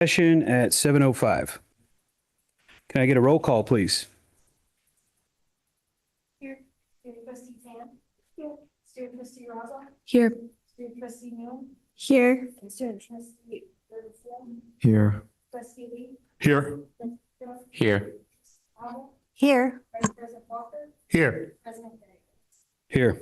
Session at 7:05. Can I get a roll call, please? Here. Student trustee Tan. Here. Student trustee Raza. Here. Student trustee Milne. Here. And student trustee Ferguson. Here. Trustee Lee. Here. Here. Howell. Here. Vice President Walker. Here. President Day. Here.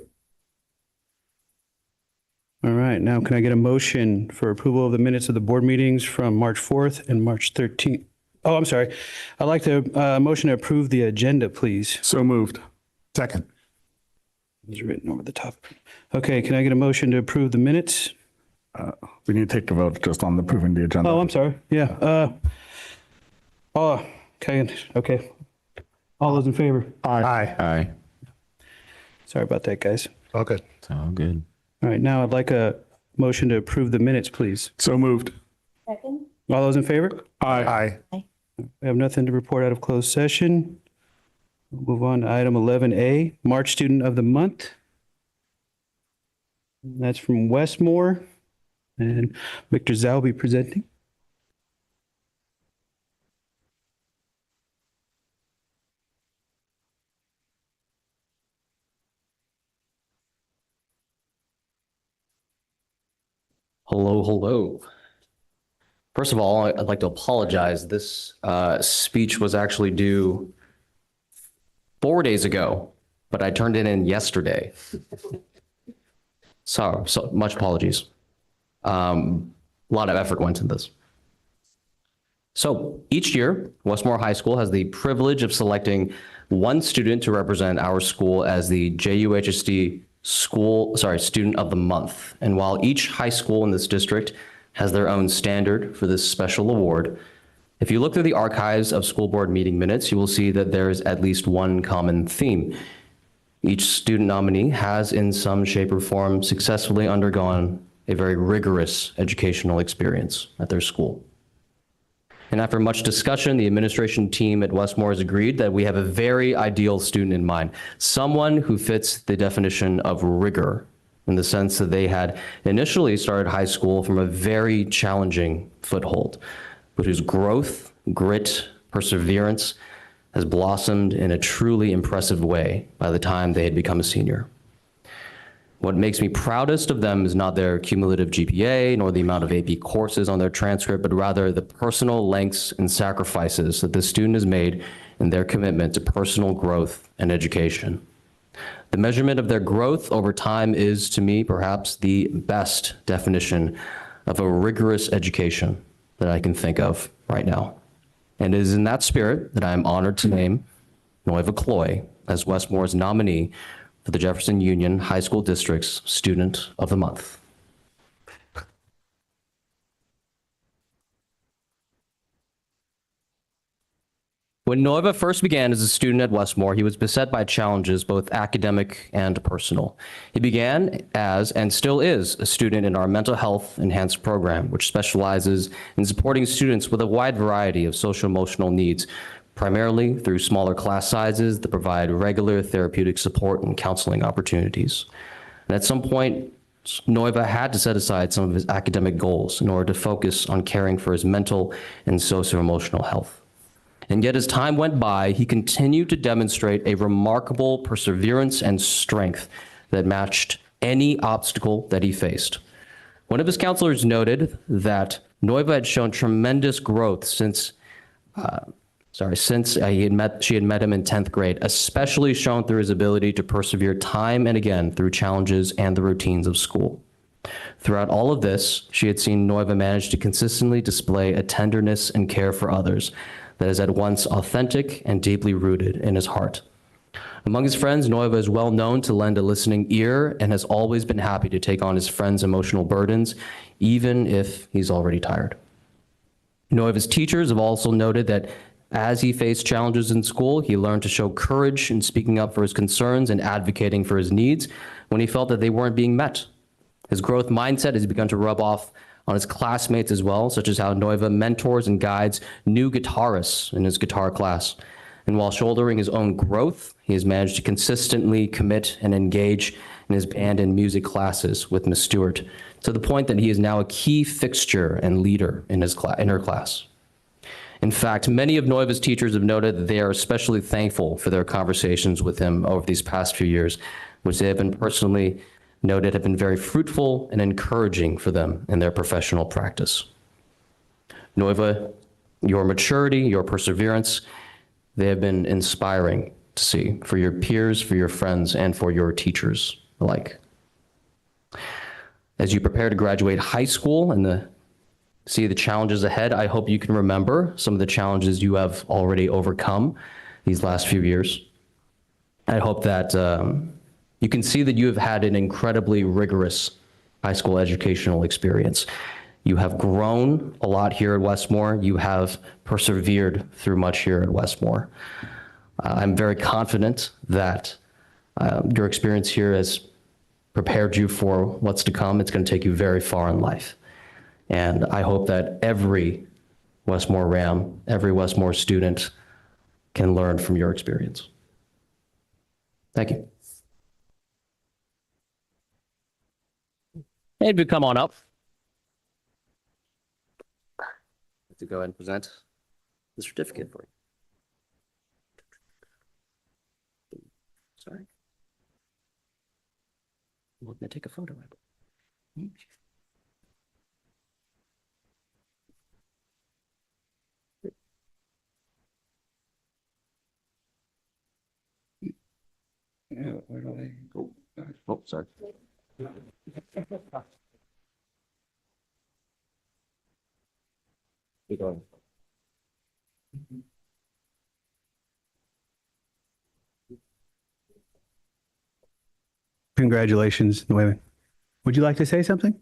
All right, now can I get a motion for approval of the minutes of the board meetings from March 4th and March 13th? Oh, I'm sorry. I'd like to motion to approve the agenda, please. So moved. Second. It's written over the top. Okay, can I get a motion to approve the minutes? We need to take a vote just on approving the agenda. Oh, I'm sorry. Yeah. Okay. All those in favor? Aye. Aye. Sorry about that, guys. All good. It's all good. All right, now I'd like a motion to approve the minutes, please. So moved. Second. All those in favor? Aye. We have nothing to report out of closed session. We'll move on to item 11A, March Student of the Month. That's from Westmore, and Victor Zhao will be presenting. Hello. First of all, I'd like to apologize. This speech was actually due 4 days ago, but I turned it in yesterday. So much apologies. A lot of effort went into this. So each year, Westmore High School has the privilege of selecting one student to represent our school as the JUHSD Student of the Month. And while each high school in this district has their own standard for this special award, if you look through the archives of school board meeting minutes, you will see that there is at least one common theme. Each student nominee has in some shape or form successfully undergone a very rigorous educational experience at their school. And after much discussion, the administration team at Westmore has agreed that we have a very ideal student in mind, someone who fits the definition of rigor in the sense that they had initially started high school from a very challenging foothold, but whose growth, grit, perseverance has blossomed in a truly impressive way by the time they had become a senior. What makes me proudest of them is not their cumulative GPA, nor the amount of AP courses on their transcript, but rather the personal lengths and sacrifices that this student has made in their commitment to personal growth and education. The measurement of their growth over time is, to me, perhaps the best definition of a rigorous education that I can think of right now. And it is in that spirit that I am honored to name Noiva Cloy as Westmore's nominee for the Jefferson Union High School District's Student of the Month. When Noiva first began as a student at Westmore, he was beset by challenges, both academic and personal. He began as, and still is, a student in our mental health enhanced program, which specializes in supporting students with a wide variety of social emotional needs, primarily through smaller class sizes that provide regular therapeutic support and counseling opportunities. And at some point, Noiva had to set aside some of his academic goals in order to focus on caring for his mental and socio-emotional health. And yet, as time went by, he continued to demonstrate a remarkable perseverance and strength that matched any obstacle that he faced. One of his counselors noted that Noiva had shown tremendous growth since she had met him in 10th grade, especially shown through his ability to persevere time and again through challenges and the routines of school. Throughout all of this, she had seen Noiva manage to consistently display a tenderness and care for others that is at once authentic and deeply rooted in his heart. Among his friends, Noiva is well known to lend a listening ear and has always been happy to take on his friends' emotional burdens, even if he's already tired. Noiva's teachers have also noted that as he faced challenges in school, he learned to show courage in speaking up for his concerns and advocating for his needs when he felt that they weren't being met. His growth mindset has begun to rub off on his classmates as well, such as how Noiva mentors and guides new guitarists in his guitar class. And while shouldering his own growth, he has managed to consistently commit and engage in his band and music classes with Ms. Stewart, to the point that he is now a key fixture and leader in her class. In fact, many of Noiva's teachers have noted that they are especially thankful for their conversations with him over these past few years, which they have been personally noted have been very fruitful and encouraging for them in their professional practice. Noiva, your maturity, your perseverance, they have been inspiring to see for your peers, for your friends, and for your teachers alike. As you prepare to graduate high school and see the challenges ahead, I hope you can remember some of the challenges you have already overcome these last few years. I hope that you can see that you have had an incredibly rigorous high school educational experience. You have grown a lot here at Westmore. You have persevered through much here at Westmore. I'm very confident that your experience here has prepared you for what's to come. It's going to take you very far in life. And I hope that every Westmore Ram, every Westmore student can learn from your experience. Thank you. Maybe come on up. To go ahead and present the certificate for you. Sorry. We're going to take a photo. Yeah, where do they go? Oh, sorry. Keep going. Congratulations, Nueve. Would you like to say something?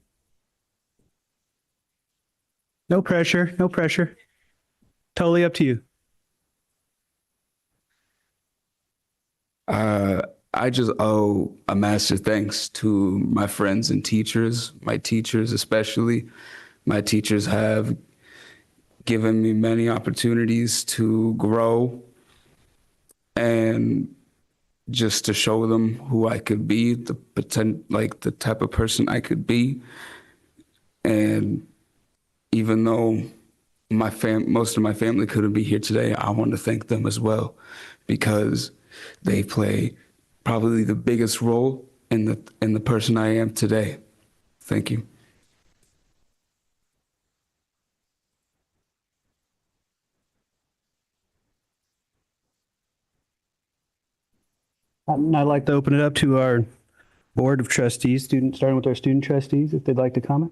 No pressure, no pressure. Totally up to you. I just owe a massive thanks to my friends and teachers, my teachers especially. My teachers have given me many opportunities to grow and just to show them who I could be, the type of person I could be. And even though most of my family couldn't be here today, I want to thank them as well, because they play probably the biggest role in the person I am today. Thank you. I'd like to open it up to our Board of Trustees, starting with our student trustees, if they'd like to comment.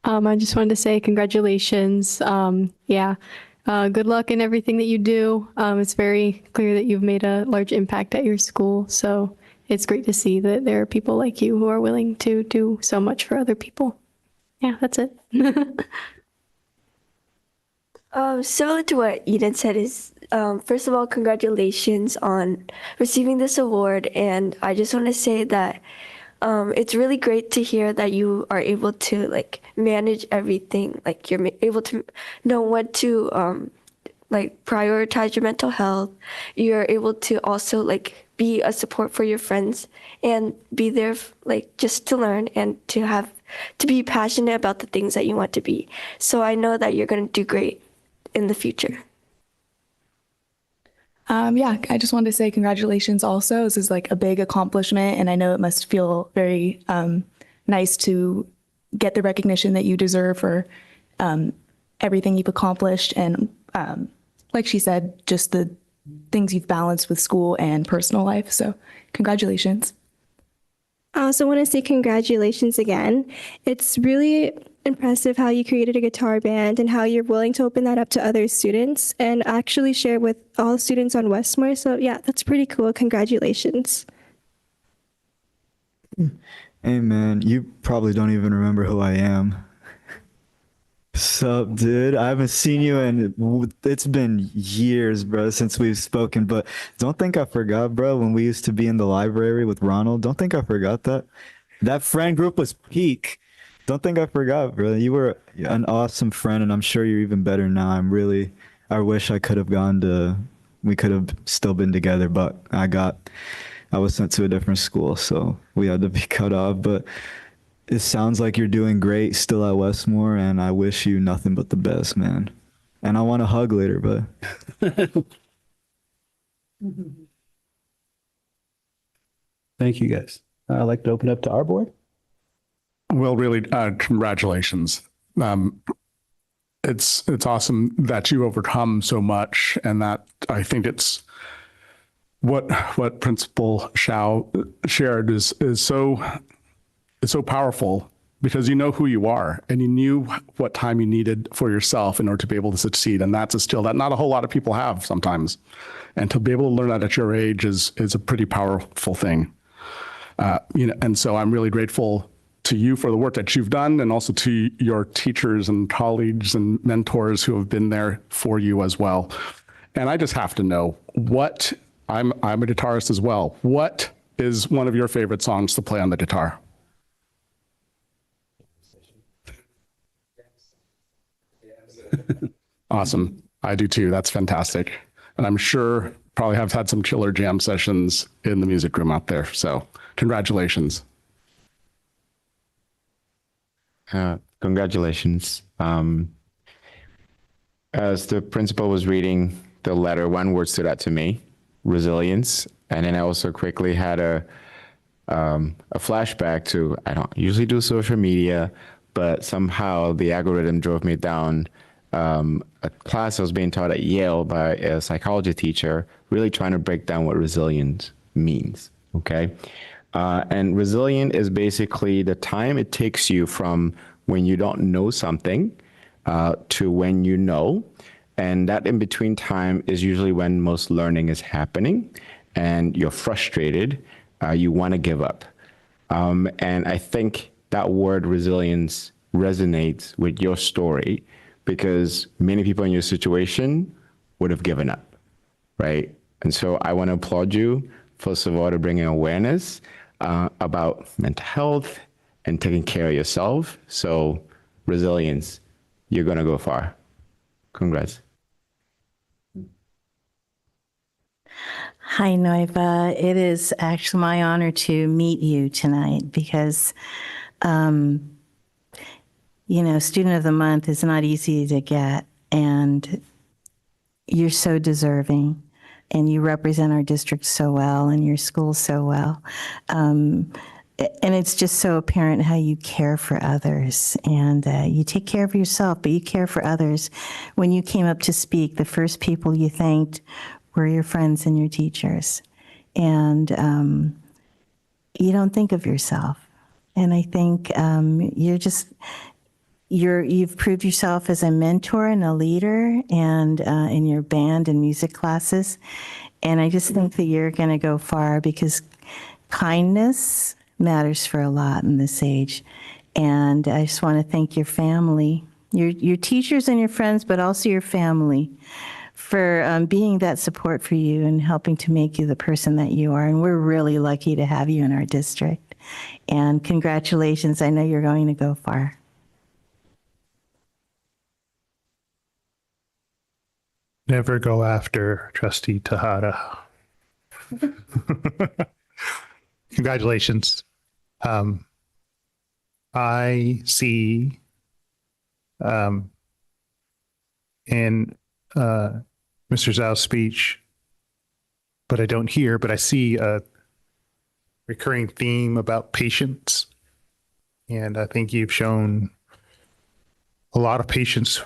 I just wanted to say congratulations. Good luck in everything that you do. It's very clear that you've made a large impact at your school. So it's great to see that there are people like you who are willing to do so much for other people. Yeah, that's it. Similar to what Eden said is, first of all, congratulations on receiving this award. And I just want to say that it's really great to hear that you are able to manage everything. Like you're able to know what to prioritize your mental health. You're able to also be a support for your friends and be there just to learn and to be passionate about the things that you want to be. So I know that you're going to do great in the future. I just wanted to say congratulations also. This is a big accomplishment, and I know it must feel very nice to get the recognition that you deserve for everything you've accomplished. And like she said, just the things you've balanced with school and personal life. So congratulations. I also want to say congratulations again. It's really impressive how you created a guitar band and how you're willing to open that up to other students and actually share with all students on Westmore. So yeah, that's pretty cool. Congratulations. Hey man, you probably don't even remember who I am. Sup, dude? I haven't seen you in, it's been years, bro, since we've spoken, but don't think I forgot, bro, when we used to be in the library with Ronald. Don't think I forgot that. That friend group was peak. Don't think I forgot, bro. You were an awesome friend, and I'm sure you're even better now. I wish I could have we could have still been together, but I got I was sent to a different school, so we had to be cut off. But it sounds like you're doing great still at Westmore, and I wish you nothing but the best, man. And I want a hug later, but Thank you, guys. I'd like to open up to our board. Well, really, congratulations. It's awesome that you overcome so much, and that I think it's what Principal Shao shared is so powerful, because you know who you are and you knew what time you needed for yourself in order to be able to succeed, and that's a skill that not a whole lot of people have sometimes, and to be able to learn that at your age is a pretty powerful thing. And so I'm really grateful to you for the work that you've done, and also to your teachers and colleagues and mentors who have been there for you as well. And I just have to know what, I'm a guitarist as well. What is one of your favorite songs to play on the guitar? Awesome. I do too. That's fantastic. And I'm sure probably have had some killer jam sessions in the music room out there. So congratulations. Congratulations. As the principal was reading the letter, one word stood out to me: resilience. And then I also quickly had a flashback to, I don't usually do social media, but somehow the algorithm drove me down a class I was being taught at Yale by a psychology teacher, really trying to break down what resilience means, okay? And resilient is basically the time it takes you from when you don't know something to when you know. And that in between time is usually when most learning is happening and you're frustrated, you want to give up. And I think that word resilience resonates with your story, because many people in your situation would have given up, right? And so I want to applaud you, first of all, to bringing awareness about mental health and taking care of yourself. So resilience, you're going to go far. Congrats. Hi, Noiva. It is actually my honor to meet you tonight because, Student of the Month is not easy to get, and you're so deserving, and you represent our district so well and your school so well. And it's just so apparent how you care for others, and you take care of yourself, but you care for others. When you came up to speak, the first people you thanked were your friends and your teachers. And you don't think of yourself. And I think you've proved yourself as a mentor and a leader, and in your band and music classes. And I just think that you're going to go far, because kindness matters for a lot in this age. And I just want to thank your family, your teachers and your friends, but also your family, for being that support for you and helping to make you the person that you are. And we're really lucky to have you in our district. And congratulations. I know you're going to go far. Never go after Trustee Tejada. Congratulations. I see in Mr. Zhao's speech, but I don't hear, but I see a recurring theme about patience. And I think you've shown a lot of patience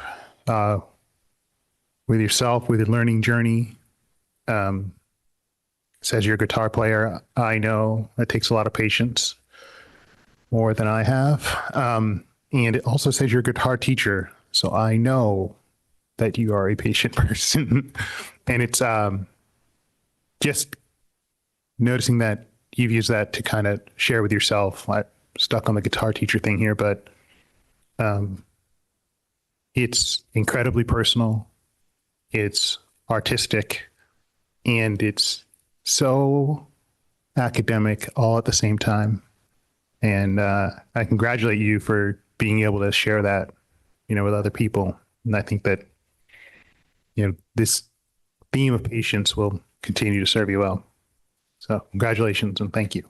with yourself, with your learning journey. As your guitar player, I know it takes a lot of patience, more than I have. And it also says you're a guitar teacher, so I know that you are a patient person. And it's just noticing that you've used that to kind of share with yourself. I'm stuck on the guitar teacher thing here, but it's incredibly personal. It's artistic, and it's so academic all at the same time. And I congratulate you for being able to share that, with other people. And I think that, this theme of patience will continue to serve you well. So congratulations and thank you.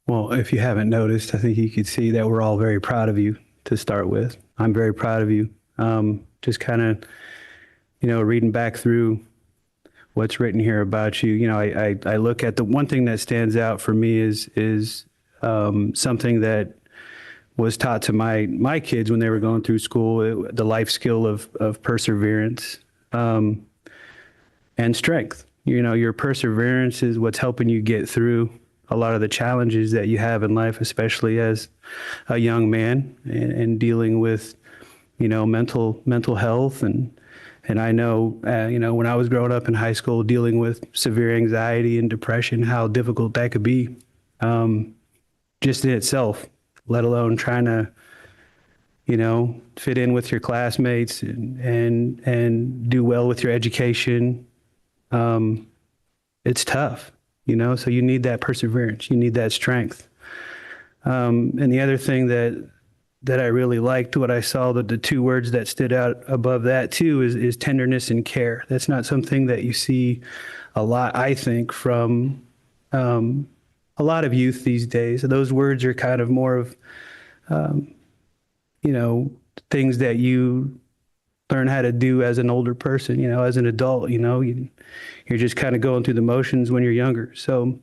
Well, if you haven't noticed, I think you could see that we're all very proud of you to start with. I'm very proud of you. Just kind of, reading back through what's written here about you, I look at the one thing that stands out for me is something that was taught to my kids when they were going through school, the life skill of perseverance and strength. Your perseverance is what's helping you get through a lot of the challenges that you have in life, especially as a young man and dealing with, mental health. And I know, when I was growing up in high school, dealing with severe anxiety and depression, how difficult that could be just in itself, let alone trying to, fit in with your classmates and do well with your education. It's tough. So you need that perseverance, you need that strength. And the other thing that I really liked, what I saw, the two words that stood out above that too is tenderness and care. That's not something that you see a lot, I think, from a lot of youth these days. Those words are kind of more of, things that you learn how to do as an older person, as an adult, you're just kind of going through the motions when you're younger. So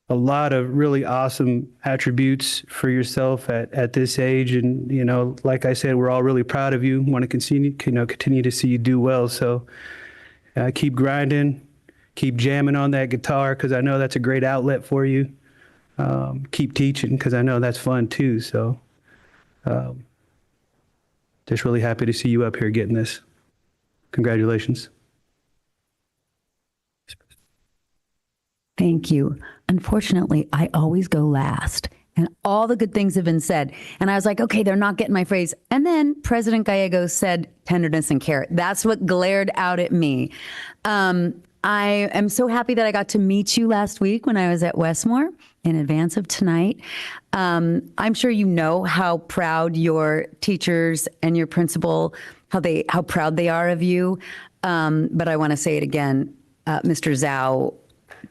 a lot of really awesome attributes for yourself at this age. And, like I said, we're all really proud of you, want to continue to see you do well. So keep grinding, keep jamming on that guitar, because I know that's a great outlet for you. Keep teaching, because I know that's fun too. So just really happy to see you up here getting this. Congratulations. Thank you. Unfortunately, I always go last, and all the good things have been said. And I was like, okay, they're not getting my phrase. And then President Gallegos said tenderness and care. That's what glared out at me. I am so happy that I got to meet you last week when I was at Westmore in advance of tonight. I'm sure you know how proud your teachers and your principal, how proud they are of you. But I want to say it again. Mr. Zhao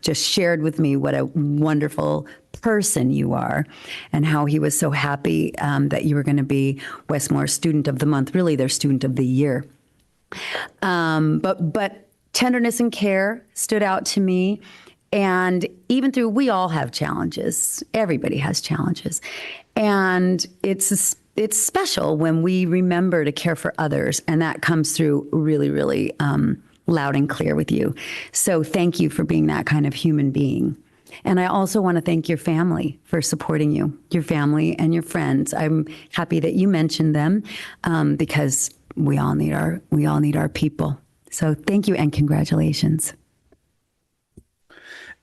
just shared with me what a wonderful person you are and how he was so happy that you were going to be Westmore Student of the Month, really their Student of the Year. But tenderness and care stood out to me. And even through, we all have challenges. Everybody has challenges. And it's special when we remember to care for others. And that comes through really, really loud and clear with you. So thank you for being that kind of human being. And I also want to thank your family for supporting you, your family and your friends. I'm happy that you mentioned them because we all need our people. So thank you and congratulations.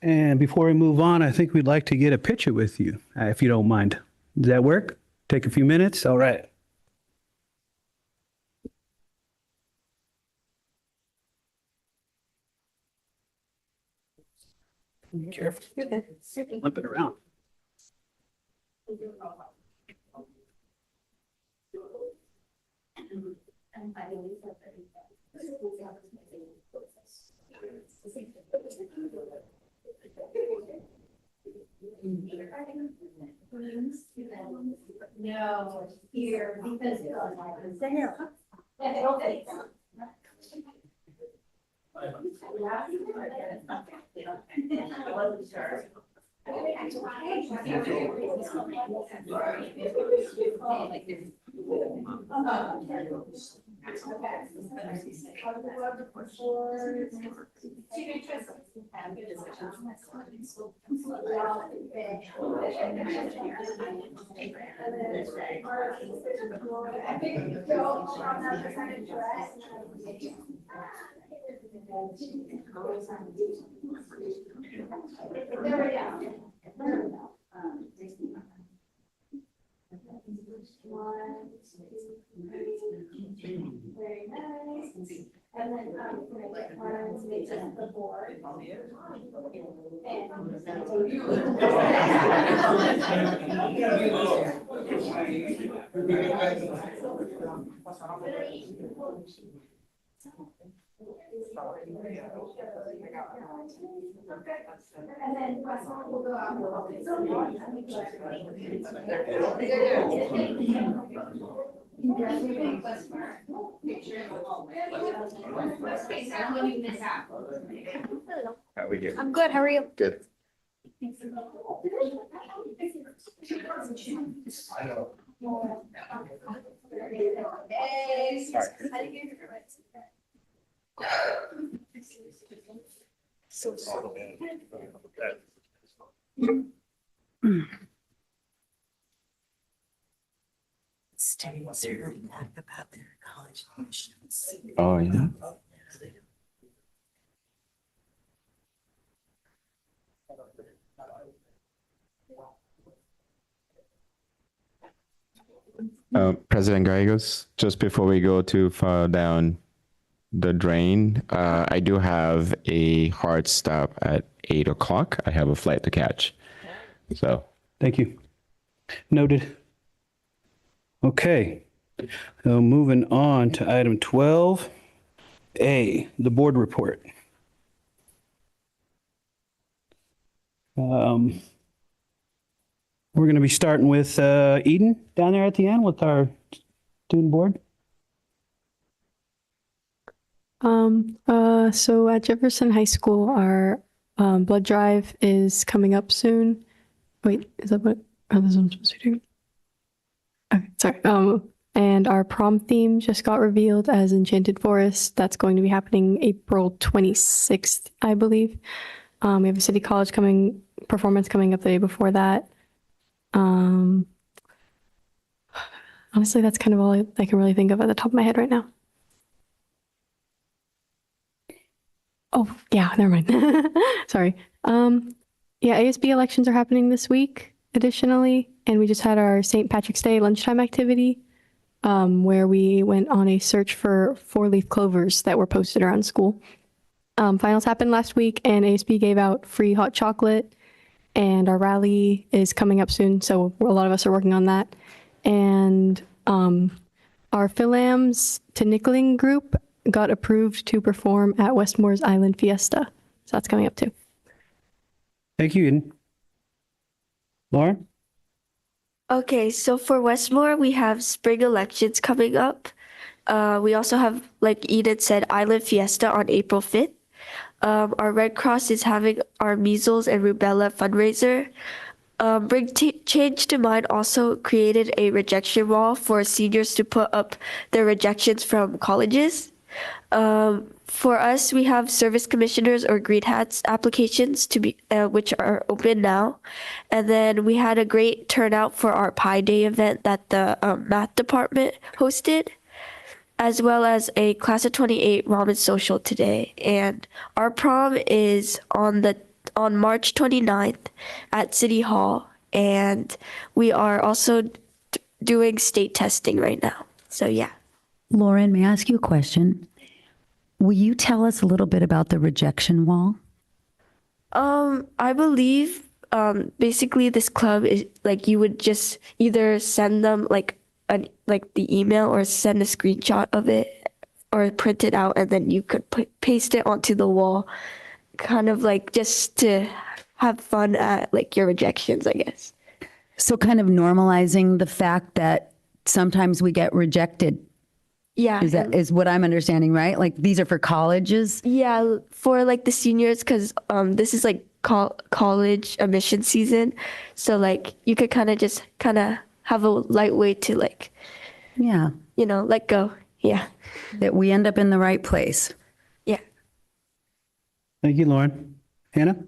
And before we move on, I think we'd like to get a picture with you, if you don't mind. Does that work? Take a few minutes? All right. Careful. Flip it around. No, here, because very nice. And then I'm gonna get Martin's made up the board. And then Westmont will go out. I'm good. How are you? Good. Students are about their college admissions. Oh, yeah. President Gallegos, just before we go too far down the drain, I do have a hard stop at 8 o'clock. I have a flight to catch. So, Thank you. Noted. Okay. So moving on to item 12A, the board report. We're going to be starting with Eden down there at the end with our student board. So at Jefferson High School, our blood drive is coming up soon. Wait, is that what I'm supposed to do? Okay, sorry. And our prom theme just got revealed as Enchanted Forest. That's going to be happening April 26th, I believe. We have a City College performance coming up the day before that. Honestly, that's kind of all I can really think of at the top of my head right now. Oh, yeah, never mind. Sorry. Yeah, ASB elections are happening this week, additionally, and we just had our St. Patrick's Day lunchtime activity, where we went on a search for 4-leaf clovers that were posted around school. Finals happened last week, and ASB gave out free hot chocolate, and our rally is coming up soon, so a lot of us are working on that. And our Philams to Nickling group got approved to perform at Westmore's Island Fiesta. So that's coming up too. Thank you, Eden. Lauren? Okay, so for Westmore, we have spring elections coming up. We also have, like Eden said, Island Fiesta on April 5th. Our Red Cross is having our measles and rubella fundraiser. Bring Change to Mind also created a rejection wall for seniors to put up their rejections from colleges. For us, we have service commissioners or green hats applications to be which are open now, and then we had a great turnout for our Pi Day event that the math department hosted, as well as a class of 28 ramen social today. And our prom is on March 29th at City Hall, and we are also doing state testing right now. So yeah. Lauren, may I ask you a question? Will you tell us a little bit about the rejection wall? I believe basically this club is like you would just either send them like the email or send a screenshot of it or print it out, and then you could paste it onto the wall, kind of like just to have fun at like your rejections, I guess. So kind of normalizing the fact that sometimes we get rejected. Yeah. Is what I'm understanding, right? Like these are for colleges? Yeah, for like the seniors, because this is like college admission season. So like you could kind of have a light way to like, Yeah. Let go. Yeah. That we end up in the right place. Yeah. Thank you, Lauren. Hannah?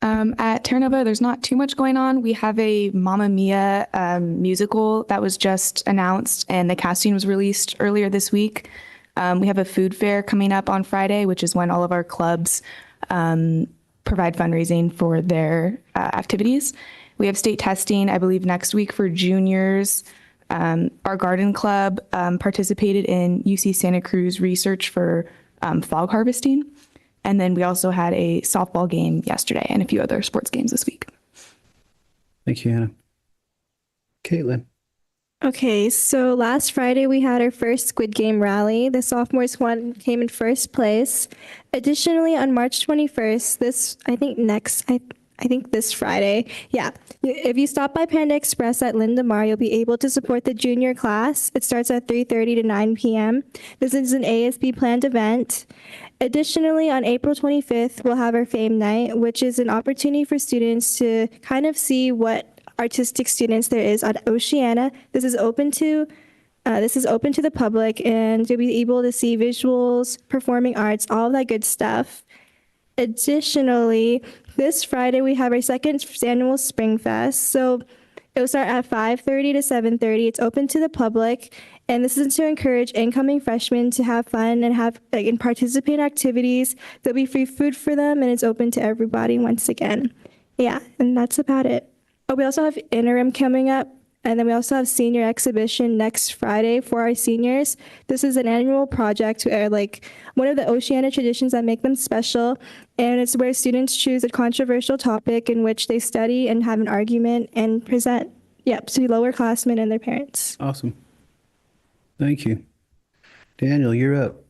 At Terra Nova, there's not too much going on. We have a Mamma Mia musical that was just announced, and the casting was released earlier this week. We have a food fair coming up on Friday, which is when all of our clubs provide fundraising for their activities. We have state testing, I believe, next week for juniors. Our garden club participated in UC Santa Cruz research for fog harvesting. And then we also had a softball game yesterday and a few other sports games this week. Thank you, Hannah. Caitlin? Okay, so last Friday we had our first Squid Game rally. The sophomores came in first place. Additionally, on March 21st, I think this Friday, yeah. If you stop by Panda Express at Linda Mar, you'll be able to support the junior class. It starts at 3:30 to 9 p.m. This is an ASB planned event. Additionally, on April 25th, we'll have our Fame Night, which is an opportunity for students to kind of see what artistic students there is at Oceana. This is open to the public, and you'll be able to see visuals, performing arts, all of that good stuff. Additionally, this Friday we have our second annual Spring Fest. So it'll start at 5:30 to 7:30. It's open to the public, and this is to encourage incoming freshmen to have fun and participate in activities. There'll be free food for them, and it's open to everybody once again. Yeah, and that's about it. Oh, we also have interim coming up, and then we also have senior exhibition next Friday for our seniors. This is an annual project where, one of the Oceana traditions that make them special, and it's where students choose a controversial topic in which they study and have an argument and present, to lower classmen and their parents. Awesome. Thank you. Daniel, you're up.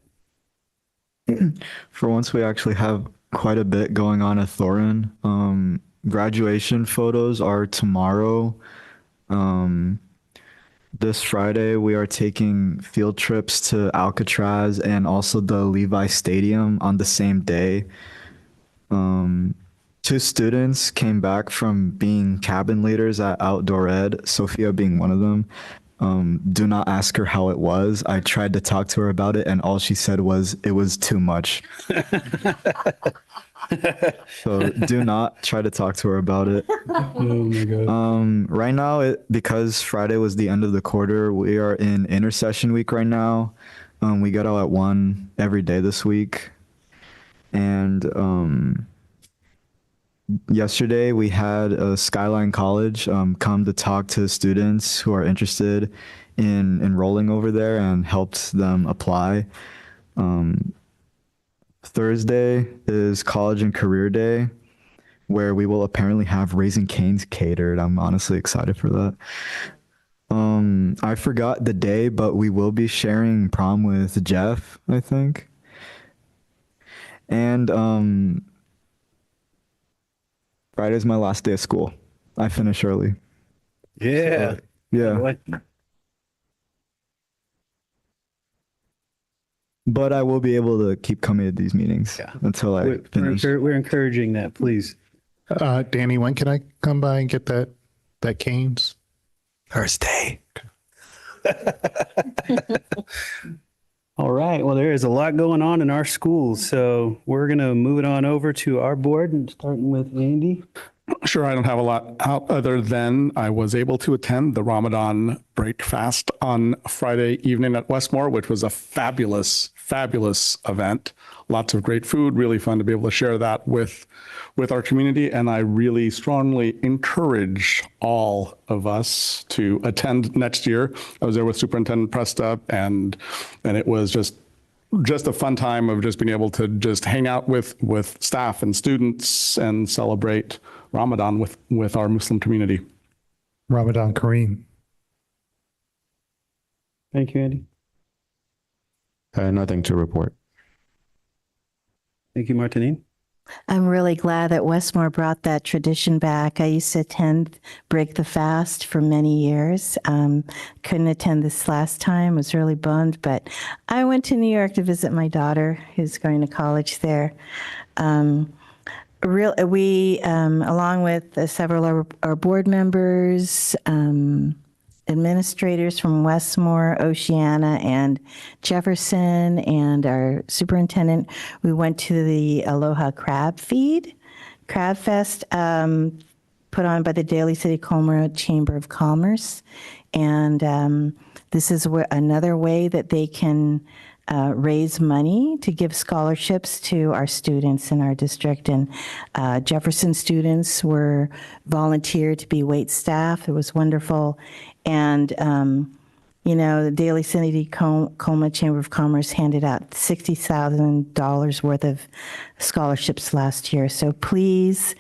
For once, we actually have quite a bit going on at Thorin. Graduation photos are tomorrow. This Friday, we are taking field trips to Alcatraz and also the Levi Stadium on the same day. 2 students came back from being cabin leaders at Outdoor Ed, Sophia being one of them. Do not ask her how it was. I tried to talk to her about it, and all she said was, it was too much. So do not try to talk to her about it. Oh my God. Right now, because Friday was the end of the quarter, we are in intercession week right now. We got out at 1 every day this week. And yesterday we had Skyline College come to talk to students who are interested in enrolling over there and helped them apply. Thursday is College and Career Day, where we will apparently have Raising Cane's catered. I'm honestly excited for that. I forgot the day, but we will be sharing prom with Jeff, I think. And Friday's my last day of school. I finish early. Yeah. So, yeah. But I will be able to keep coming to these meetings until I finish. We're encouraging that, please. Danny, when can I come by and get that Cane's? First day. All right. Well, there is a lot going on in our schools, so we're going to move it on over to our board and starting with Andy. Sure, I don't have a lot other than I was able to attend the Ramadan break fast on Friday evening at Westmore, which was a fabulous event. Lots of great food, really fun to be able to share that with our community. And I really strongly encourage all of us to attend next year. I was there with Superintendent Presta, and it was just a fun time of just being able to just hang out with staff and students and celebrate Ramadan with our Muslim community. Ramadan Kareem. Thank you, Andy. Nothing to report. Thank you, Martinine. I'm really glad that Westmore brought that tradition back. I used to attend Break the Fast for many years. Couldn't attend this last time. Was really bummed, but I went to New York to visit my daughter who's going to college there. We, along with several of our board members, administrators from Westmore, Oceana, and Jefferson, and our superintendent, we went to the Aloha Crab Fest, put on by the Daly City Como Chamber of Commerce. And this is another way that they can raise money to give scholarships to our students in our district. And Jefferson students were volunteered to be wait staff. It was wonderful. And, the Daly City Como Chamber of Commerce handed out $60,000 worth of scholarships last year. So please,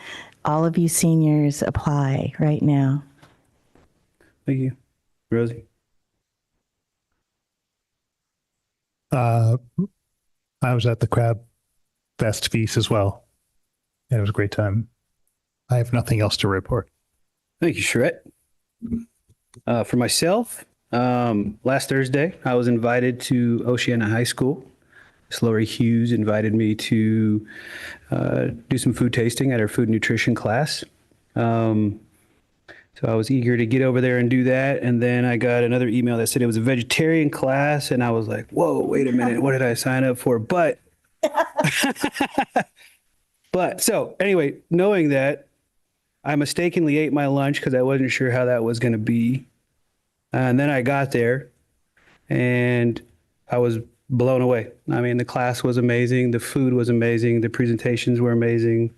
all of you seniors, apply right now. Thank you. Rosie? I was at the Crab Fest feast as well, and it was a great time. I have nothing else to report. Thank you, Charette. For myself, last Thursday, I was invited to Oceana High School. Miss Lori Hughes invited me to do some food tasting at her food nutrition class. So I was eager to get over there and do that. And then I got another email that said it was a vegetarian class. And I was like, whoa, wait a minute. What did I sign up for? But so anyway, knowing that, I mistakenly ate my lunch because I wasn't sure how that was going to be. And then I got there and I was blown away. I mean, the class was amazing. The food was amazing. The presentations were amazing.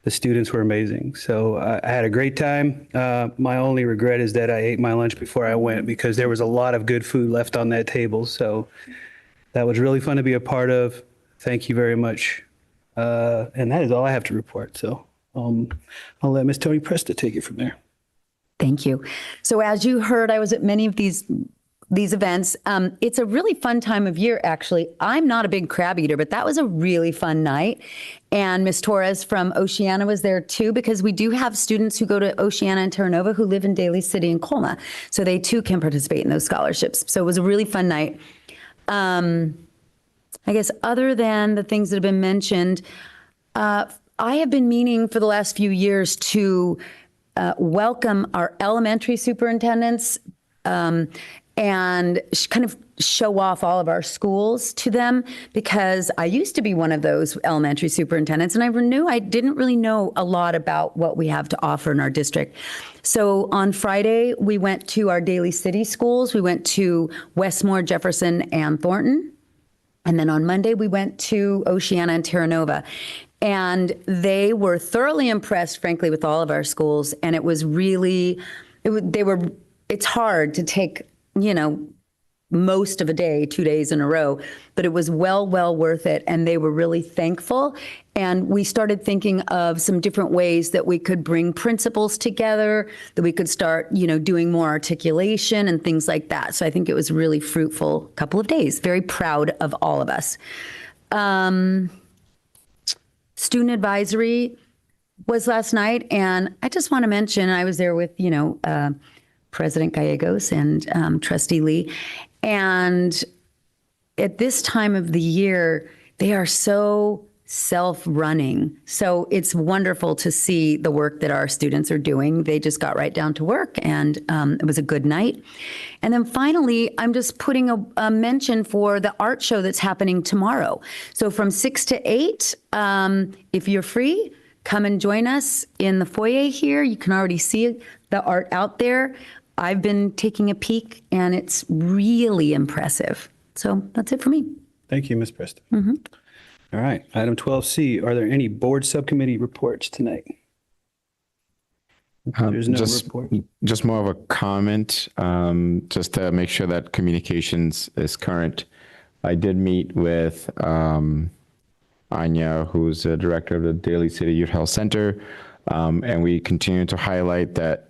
The students were amazing. So I had a great time. My only regret is that I ate my lunch before I went because there was a lot of good food left on that table. So that was really fun to be a part of. Thank you very much. And that is all I have to report. So I'll let Miss Tony Presta take it from there. Thank you. So as you heard, I was at many of these events. It's a really fun time of year, actually. I'm not a big crab eater, but that was a really fun night. And Miss Torres from Oceana was there too, because we do have students who go to Oceana and Terra Nova who live in Daly City and Colma. So they too can participate in those scholarships. So it was a really fun night. I guess other than the things that have been mentioned, I have been meaning for the last few years to welcome our elementary superintendents and kind of show off all of our schools to them, because I used to be one of those elementary superintendents and I didn't really know a lot about what we have to offer in our district. So on Friday, we went to our Daly City schools. We went to Westmore, Jefferson, and Thornton. And then on Monday, we went to Oceana and Terra Nova. And they were thoroughly impressed, frankly, with all of our schools. And it was really, it's hard to take, most of a day, 2 days in a row, but it was well worth it. And they were really thankful. And we started thinking of some different ways that we could bring principals together, that we could start, doing more articulation and things like that. So I think it was a really fruitful couple of days. Very proud of all of us. Student advisory was last night. And I just want to mention, I was there with, President Gallegos and Trustee Lee. And at this time of the year, they are so self-running. So it's wonderful to see the work that our students are doing. They just got right down to work, and it was a good night. And then finally, I'm just putting a mention for the art show that's happening tomorrow. So from 6 to 8, if you're free, come and join us in the foyer here. You can already see the art out there. I've been taking a peek, and it's really impressive. So that's it for me. Thank you, Ms. Preston. All right, item 12C, are there any board subcommittee reports tonight? There's no report. Just more of a comment, just to make sure that communications is current. I did meet with Anya, who's the director of the Daly City Youth Health Center, and we continue to highlight that,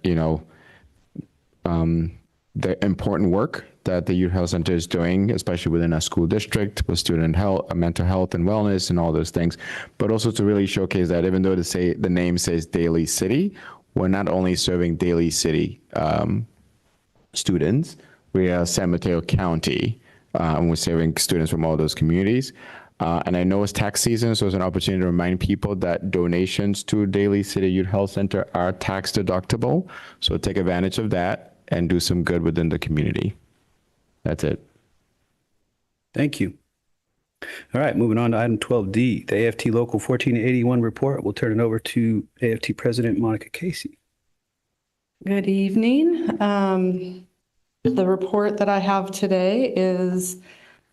the important work that the Youth Health Center is doing, especially within our school district with student health, mental health and wellness and all those things, but also to really showcase that even though the name says Daly City, we're not only serving Daly City students, we are San Mateo County, and we're serving students from all those communities. And I know it's tax season, so it's an opportunity to remind people that donations to Daly City Youth Health Center are tax deductible. So take advantage of that and do some good within the community. That's it. Thank you. All right, moving on to item 12D, the AFT Local 1481 report. We'll turn it over to AFT President Monica Casey. Good evening. The report that I have today is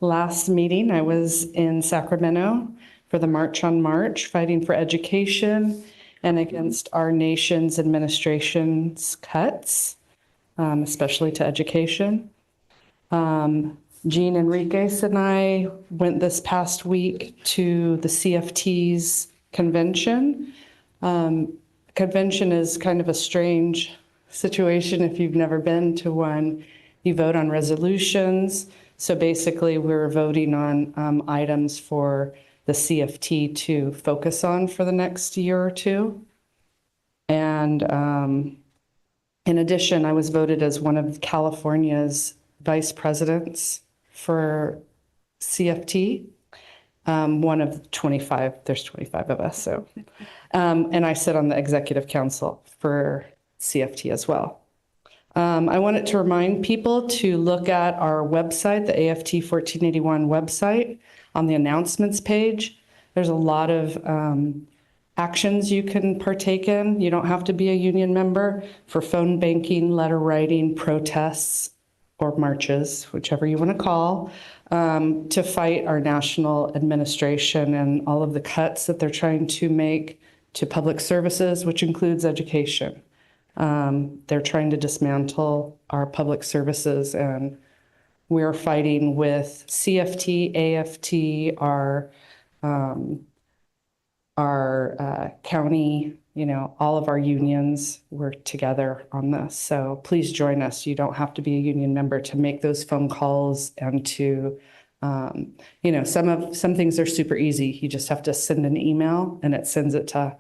last meeting. I was in Sacramento for the March on March, fighting for education and against our nation's administration's cuts, especially to education. Jean Enriquez and I went this past week to the CFT's convention. Convention is kind of a strange situation if you've never been to one. You vote on resolutions. So basically, we're voting on items for the CFT to focus on for the next year or two. And in addition, I was voted as one of California's vice presidents for CFT. One of 25, there's 25 of us, so. And I sit on the executive council for CFT as well. I wanted to remind people to look at our website, the AFT 1481 website, on the announcements page. There's a lot of actions you can partake in. You don't have to be a union member for phone banking, letter writing, protests, or marches, whichever you want to call, to fight our national administration and all of the cuts that they're trying to make to public services, which includes education. They're trying to dismantle our public services, and we're fighting with CFT, AFT, our county, all of our unions work together on this. So please join us. You don't have to be a union member to make those phone calls and to, some things are super easy. You just have to send an email and it sends it to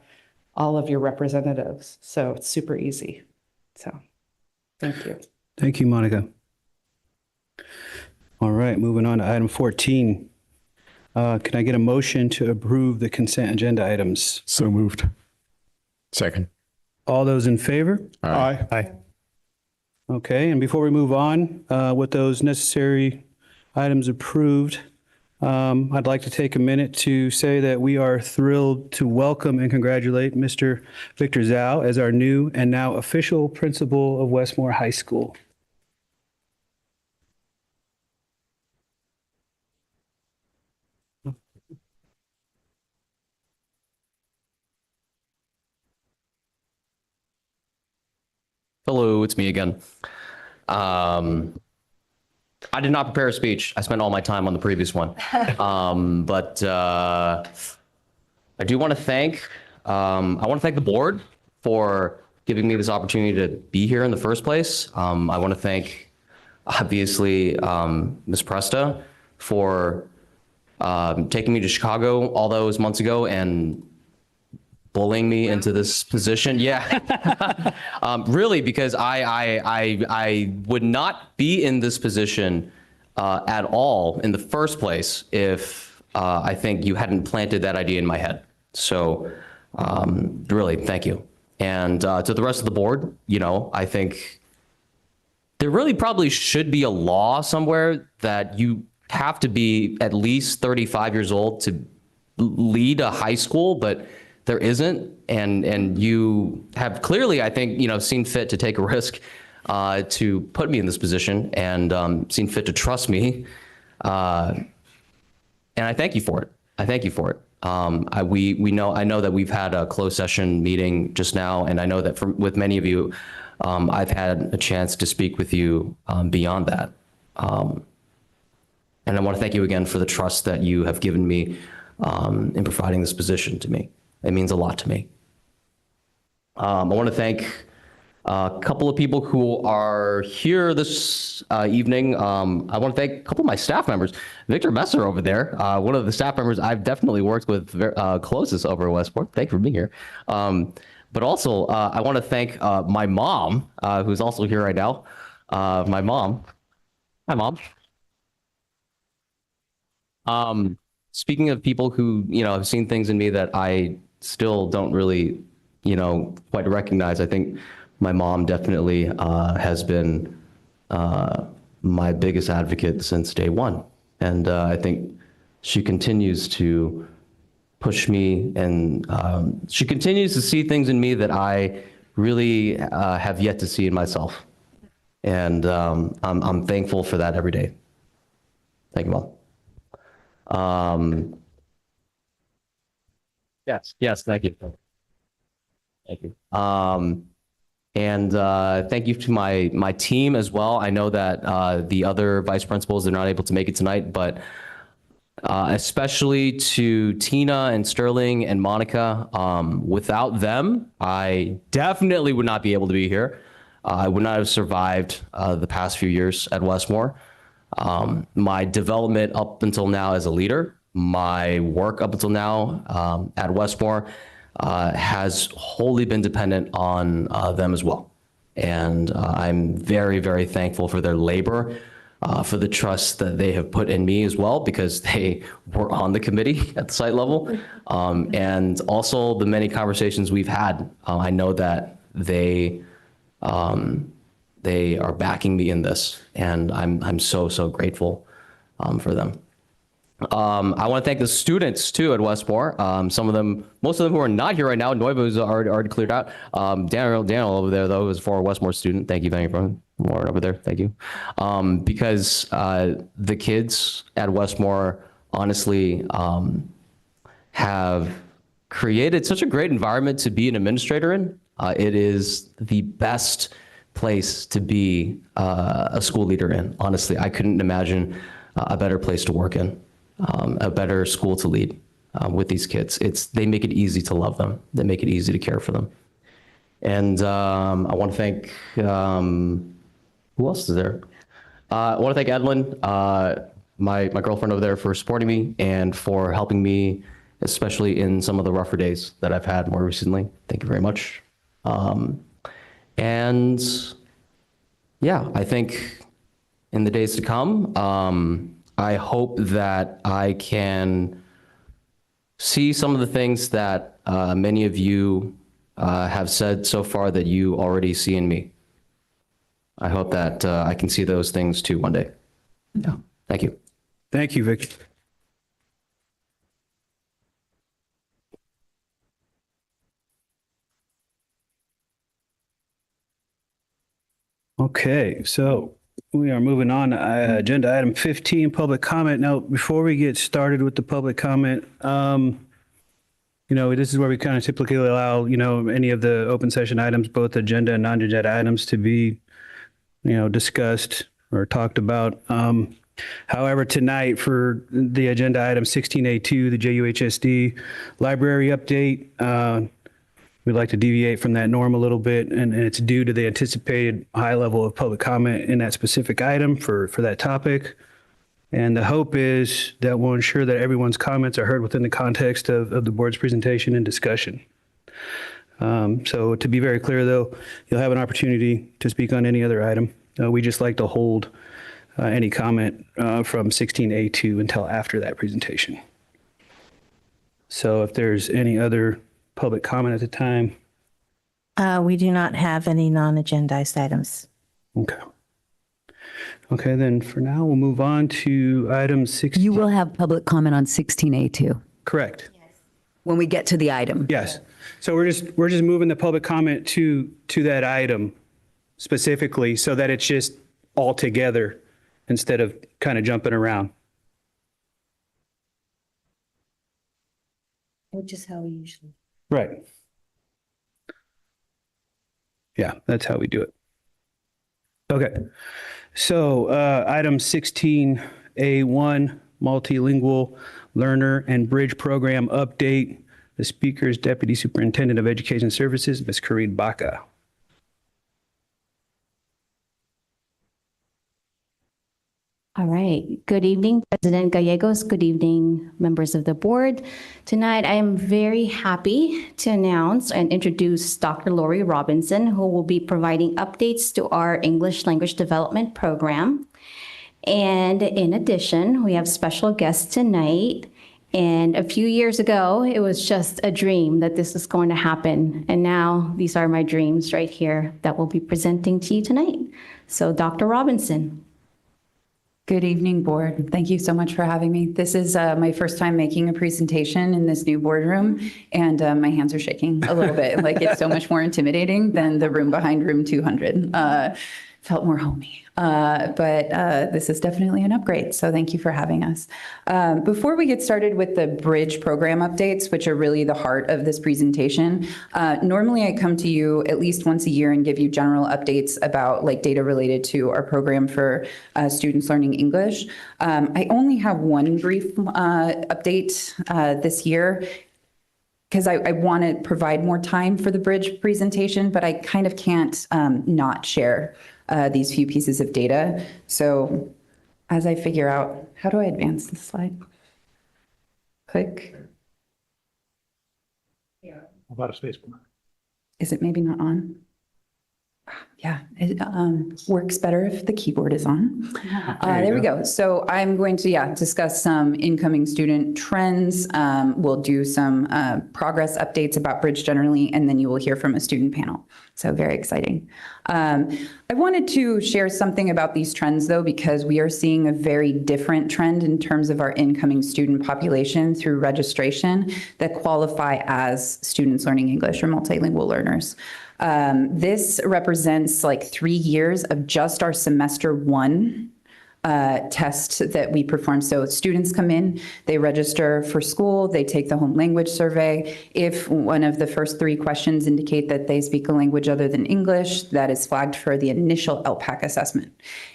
all of your representatives. So it's super easy. So thank you. Thank you, Monica. All right, moving on to item 14. Can I get a motion to approve the consent agenda items? So moved. Second. All those in favor? Aye. Aye. Okay, and before we move on with those necessary items approved, I'd like to take a minute to say that we are thrilled to welcome and congratulate Mr. Victor Zhao as our new and now official principal of Westmore High School. Hello, it's me again. I did not prepare a speech. I spent all my time on the previous one. But I do want to thank, the board for giving me this opportunity to be here in the first place. I want to thank, obviously, Ms. Presta for taking me to Chicago all those months ago and bullying me into this position. Yeah, really, because I would not be in this position at all in the first place if I think you hadn't planted that idea in my head. So really, thank you. And to the rest of the board, I think there really probably should be a law somewhere that you have to be at least 35 years old to lead a high school, but there isn't, and you have clearly, I think, seen fit to take a risk to put me in this position and seen fit to trust me, and I thank you for it. I thank you for it. I know that we've had a closed session meeting just now, and I know that with many of you, I've had a chance to speak with you beyond that, and I want to thank you again for the trust that you have given me in providing this position to me. It means a lot to me. I want to thank a couple of people who are here this evening. I want to thank a couple of my staff members. Victor Messer over there, one of the staff members I've definitely worked with closest over at Westport. Thank you for being here. But also, I want to thank my mom, who's also here right now. My mom. Hi, Mom. Speaking of people who, have seen things in me that I still don't really, quite recognize, I think my mom definitely has been my biggest advocate since day one. And I think she continues to push me, and she continues to see things in me that I really have yet to see in myself. And I'm thankful for that every day. Thank you, Mom. Yes, thank you. Thank you. And thank you to my team as well. I know that the other vice principals are not able to make it tonight, but especially to Tina and Sterling and Monica. Without them, I definitely would not be able to be here. I would not have survived the past few years at Westmore. My development up until now as a leader, my work up until now at Westmore has wholly been dependent on them as well. And I'm very, very thankful for their labor, for the trust that they have put in me as well, because they were on the committee at the site level. And also the many conversations we've had. I know that they are backing me in this, and I'm so, so grateful for them. I want to thank the students too at Westmore. Some of them, most of them who are not here right now. Noiva's already cleared out. Daniel over there though is a former Westmore student. Thank you, more over there. Thank you. Because the kids at Westmore honestly have created such a great environment to be an administrator in. It is the best place to be a school leader in. Honestly, I couldn't imagine a better place to work in. A better school to lead with these kids. They make it easy to love them. They make it easy to care for them. And I want to thank, who else is there? I want to thank Edlin, my girlfriend over there, for supporting me and for helping me, especially in some of the rougher days that I've had more recently. Thank you very much. And yeah, I think in the days to come, I hope that I can see some of the things that many of you have said so far that you already see in me. I hope that I can see those things too one day. Yeah. Thank you. Thank you, Vic. Okay, so we are moving on to agenda item 15, public comment. Now, before we get started with the public comment, this is where we kind of typically allow, any of the open session items, both agenda and non-agenda items, to be, discussed or talked about. However, tonight for the agenda item 16A2, the JUHSD library update, we'd like to deviate from that norm a little bit, and it's due to the anticipated high level of public comment in that specific item for that topic. And the hope is that we'll ensure that everyone's comments are heard within the context of the board's presentation and discussion. So to be very clear, though, you'll have an opportunity to speak on any other item. We just like to hold any comment from 16A2 until after that presentation. So if there's any other public comment at the time. We do not have any non-agendized items. Okay. Okay, then for now, we'll move on to item 16. You will have public comment on 16A2. Correct. When we get to the item. Yes. So we're just moving the public comment to that item specifically so that it's just all together instead of kind of jumping around. Which is how we usually. Right. Yeah, that's how we do it. Okay. So item 16A1, multilingual learner and bridge program update. The speaker is Deputy Superintendent of Education Services, Ms. Kareed Baca. All right. Good evening, President Gallegos. Good evening, members of the board. Tonight, I am very happy to announce and introduce Dr. Lori Robinson, who will be providing updates to our English language development program. And in addition, we have special guests tonight. And a few years ago, it was just a dream that this was going to happen. And now these are my dreams right here that we'll be presenting to you tonight. So Dr. Robinson. Good evening, board. Thank you so much for having me. This is my first time making a presentation in this new boardroom, and my hands are shaking a little bit. Like, it's so much more intimidating than the room behind room 200. Felt more homey. But this is definitely an upgrade, so thank you for having us. Before we get started with the bridge program updates, which are really the heart of this presentation, normally I come to you at least once a year and give you general updates about like data related to our program for students learning English. I only have one brief update this year, because I want to provide more time for the bridge presentation, but I kind of can't not share these few pieces of data. So as I figure out, how do I advance this slide? Click. How about a space bar? Is it maybe not on? Yeah, it works better if the keyboard is on. There we go. So I'm going to, discuss some incoming student trends. We'll do some progress updates about Bridge generally, and then you will hear from a student panel. So very exciting. I wanted to share something about these trends, though, because we are seeing a very different trend in terms of our incoming student population through registration that qualify as students learning English or multilingual learners. This represents like 3 years of just our semester 1 test that we perform. So students come in, they register for school, they take the home language survey. If one of the first 3 questions indicate that they speak a language other than English, that is flagged for the initial LPAC assessment.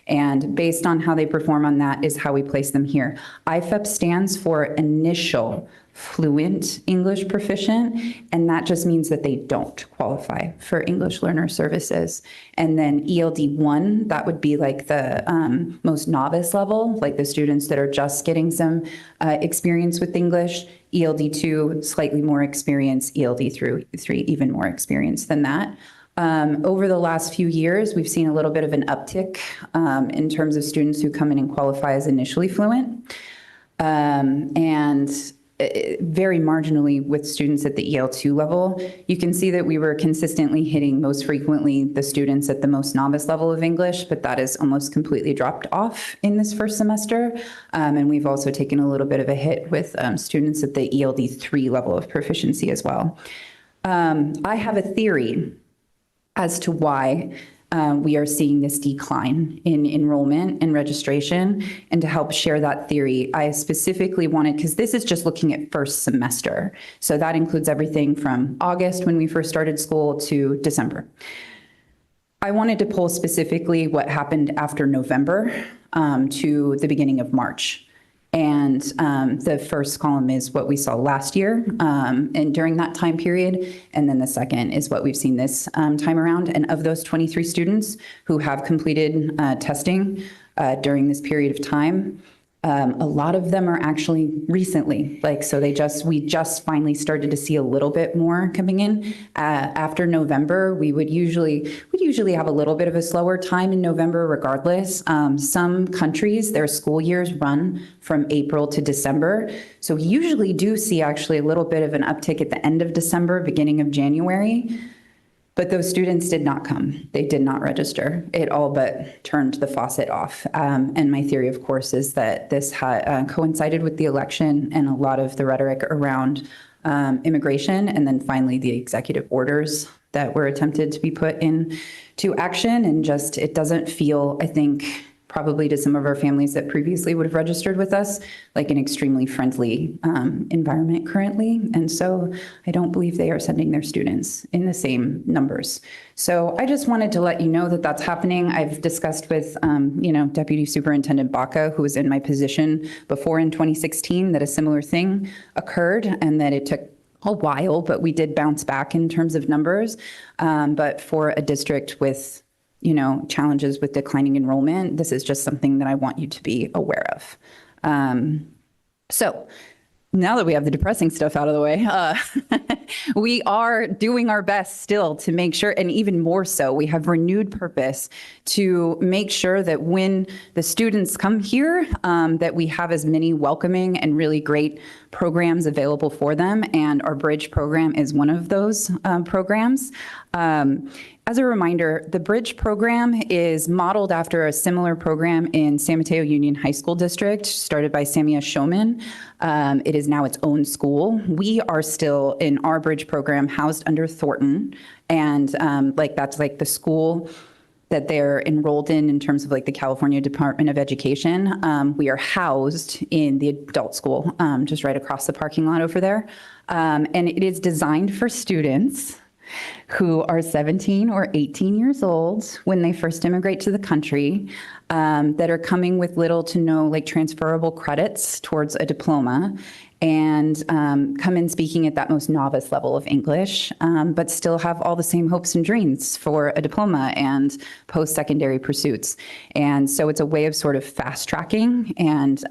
And based on how they perform on that is how we place them here. IFEP stands for Initial Fluent English Proficient, and that just means that they don't qualify for English Learner Services. And then ELD 1, that would be like the most novice level, like the students that are just getting some experience with English. ELD 2, slightly more experience. ELD 3, even more experience than that. Over the last few years, we've seen a little bit of an uptick in terms of students who come in and qualify as initially fluent. And very marginally with students at the EL2 level. You can see that we were consistently hitting most frequently the students at the most novice level of English, but that is almost completely dropped off in this first semester. And we've also taken a little bit of a hit with students at the ELD3 level of proficiency as well. I have a theory as to why we are seeing this decline in enrollment and registration. And to help share that theory, I specifically wanted, because this is just looking at first semester. So that includes everything from August when we first started school to December. I wanted to pull specifically what happened after November to the beginning of March. And the first column is what we saw last year and during that time period. And then the second is what we've seen this time around. And of those 23 students who have completed testing during this period of time, a lot of them are actually recently, we just finally started to see a little bit more coming in. After November, we would usually have a little bit of a slower time in November regardless. Some countries, their school years run from April to December. So we usually do see actually a little bit of an uptick at the end of December, beginning of January. But those students did not come. They did not register. It all but turned the faucet off. And my theory, of course, is that this coincided with the election and a lot of the rhetoric around immigration, and then finally the executive orders that were attempted to be put into action. And just, it doesn't feel, I think, probably to some of our families that previously would have registered with us, like an extremely friendly environment currently. And so I don't believe they are sending their students in the same numbers. So I just wanted to let you know that that's happening. I've discussed with, Deputy Superintendent Baca, who was in my position before in 2016, that a similar thing occurred and that it took a while, but we did bounce back in terms of numbers. But for a district with challenges with declining enrollment, this is just something that I want you to be aware of. So now that we have the depressing stuff out of the way, we are doing our best still to make sure, and even more so, we have renewed purpose to make sure that when the students come here, that we have as many welcoming and really great programs available for them. And our Bridge program is one of those programs. As a reminder, the Bridge program is modeled after a similar program in San Mateo Union High School District, started by Samia Showman. It is now its own school. We are still, in our Bridge program, housed under Thornton. And that's like the school that they're enrolled in terms of like the California Department of Education. We are housed in the adult school, just right across the parking lot over there. And it is designed for students who are 17 or 18 years old when they first immigrate to the country, that are coming with little to no transferable credits towards a diploma. and come in speaking at that most novice level of English, but still have all the same hopes and dreams for a diploma and post-secondary pursuits. And so it's a way of sort of fast tracking and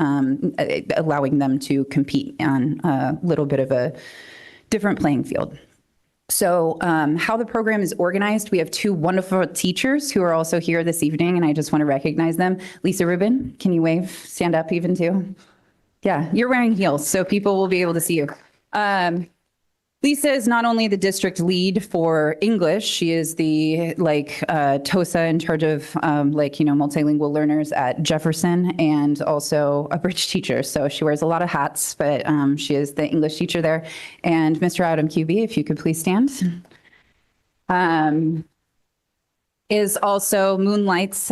allowing them to compete on a little bit of a different playing field. So how the program is organized, we have two wonderful teachers who are also here this evening, and I just want to recognize them. Lisa Rubin, can you wave? Stand up even too. Yeah, you're wearing heels, so people will be able to see you. Lisa is not only the district lead for English, she is the TOSA in charge of multilingual learners at Jefferson, and also a bridge teacher. So she wears a lot of hats, but she is the English teacher there. And Mr. Adam QB, if you could please stand. Is also moonlights,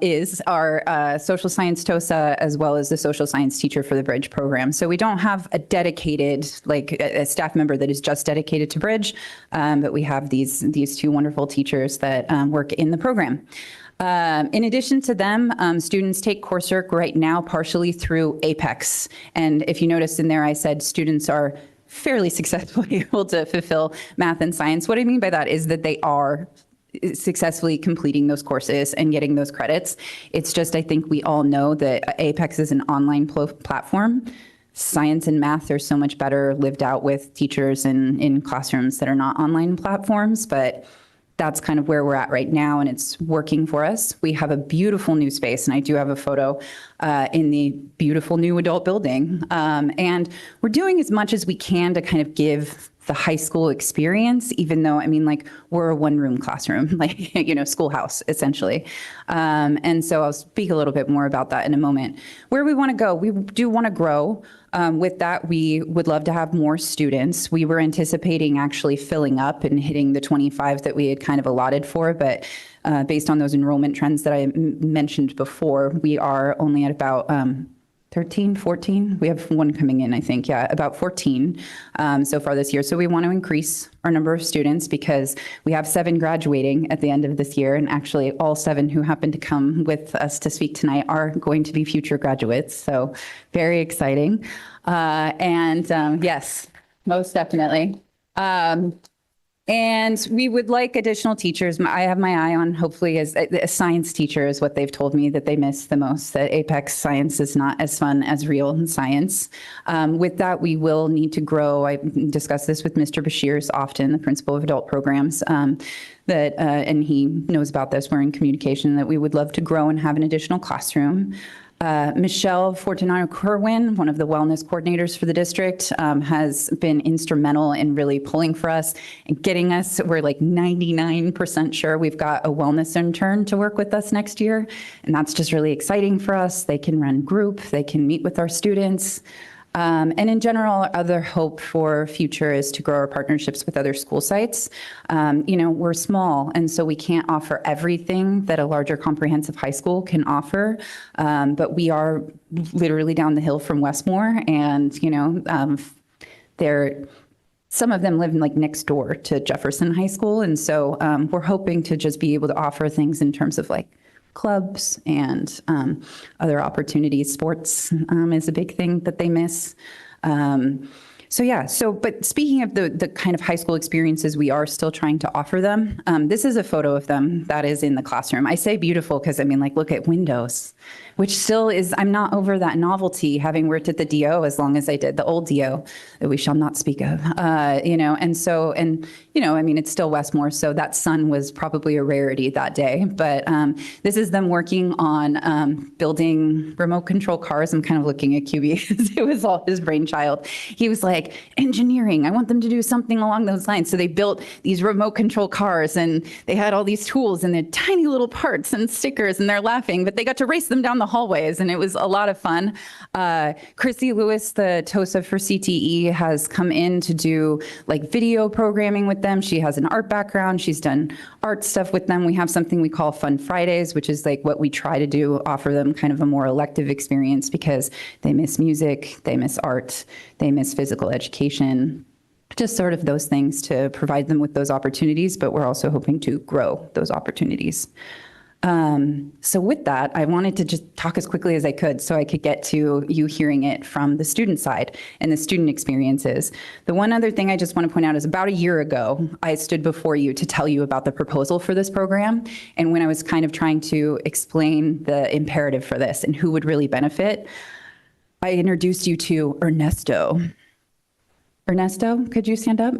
is our social science TOSA, as well as the social science teacher for the Bridge program. So we don't have a dedicated, a staff member that is just dedicated to Bridge, but we have these two wonderful teachers that work in the program. In addition to them, students take coursework right now partially through Apex. And if you noticed in there, I said students are fairly successfully able to fulfill math and science. What I mean by that is that they are successfully completing those courses and getting those credits. It's just, I think we all know that Apex is an online platform. Science and math are so much better lived out with teachers in classrooms that are not online platforms, but that's kind of where we're at right now, and it's working for us. We have a beautiful new space, and I do have a photo in the beautiful new adult building. And we're doing as much as we can to kind of give the high school experience, even though, we're a one-room classroom, schoolhouse, essentially. And so I'll speak a little bit more about that in a moment. Where we want to go, we do want to grow. With that, we would love to have more students. We were anticipating actually filling up and hitting the 25 that we had kind of allotted for, but based on those enrollment trends that I mentioned before, we are only at about 13, 14. We have one coming in, I think. Yeah, about 14 so far this year. So we want to increase our number of students because we have 7 graduating at the end of this year. And actually all 7 who happen to come with us to speak tonight are going to be future graduates. So very exciting. Yes, most definitely. And we would like additional teachers. I have my eye on, hopefully, as a science teacher is what they've told me that they miss the most, that Apex science is not as fun as real science. With that, we will need to grow. I discuss this with Mr. Bashirs often, the principal of adult programs, and he knows about this. We're in communication that we would love to grow and have an additional classroom. Michelle Fortunato-Kerwin, one of the wellness coordinators for the district, has been instrumental in really pulling for us and getting us. We're 99% sure we've got a wellness intern to work with us next year. And that's just really exciting for us. They can run group, they can meet with our students. And in general, our other hope for future is to grow our partnerships with other school sites. We're small, and so we can't offer everything that a larger comprehensive high school can offer. But we are literally down the hill from Westmore, and, some of them live next door to Jefferson High School. And so we're hoping to just be able to offer things in terms of clubs and other opportunities. Sports is a big thing that they miss. But speaking of the kind of high school experiences we are still trying to offer them, this is a photo of them that is in the classroom. I say beautiful because look at windows, which still is, I'm not over that novelty, having worked at the DO as long as I did, the old DO that we shall not speak of, it's still Westmore, so that sun was probably a rarity that day. But this is them working on building remote control cars. I'm kind of looking at QB because it was all his brainchild. He was like, engineering, I want them to do something along those lines. So they built these remote control cars, and they had all these tools and they're tiny little parts and stickers, and they're laughing, but they got to race them down the hallways, and it was a lot of fun. Chrissy Lewis, the TOSA for CTE, has come in to do video programming with them. She has an art background. She's done art stuff with them. We have something we call Fun Fridays, which is what we try to do, offer them kind of a more elective experience because they miss music, they miss art, they miss physical education, just sort of those things to provide them with those opportunities, but we're also hoping to grow those opportunities. So with that, I wanted to just talk as quickly as I could so I could get to you hearing it from the student side and the student experiences. The one other thing I just want to point out is about a year ago, I stood before you to tell you about the proposal for this program. And when I was kind of trying to explain the imperative for this and who would really benefit, I introduced you to Ernesto. Ernesto, could you stand up?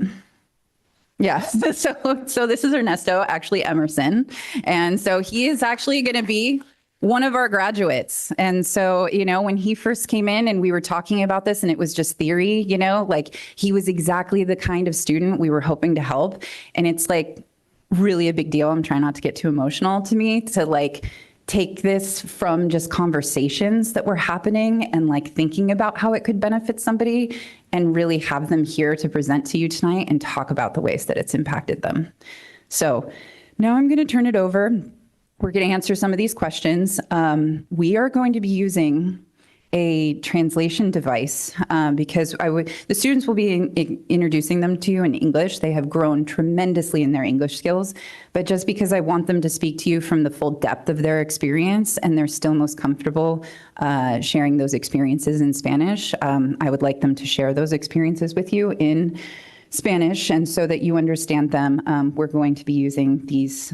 Yes. So this is Ernesto, actually Emerson. And so he is actually going to be one of our graduates. And so, you know, when he first came in and we were talking about this and it was just theory, you know, like he was exactly the kind of student we were hoping to help. And it's like really a big deal. I'm trying not to get too emotional to me to like take this from just conversations that were happening and like thinking about how it could benefit somebody and really have them here to present to you tonight and talk about the ways that it's impacted them. So now I'm going to turn it over. We're going to answer some of these questions. We are going to be using a translation device because the students will be introducing them to you in English. They have grown tremendously in their English skills, but just because I want them to speak to you from the full depth of their experience and they're still most comfortable sharing those experiences in Spanish, I would like them to share those experiences with you in Spanish, and so that you understand them, we're going to be using these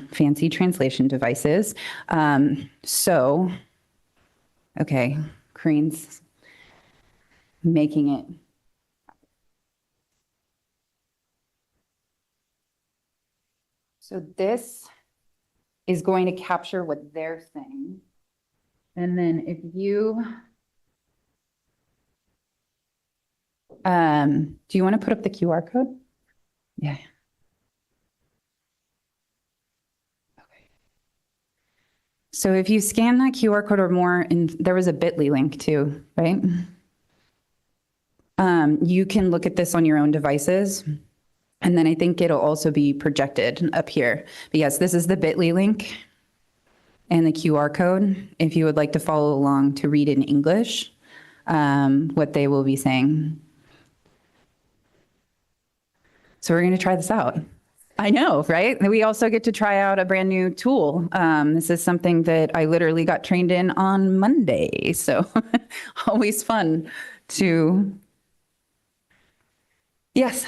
fancy translation devices. Okay, Kareen's making it. So this is going to capture what they're saying. And then if you, do you want to put up the QR code? Yeah. So if you scan that QR code or more, and there was a bit.ly link too, right? You can look at this on your own devices. And then I think it'll also be projected up here. But yes, this is the bit.ly link and the QR code if you would like to follow along to read in English what they will be saying. So we're going to try this out. I know, right? We also get to try out a brand new tool. This is something that I literally got trained in on Monday. So always fun to, yes.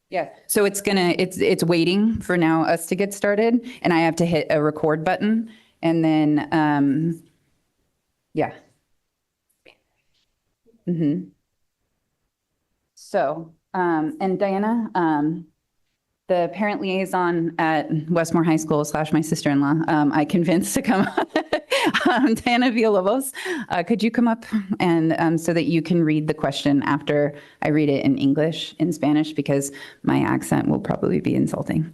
Yeah, so it's waiting for now us to get started and I have to hit a record button and then, yeah. So, and Diana, the parent liaison at Westmore High School / my sister-in-law, I convinced to come, Diana Villalobos, could you come up and so that you can read the question after I read it in English, in Spanish, because my accent will probably be insulting.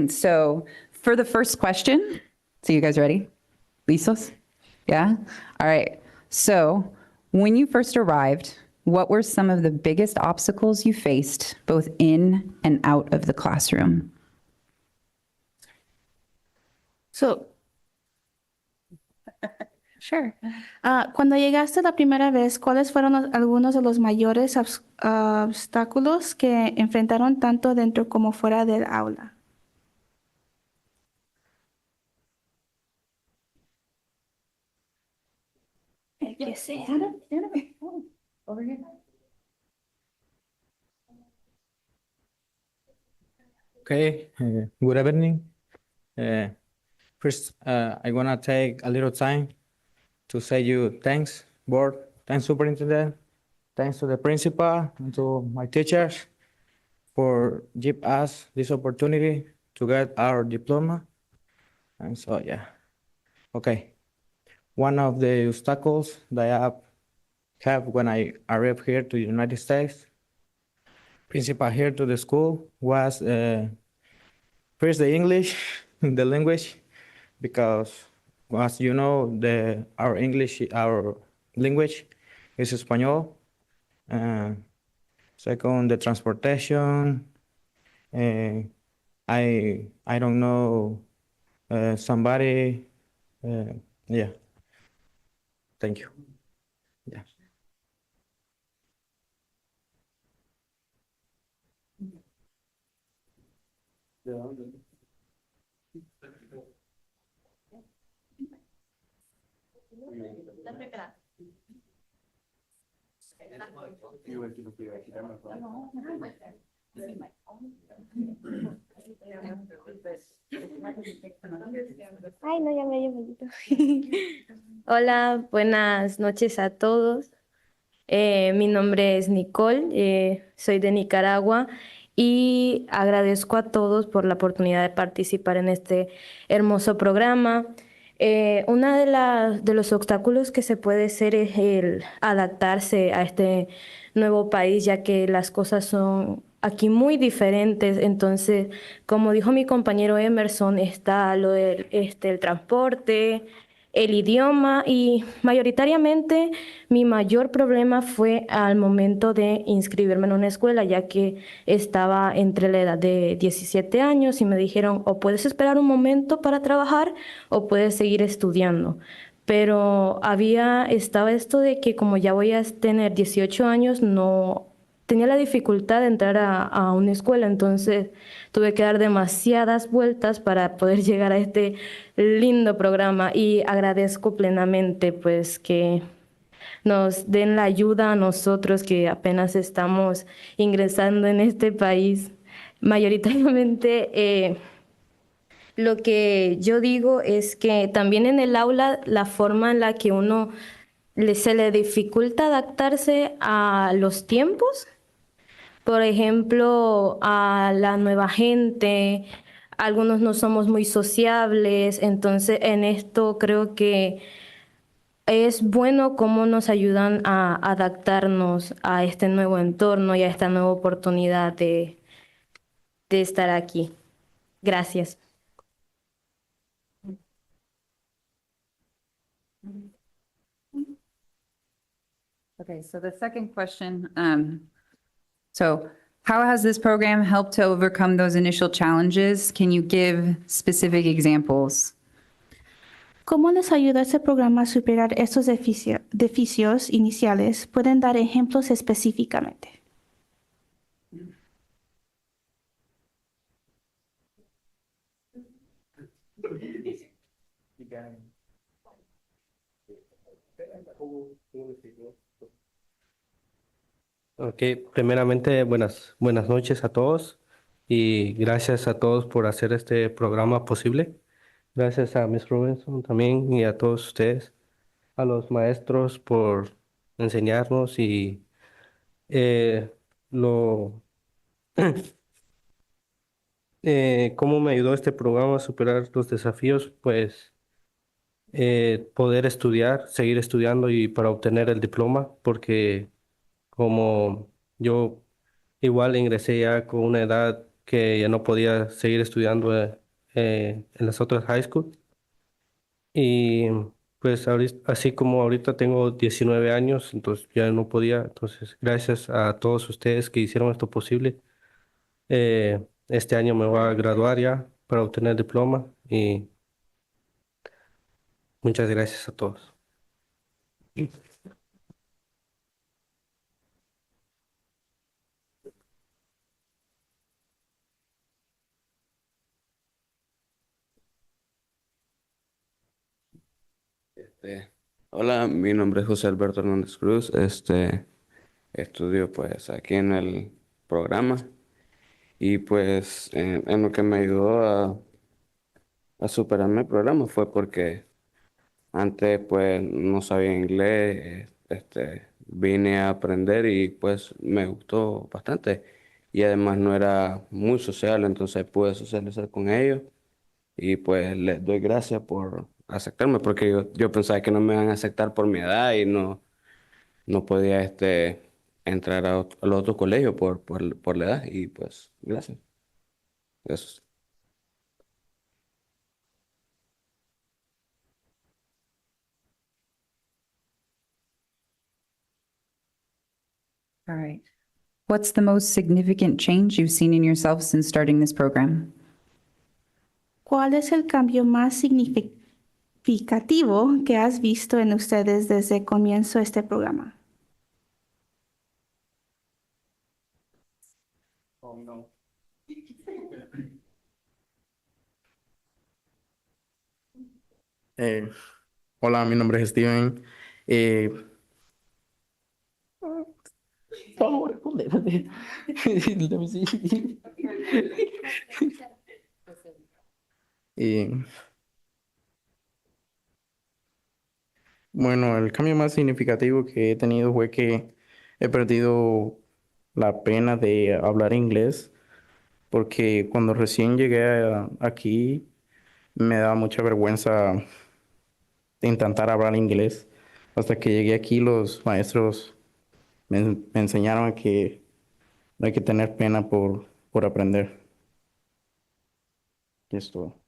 So for the first question, so you guys ready? Listos? Yeah? All right. So when you first arrived, what were some of the biggest obstacles you faced both in and out of the classroom? So, sure. Cuando llegaste la primera vez, ¿cuáles fueron algunos de los mayores obstáculos que enfrentaron tanto dentro como fuera del aula? El que sea. Over here. Okay, good evening. First, I want to take a little time to say you thanks, board, thanks superintendent, thanks to the principal and to my teachers for give us this opportunity to get our diploma. And so, yeah. Okay. One of the obstacles that I have when I arrived here to the United States, principal here to the school, was first the English, the language, because as you know, our language is Espanol. Second, the transportation. I don't know somebody. Yeah. Thank you. Yeah. Ay, no, ya me dio poquito. Hola, buenas noches a todos. Mi nombre es Nicole, soy de Nicaragua y agradezco a todos por la oportunidad de participar en este hermoso programa. Una de los obstáculos que se puede ser es el adaptarse a este nuevo país, ya que las cosas son aquí muy diferentes. Entonces, como dijo mi compañero Emerson, está lo del el transporte, el idioma y mayoritariamente mi mayor problema fue al momento de inscribirme en una escuela, ya que estaba entre la edad de 17 años y me dijeron o puedes esperar un momento para trabajar o puedes seguir estudiando. Pero estaba esto de que como ya voy a tener 18 años, no tenía la dificultad de entrar a una escuela, entonces tuve que dar demasiadas vueltas para poder llegar a este lindo programa y agradezco plenamente pues que nos den la ayuda a nosotros que apenas estamos ingresando en este país. Mayoritariamente lo que yo digo es que también en el aula la forma en la que se le dificulta adaptarse a los tiempos, por ejemplo, a la nueva gente, algunos no somos muy sociables, entonces en esto creo que es bueno cómo nos ayudan a adaptarnos a este nuevo entorno y a esta nueva oportunidad de estar aquí. Gracias. Okay, so the second question, so how has this program helped to overcome those initial challenges? Can you give specific examples? ¿Cómo les ayuda este programa a superar estos deficios iniciales? ¿Pueden dar ejemplos específicamente? Ok, primeramente buenas noches a todos y gracias a todos por hacer este programa posible. Gracias a Miss Robinson también y a todos ustedes, a los maestros por enseñarnos y eh, lo cómo me ayudó este programa a superar los desafíos, pues poder estudiar, seguir estudiando y para obtener el diploma, porque como yo igual ingresé ya con una edad que ya no podía seguir estudiando en las otras high school. Y pues así como ahorita tengo 19 años, entonces ya no podía. Entonces, gracias a todos ustedes que hicieron esto posible. Este año me voy a graduar ya para obtener el diploma y muchas gracias a todos. Hola, mi nombre es José Alberto Hernández Cruz. Estudio pues aquí en el programa y pues en lo que me ayudó a superarme el programa fue porque antes pues no sabía inglés, vine a aprender y pues me gustó bastante y además no era muy social, entonces pude socializar con ellos y pues les doy gracias por aceptarme porque yo pensaba que no me iban a aceptar por mi edad y no podía entrar al otro colegio por la edad y pues gracias. Eso. All right. What's the most significant change you've seen in yourself since starting this program? ¿Cuál es el cambio más significativo que has visto en ustedes desde el comienzo de este programa? Eh, Hola, mi nombre es Steven. No, no voy a responder. Let me see. Y bueno, el cambio más significativo que he tenido fue que he perdido la pena de hablar inglés, porque cuando recién llegué aquí me daba mucha vergüenza de intentar hablar inglés. Hasta que llegué aquí, los maestros me enseñaron que no hay que tener pena por aprender. Y es todo.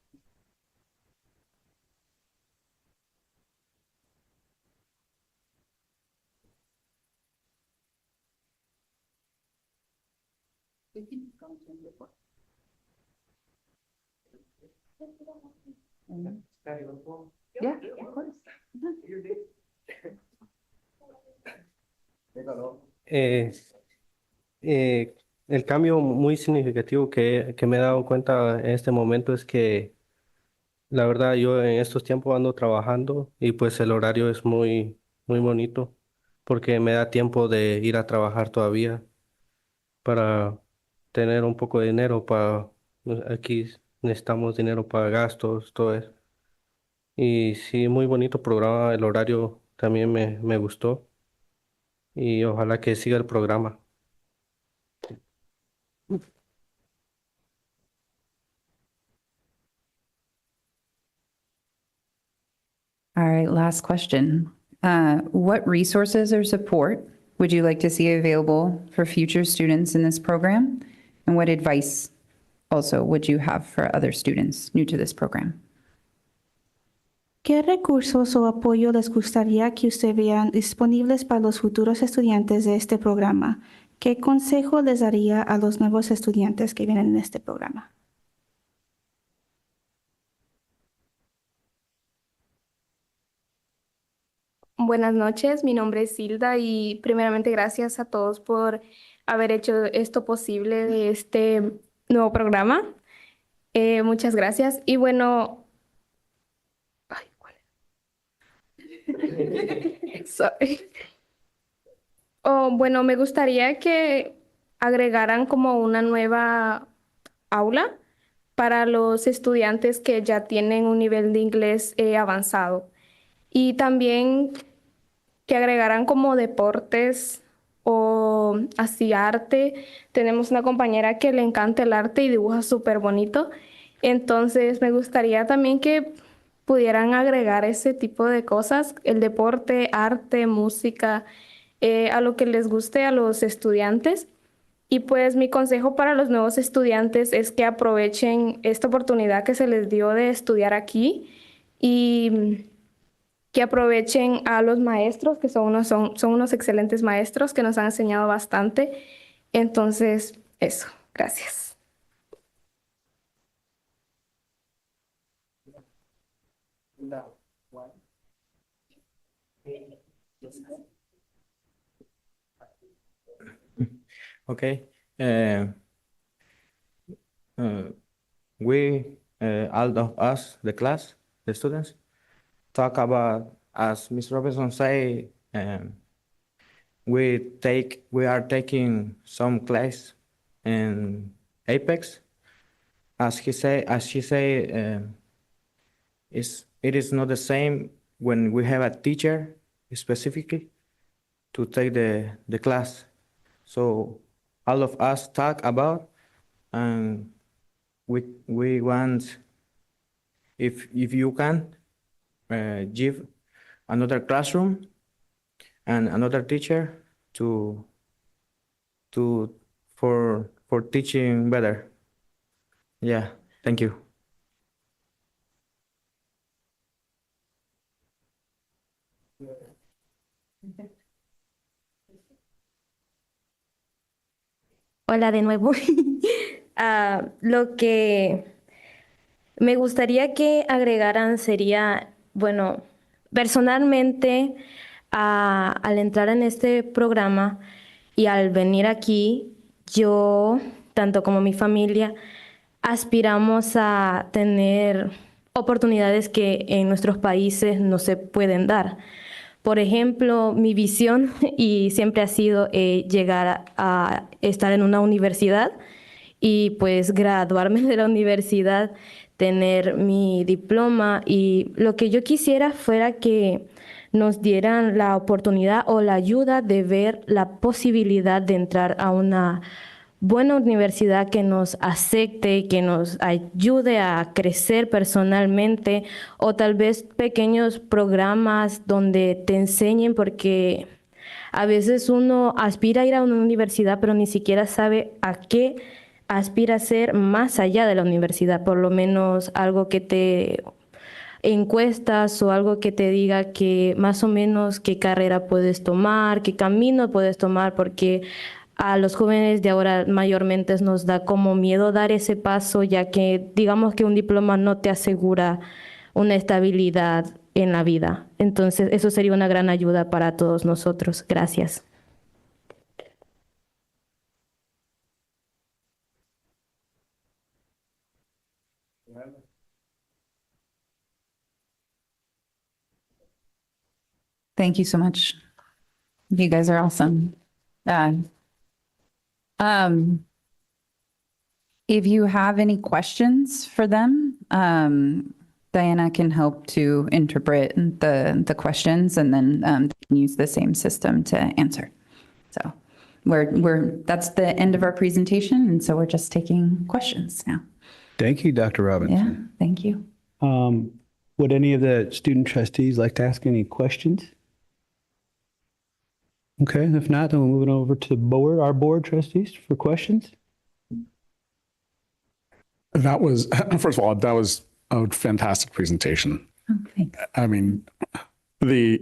Yeah, of course. Eh, el cambio muy significativo que me he dado cuenta en este momento es que la verdad yo en estos tiempos ando trabajando y pues el horario es muy bonito porque me da tiempo de ir a trabajar todavía para tener un poco de dinero para aquí necesitamos dinero para gastos, todo eso. Y sí, muy bonito programa, el horario también me gustó y ojalá que siga el programa. All right, last question. What resources or support would you like to see available for future students in this program? And what advice also would you have for other students new to this program? ¿Qué recursos o apoyo les gustaría que ustedes vean disponibles para los futuros estudiantes de este programa? ¿Qué consejo les daría a los nuevos estudiantes que vienen en este programa? Buenas noches, mi nombre es Hilda y primeramente gracias a todos por haber hecho esto posible de este nuevo programa. Muchas gracias. Y bueno, ay, ¿cuál es? Sorry. Oh, bueno, me gustaría que agregaran como una nueva aula para los estudiantes que ya tienen un nivel de inglés avanzado. Y también que agregaran como deportes o así arte. Tenemos una compañera que le encanta el arte y dibuja súper bonito. Entonces me gustaría también que pudieran agregar ese tipo de cosas, el deporte, arte, música, a lo que les guste a los estudiantes. Y pues mi consejo para los nuevos estudiantes es que aprovechen esta oportunidad que se les dio de estudiar aquí y que aprovechen a los maestros, que son unos excelentes maestros que nos han enseñado bastante. Entonces, eso, gracias. Okay. Uh, uh, we, all of us, the class, the students, talk about, as Ms. Robinson say, we are taking some class in Apex. As she say, it is not the same when we have a teacher specifically to take the class. So all of us talk about, and we want, if you can, give another classroom and another teacher to for teaching better. Yeah, thank you. Hola de nuevo. Lo que me gustaría que agregaran sería, bueno, personalmente, al entrar en este programa y al venir aquí, yo, tanto como mi familia, aspiramos a tener oportunidades que en nuestros países no se pueden dar. Por ejemplo, mi visión y siempre ha sido llegar a estar en una universidad y pues graduarme de la universidad, tener mi diploma y lo que yo quisiera fuera que nos dieran la oportunidad o la ayuda de ver la posibilidad de entrar a una buena universidad que nos acepte, que nos ayude a crecer personalmente o tal vez pequeños programas donde te enseñen porque a veces uno aspira a ir a una universidad pero ni siquiera sabe a qué aspira a ser más allá de la universidad, por lo menos algo que te encuestas o algo que te diga que más o menos qué carrera puedes tomar, qué camino puedes tomar, porque a los jóvenes de ahora mayormente nos da como miedo dar ese paso, ya que digamos que un diploma no te asegura una estabilidad en la vida. Entonces, eso sería una gran ayuda para todos nosotros. Gracias. Thank you so much. You guys are awesome. If you have any questions for them, Diana can help to interpret the questions and then they can use the same system to answer. So that's the end of our presentation. And so we're just taking questions now. Thank you, Dr. Robinson. Yeah, thank you. Would any of the student trustees like to ask any questions? Okay, if not, then we'll move it over to our board trustees for questions. That was, first of all, that was a fantastic presentation. Oh, thanks. I mean, the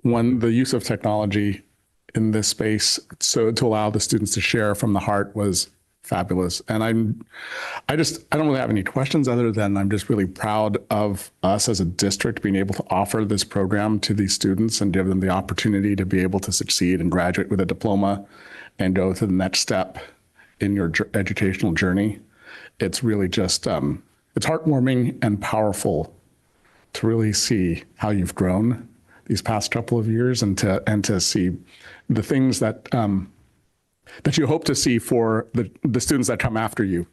use of technology in this space, so to allow the students to share from the heart was fabulous. And I don't really have any questions other than I'm just really proud of us as a district being able to offer this program to these students and give them the opportunity to be able to succeed and graduate with a diploma and go to the next step in your educational journey. It's really just, it's heartwarming and powerful to really see how you've grown these past couple of years and to see the things that you hope to see for the students that come after you.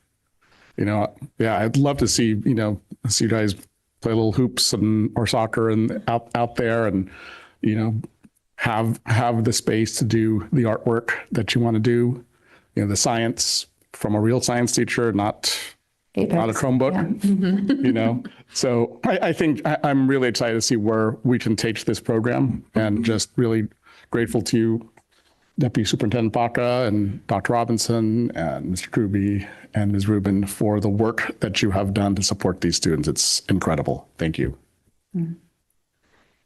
Yeah, I'd love to see, see you guys play little hoops or soccer and out there and, have the space to do the artwork that you want to do, the science from a real science teacher, not a Chromebook, Yeah. So I think I'm really excited to see where we can take this program and just really grateful to you, Deputy Superintendent Baca and Dr. Robinson and Mr. Kuby and Ms. Rubin for the work that you have done to support these students. It's incredible. Thank you.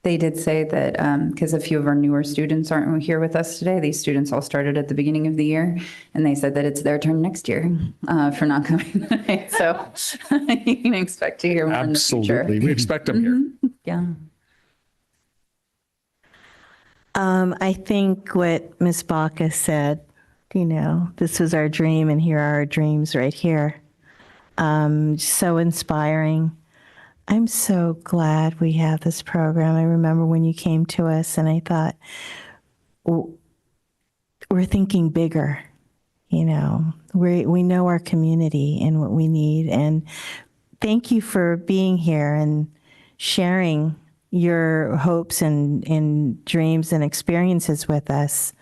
They did say that because a few of our newer students aren't here with us today, these students all started at the beginning of the year, and they said that it's their turn next year for not coming tonight. So you can expect to hear more in the future. Absolutely. We expect them here. Yeah. I think what Ms. Baca said, this was our dream and here are our dreams right here. So inspiring. I'm so glad we have this program. I remember when you came to us and I thought, we're thinking bigger, we know our community and what we need. And thank you for being here and sharing your hopes and dreams and experiences with us.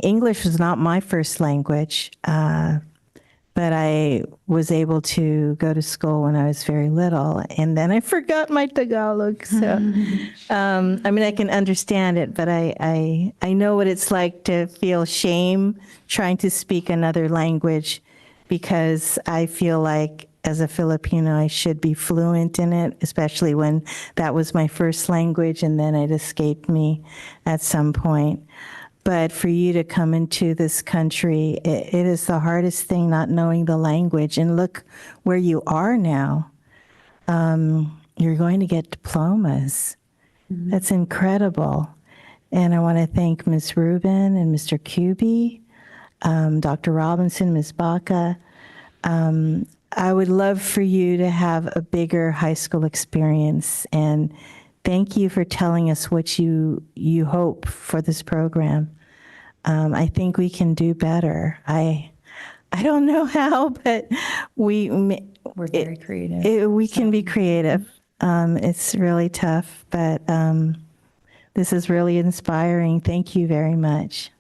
English was not my first language, but I was able to go to school when I was very little, and then I forgot my Tagalog. So, I can understand it, but I know what it's like to feel shame trying to speak another language, because I feel like as a Filipino, I should be fluent in it, especially when that was my first language and then it escaped me at some point. But for you to come into this country, it is the hardest thing not knowing the language. And look where you are now. You're going to get diplomas. That's incredible. And I want to thank Ms. Rubin and Mr. Kuby, Dr. Robinson, Ms. Baca. I would love for you to have a bigger high school experience, and thank you for telling us what you hope for this program. I think we can do better. I don't know how, but we're very creative. We can be creative. It's really tough, but this is really inspiring. Thank you very much.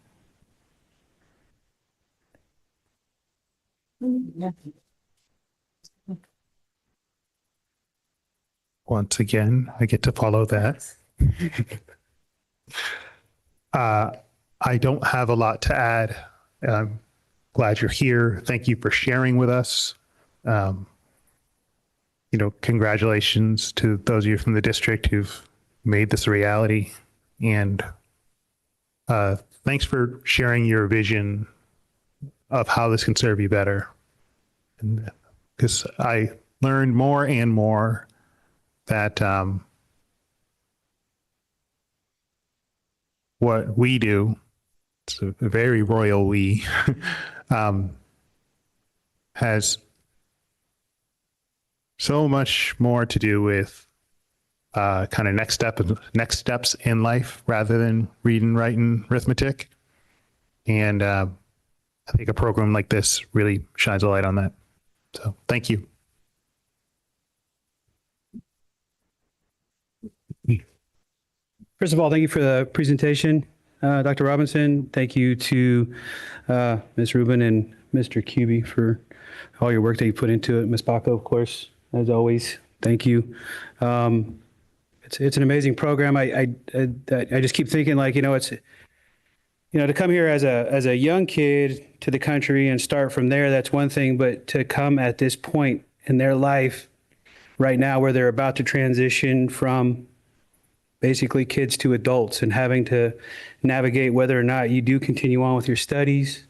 Once again, I get to follow that. I don't have a lot to add. I'm glad you're here. Thank you for sharing with us. Congratulations to those of you from the district who've made this a reality. And thanks for sharing your vision of how this can serve you better. Because I learned more and more that what we do, it's a very royal we, has so much more to do with kind of next steps in life rather than reading, writing, arithmetic. And I think a program like this really shines a light on that. So thank you. First of all, thank you for the presentation, Dr. Robinson. Thank you to Ms. Rubin and Mr. Kuby for all your work that you put into it. Ms. Baco, of course, as always, thank you. It's an amazing program. I just keep thinking, like, it's to come here as a young kid to the country and start from there, that's one thing, but to come at this point in their life right now where they're about to transition from basically kids to adults and having to navigate whether or not you do continue on with your studies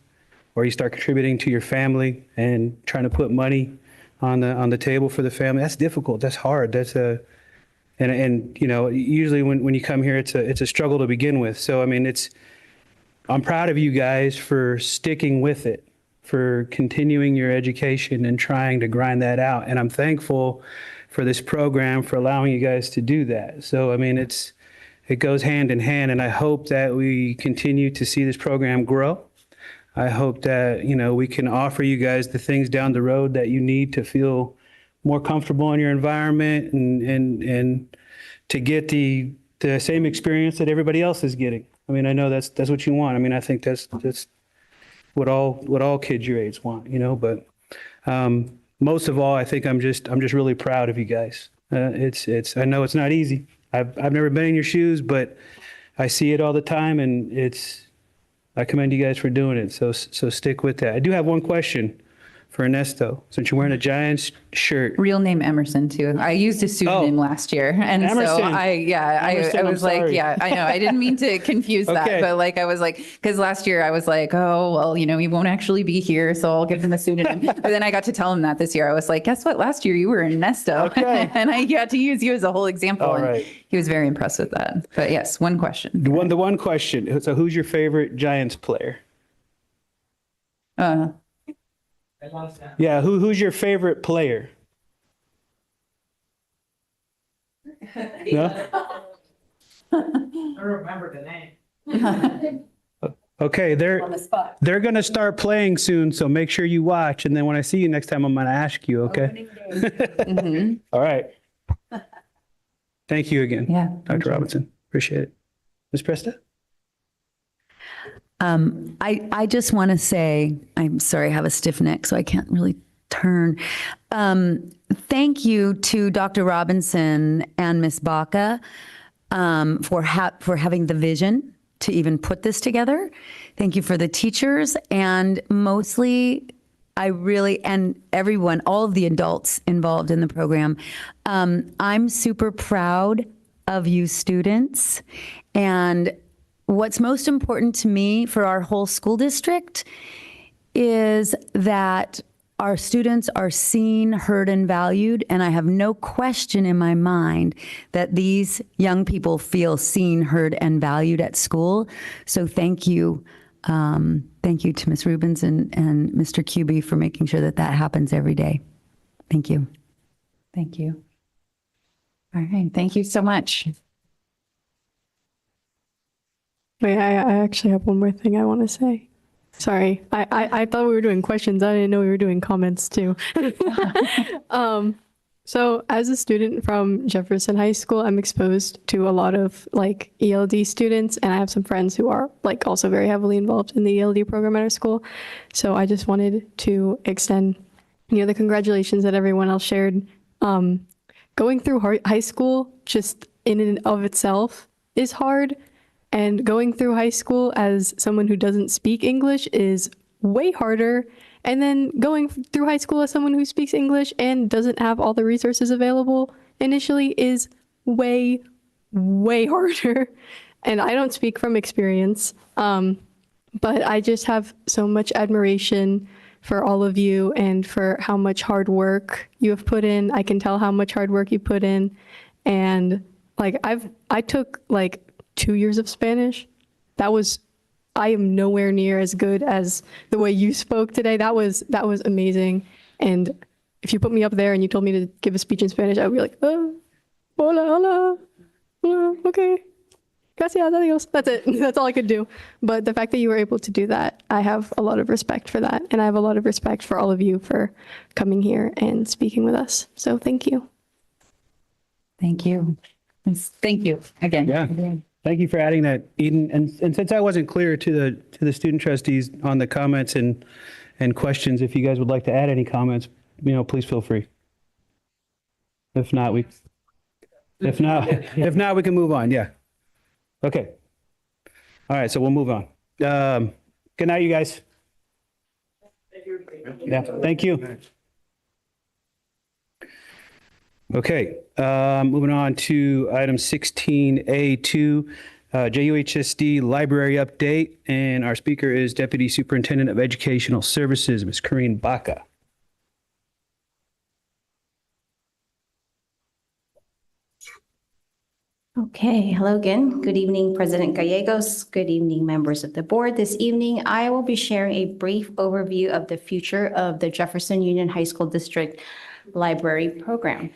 or you start contributing to your family and trying to put money on the table for the family. That's difficult. That's hard. And usually when you come here, it's a struggle to begin with. So, I mean, I'm proud of you guys for sticking with it, for continuing your education and trying to grind that out. And I'm thankful for this program for allowing you guys to do that. So, I mean, it goes hand in hand, and I hope that we continue to see this program grow. I hope that, we can offer you guys the things down the road that you need to feel more comfortable in your environment and to get the same experience that everybody else is getting. I mean, I know that's what you want. I mean, I think that's what all kids your age want, but most of all, I think I'm just really proud of you guys. I know it's not easy. I've never been in your shoes, but I see it all the time, and I commend you guys for doing it. So stick with that. I do have one question for Ernesto, since you're wearing a Giants shirt. Real name Emerson too. I used a pseudonym last year, and Emerson. so I was like, yeah, I know. I didn't mean to confuse that, but I was like, because last year I was like, oh well, he won't actually be here, so I'll give him a pseudonym. But then I got to tell him that this year. I was like, guess what? Last year you were Ernesto, and I got to use you as a whole example. All and right. He was very impressed with that. But yes, one question. The one question. So, who's your favorite Giants player? Yeah, who's your favorite player? No? I don't remember the name. Okay, they're going to start playing soon, so make sure you watch. And then when I see you next time, I'm going to ask you, okay? All right. Thank you again, Dr. Robinson. Appreciate it. Ms. Presta? I just want to say, I'm sorry, I have a stiff neck, so I can't really turn. Thank you to Dr. Robinson and Ms. Baca for having the vision to even put this together. Thank you for the teachers, and mostly, and everyone, all of the adults involved in the program. I'm super proud of you students, and what's most important to me for our whole school district is that our students are seen, heard, and valued, and I have no question in my mind that these young people feel seen, heard, and valued at school. So thank you. Thank you to Ms. Rubens and Mr. Kuby for making sure that happens every day. Thank you. Thank you. All right, thank you so much. Wait, I actually have one more thing I want to say. Sorry, I thought we were doing questions. I didn't know we were doing comments too. So as a student from Jefferson High School, I'm exposed to a lot of like ELD students, and I have some friends who are like also very heavily involved in the ELD program at our school. So I just wanted to extend, the congratulations that everyone else shared. Going through high school just in and of itself is hard. And going through high school as someone who doesn't speak English is way harder. And then going through high school as someone who speaks English and doesn't have all the resources available initially is way, way harder. And I don't speak from experience, but I just have so much admiration for all of you and for how much hard work you have put in. I can tell how much hard work you put in. And like I took like 2 years of Spanish. I am nowhere near as good as the way you spoke today. That was amazing. And if you put me up there and you told me to give a speech in Spanish, I would be like, hola, hola, okay. Gracias, adios. That's it. That's all I could do. But the fact that you were able to do that, I have a lot of respect for that. And I have a lot of respect for all of you for coming here and speaking with us. So thank you. Thank you. Thank you again. Yeah. Thank you for adding that, Eden. And since I wasn't clear to the student trustees on the comments and questions, if you guys would like to add any comments, please feel free. If not, we can move on. Yeah. Okay. All right. So we'll move on. Good night, you guys. Yeah. Thank you. Okay, moving on to item 16A2, JUHSD library update, and our speaker is Deputy Superintendent of Educational Services, Ms. Corinne Baca. Okay, hello again. Good evening, President Gallegos. Good evening, members of the board. This evening, I will be sharing a brief overview of the future of the Jefferson Union High School District Library Program.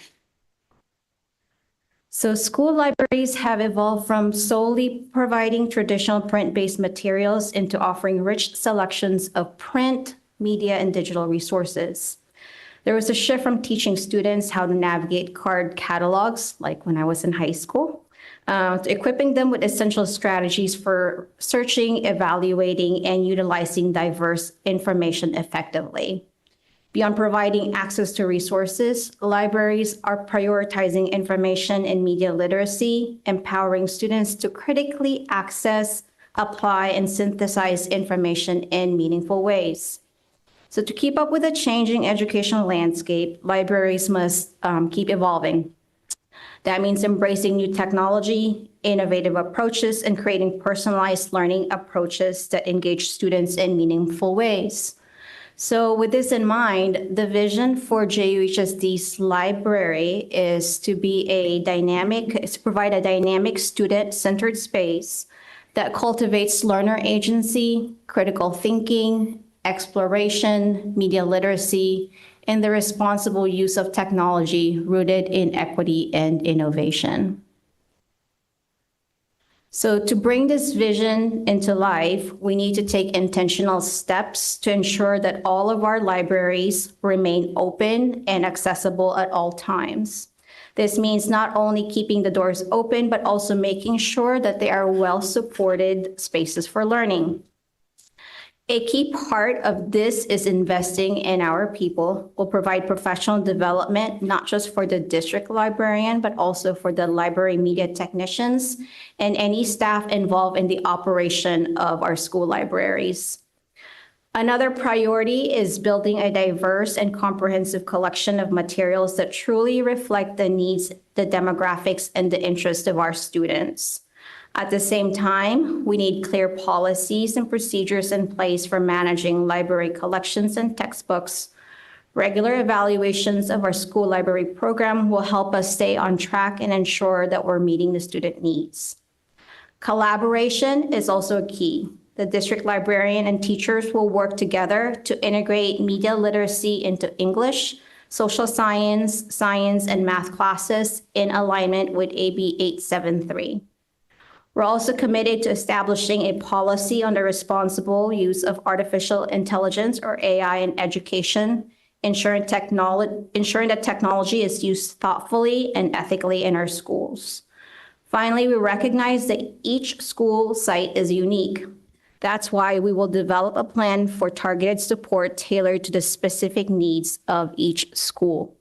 So school libraries have evolved from solely providing traditional print-based materials into offering rich selections of print, media, and digital resources. There was a shift from teaching students how to navigate card catalogs, like when I was in high school, to equipping them with essential strategies for searching, evaluating, and utilizing diverse information effectively. Beyond providing access to resources, libraries are prioritizing information and media literacy, empowering students to critically access, apply, and synthesize information in meaningful ways. So to keep up with the changing educational landscape, libraries must keep evolving. That means embracing new technology, innovative approaches, and creating personalized learning approaches that engage students in meaningful ways. So with this in mind, the vision for JUHSD's library is to provide a dynamic student-centered space that cultivates learner agency, critical thinking, exploration, media literacy, and the responsible use of technology rooted in equity and innovation. So to bring this vision into life, we need to take intentional steps to ensure that all of our libraries remain open and accessible at all times. This means not only keeping the doors open, but also making sure that they are well-supported spaces for learning. A key part of this is investing in our people. We'll provide professional development, not just for the district librarian, but also for the library media technicians and any staff involved in the operation of our school libraries. Another priority is building a diverse and comprehensive collection of materials that truly reflect the needs, the demographics, and the interests of our students. At the same time, we need clear policies and procedures in place for managing library collections and textbooks. Regular evaluations of our school library program will help us stay on track and ensure that we're meeting the student needs. Collaboration is also key. The district librarian and teachers will work together to integrate media literacy into English, social science, science, and math classes in alignment with AB 873. We're also committed to establishing a policy on the responsible use of artificial intelligence or AI in education, ensuring that technology is used thoughtfully and ethically in our schools. Finally, we recognize that each school site is unique. That's why we will develop a plan for targeted support tailored to the specific needs of each school.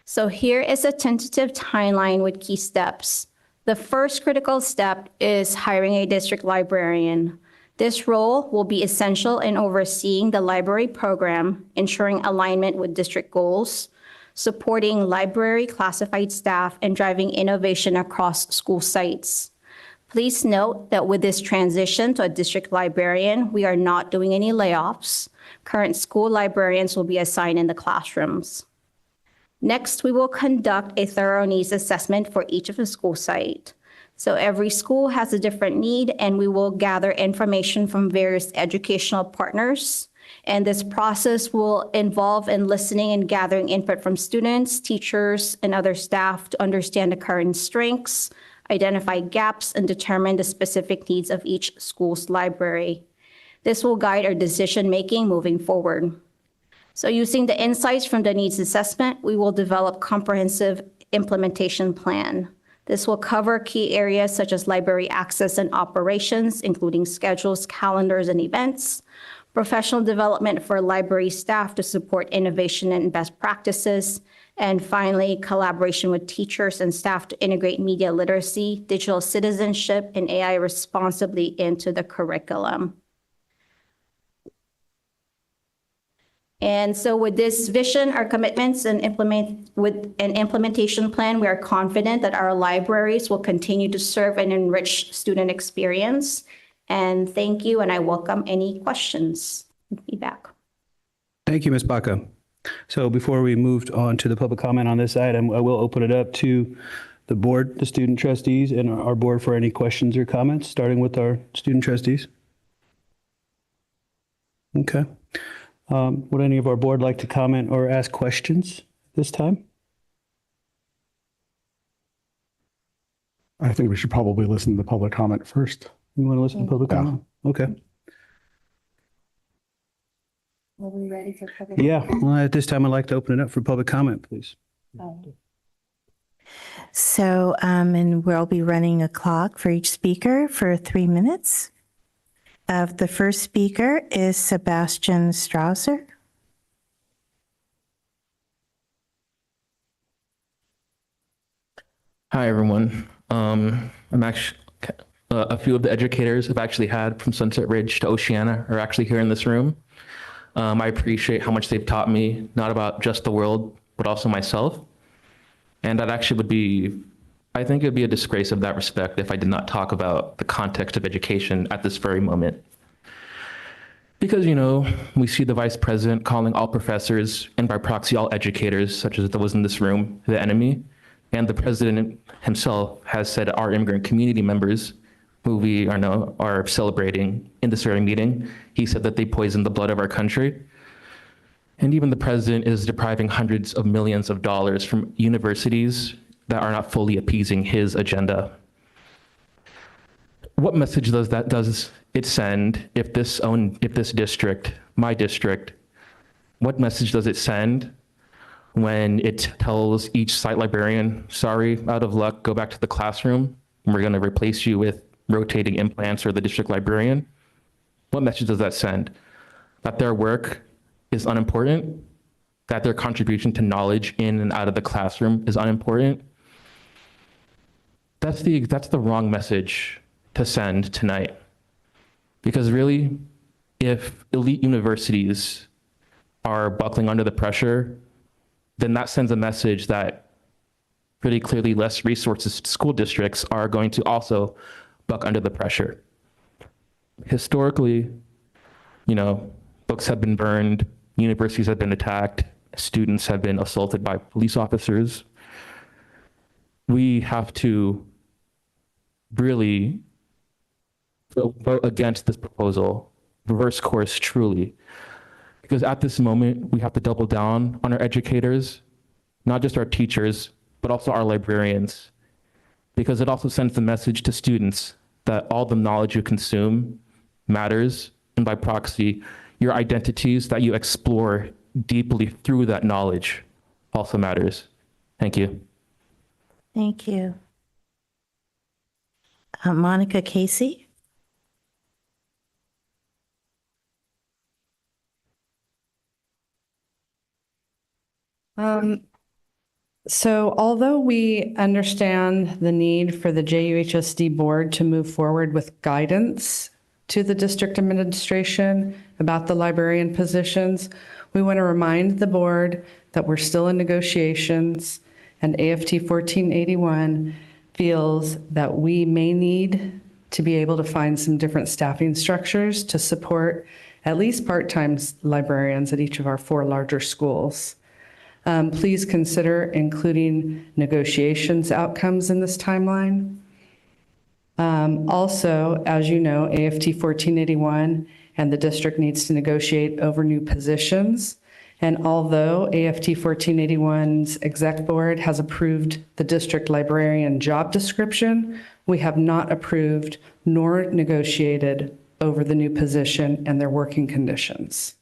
So here is a tentative timeline with key steps. The first critical step is hiring a district librarian. This role will be essential in overseeing the library program, ensuring alignment with district goals, supporting library classified staff, and driving innovation across school sites. Please note that with this transition to a district librarian, we are not doing any layoffs. Current school librarians will be assigned in the classrooms. Next, we will conduct a thorough needs assessment for each of the school site. So every school has a different need, and we will gather information from various educational partners. And this process will involve in listening and gathering input from students, teachers, and other staff to understand the current strengths, identify gaps, and determine the specific needs of each school's library. This will guide our decision-making moving forward. So using the insights from the needs assessment, we will develop comprehensive implementation plan. This will cover key areas such as library access and operations, including schedules, calendars, and events, professional development for library staff to support innovation and best practices, and finally, collaboration with teachers and staff to integrate media literacy, digital citizenship, and AI responsibly into the curriculum. And so with this vision, our commitments, and with an implementation plan, we are confident that our libraries will continue to serve and enrich student experience. And thank you, and I welcome any questions and feedback. Thank you, Ms. Baca. So before we move on to the public comment on this item, I will open it up to the board, the student trustees, and our board for any questions or comments, starting with our student trustees. Okay. Would any of our board like to comment or ask questions this time? I think we should probably listen to the public comment first. You want to listen to public comment? Okay. Are we ready for public? Yeah, well, at this time, I'd like to open it up for public comment, please. So, and we'll be running a clock for each speaker for 3 minutes. The first speaker is Sebastian Strausser. Hi, everyone. I'm actually, a few of the educators I've actually had from Sunset Ridge to Oceana are actually here in this room. I appreciate how much they've taught me, not about just the world, but also myself. And that actually would be, I think it would be a disgrace of that respect if I did not talk about the context of education at this very moment. Because, you know, we see the vice president calling all professors, and by proxy all educators, such as those in this room, the enemy. And the president himself has said our immigrant community members, who we are celebrating in this very meeting, he said that they poisoned the blood of our country. And even the president is depriving hundreds of millions of dollars from universities that are not fully appeasing his agenda. What message does it send if this district, my district, what message does it send when it tells each site librarian, sorry, out of luck, go back to the classroom, and we're gonna replace you with rotating implants or the district librarian? What message does that send? That their work is unimportant? That their contribution to knowledge in and out of the classroom is unimportant? That's the wrong message to send tonight. Because really, if elite universities are buckling under the pressure, then that sends a message that pretty clearly less resources school districts are going to also buck under the pressure. Historically, you know, books have been burned, universities have been attacked, students have been assaulted by police officers. We have to really vote against this proposal, reverse course truly. because at this moment, we have to double down on our educators, not just our teachers, but also our librarians, because it also sends the message to students that all the knowledge you consume matters, and by proxy, your identities that you explore deeply through that knowledge also matters. Thank you. Thank you. Monica Casey. So although we understand the need for the JUHSD board to move forward with guidance to the district administration about the librarian positions, we want to remind the board that we're still in negotiations, and AFT 1481 feels that we may need to be able to find some different staffing structures to support at least part-time librarians at each of our 4 larger schools. Please consider including negotiations outcomes in this timeline. Also, as you know, AFT 1481 and the district needs to negotiate over new positions. And although AFT 1481's exec board has approved the district librarian job description, we have not approved nor negotiated over the new position and their working conditions.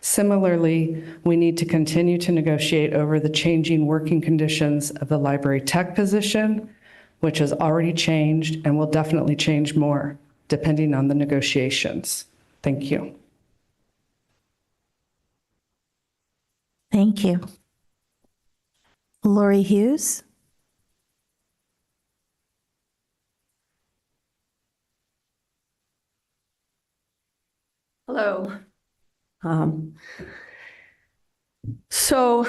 Similarly, we need to continue to negotiate over the changing working conditions of the library tech position, which has already changed and will definitely change more depending on the negotiations. Thank you. Thank you. Lori Hughes. Hello. So,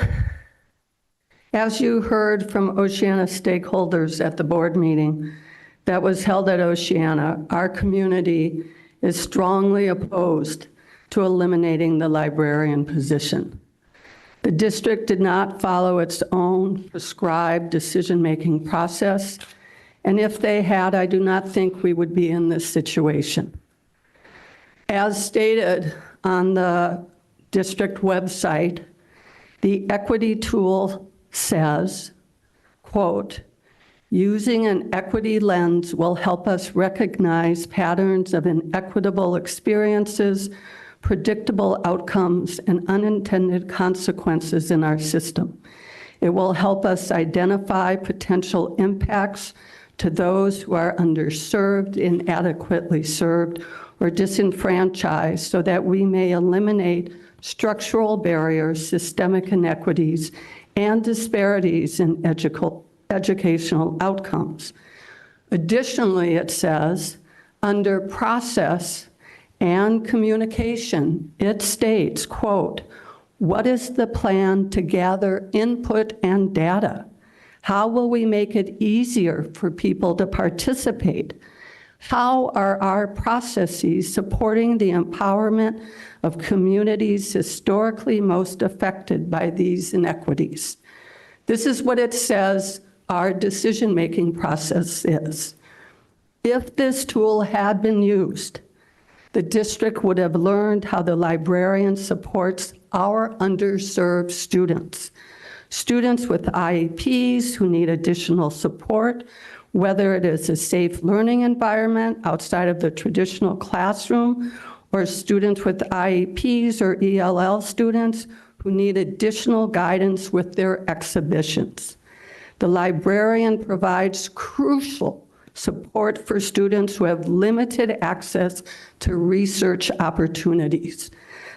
as you heard from Oceana stakeholders at the board meeting that was held at Oceana, our community is strongly opposed to eliminating the librarian position. The district did not follow its own prescribed decision-making process, and if they had, I do not think we would be in this situation. As stated on the district website, the equity tool says, quote, using an equity lens will help us recognize patterns of inequitable experiences, predictable outcomes, and unintended consequences in our system. It will help us identify potential impacts to those who are underserved, inadequately served, or disenfranchised so that we may eliminate structural barriers, systemic inequities, and disparities in educational outcomes. Additionally, it says, under process and communication, it states, quote, what is the plan to gather input and data? How will we make it easier for people to participate? How are our processes supporting the empowerment of communities historically most affected by these inequities? This is what it says our decision-making process is. If this tool had been used, the district would have learned how the librarian supports our underserved students. Students with IEPs who need additional support, whether it is a safe learning environment outside of the traditional classroom, or students with IEPs or ELL students who need additional guidance with their exhibitions. The librarian provides crucial support for students who have limited access to research opportunities.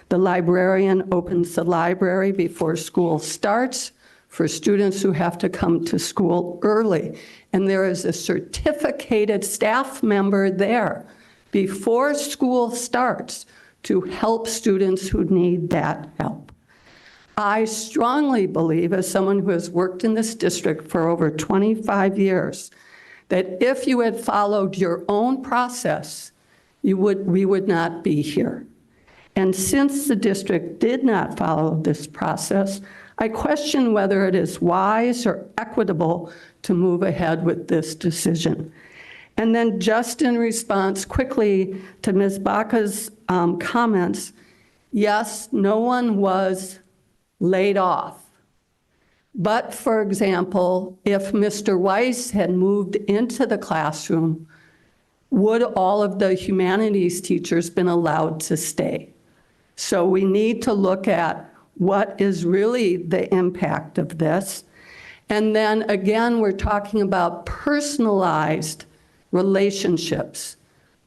The librarian opens the library before school starts for students who have to come to school early. And there is a certificated staff member there before school starts to help students who need that help. I strongly believe, as someone who has worked in this district for over 25 years, that if you had followed your own process, we would not be here. And since the district did not follow this process, I question whether it is wise or equitable to move ahead with this decision. And then just in response quickly to Ms. Baca's comments, Yes, no one was laid off. But for example, if Mr. Weiss had moved into the classroom, would all of the humanities teachers been allowed to stay? So we need to look at what is really the impact of this. And then again, we're talking about personalized relationships.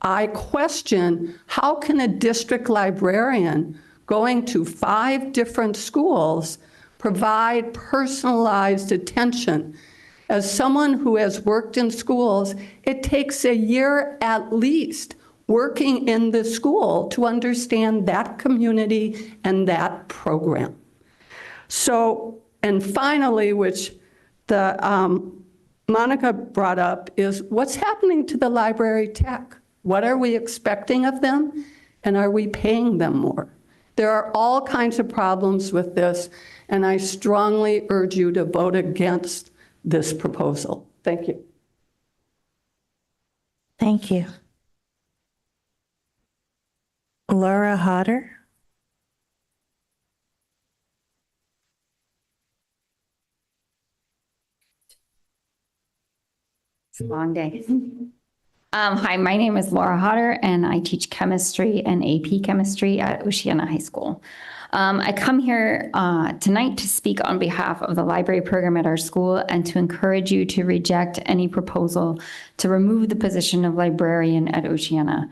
I question, how can a district librarian going to 5 different schools provide personalized attention? As someone who has worked in schools, it takes a year at least working in the school to understand that community and that program. So, and finally, which the Monica brought up, is what's happening to the library tech? What are we expecting of them? And are we paying them more? There are all kinds of problems with this, and I strongly urge you to vote against this proposal. Thank you. Thank you. Laura Hodder. It's a long day. Hi, my name is Laura Hodder, and I teach chemistry and AP chemistry at Oceana High School. I come here tonight to speak on behalf of the library program at our school and to encourage you to reject any proposal to remove the position of librarian at Oceana.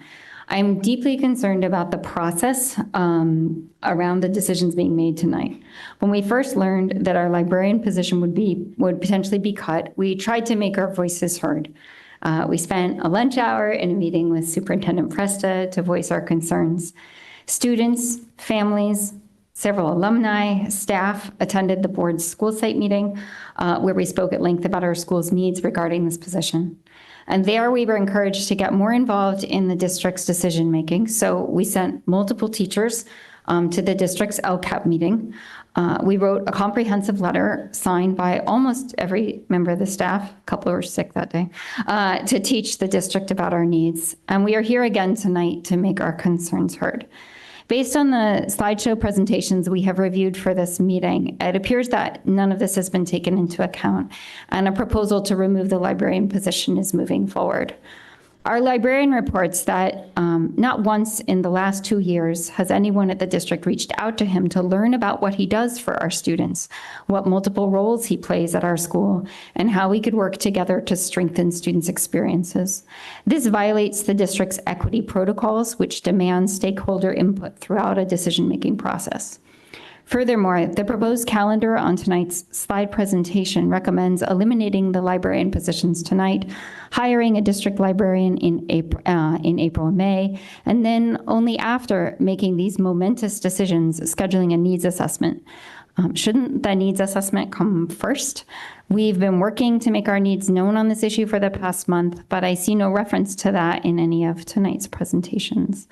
I'm deeply concerned about the process around the decisions being made tonight. When we first learned that our librarian position would potentially be cut, we tried to make our voices heard. We spent a lunch hour in a meeting with Superintendent Presta to voice our concerns. Students, families, several alumni, staff attended the board's school site meeting where we spoke at length about our school's needs regarding this position. And there we were encouraged to get more involved in the district's decision-making. So we sent multiple teachers to the district's LCAP meeting. We wrote a comprehensive letter signed by almost every member of the staff, a couple were sick that day, to teach the district about our needs. And we are here again tonight to make our concerns heard. Based on the slideshow presentations we have reviewed for this meeting, it appears that none of this has been taken into account, and a proposal to remove the librarian position is moving forward. Our librarian reports that not once in the last 2 years has anyone at the district reached out to him to learn about what he does for our students, what multiple roles he plays at our school, and how we could work together to strengthen students' experiences. This violates the district's equity protocols, which demand stakeholder input throughout a decision-making process. Furthermore, the proposed calendar on tonight's slide presentation recommends eliminating the librarian positions tonight, hiring a district librarian in April and May, and then only after making these momentous decisions, scheduling a needs assessment. Shouldn't the needs assessment come first? We've been working to make our needs known on this issue for the past month, but I see no reference to that in any of tonight's presentations.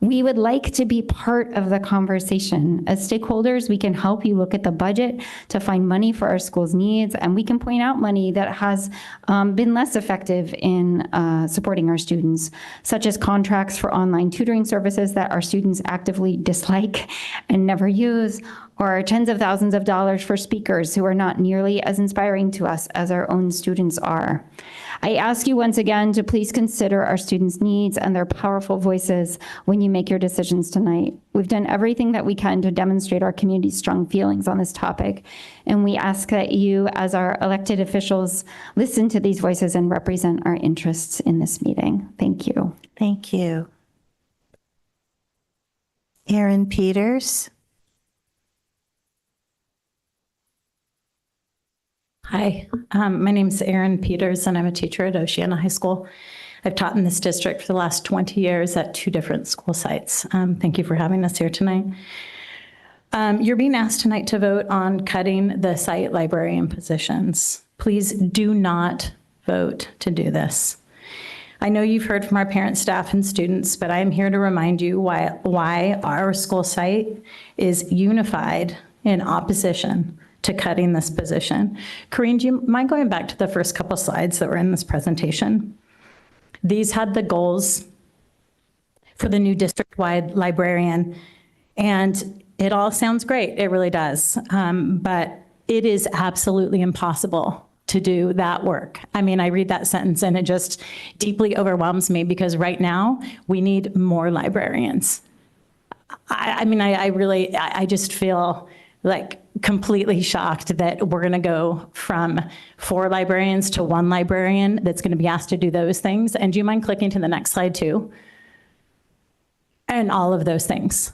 We would like to be part of the conversation. As stakeholders, we can help you look at the budget to find money for our school's needs, and we can point out money that has been less effective in supporting our students, such as contracts for online tutoring services that our students actively dislike and never use, or tens of thousands of dollars for speakers who are not nearly as inspiring to us as our own students are. I ask you once again to please consider our students' needs and their powerful voices when you make your decisions tonight. We've done everything that we can to demonstrate our community's strong feelings on this topic, and we ask that you, as our elected officials, listen to these voices and represent our interests in this meeting. Thank you. Thank you. Erin Peters. Hi, my name is Erin Peters, and I'm a teacher at Oceana High School. I've taught in this district for the last 20 years at 2 different school sites. Thank you for having us here tonight. You're being asked tonight to vote on cutting the site librarian positions. Please do not vote to do this. I know you've heard from our parents, staff, and students, but I am here to remind you why our school site is unified in opposition to cutting this position. Corinne, do you mind going back to the first couple slides that were in this presentation? These had the goals for the new district-wide librarian, And it all sounds great, it really does. But it is absolutely impossible to do that work. I mean, I read that sentence and it just deeply overwhelms me because right now we need more librarians. I just feel like completely shocked that we're going to go from 4 librarians to 1 librarian that's going to be asked to do those things. And do you mind clicking to the next slide too? And all of those things.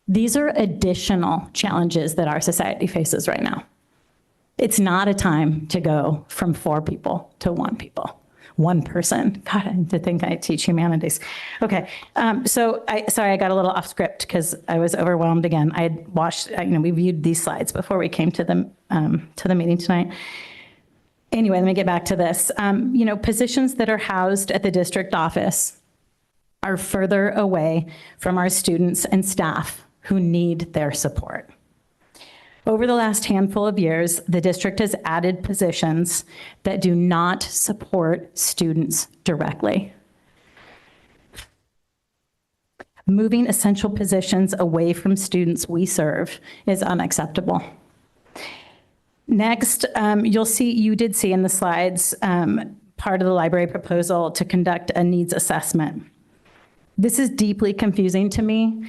These are additional challenges that our society faces right now. It's not a time to go from 4 people to 1 person. God, I need to think I teach humanities. Okay, sorry, I got a little off script because I was overwhelmed again. I had watched, we viewed these slides before we came to the meeting tonight. Anyway, let me get back to this. Positions that are housed at the district office are further away from our students and staff who need their support. Over the last handful of years, the district has added positions that do not support students directly. Moving essential positions away from students we serve is unacceptable. Next, you did see in the slides part of the library proposal to conduct a needs assessment. This is deeply confusing to me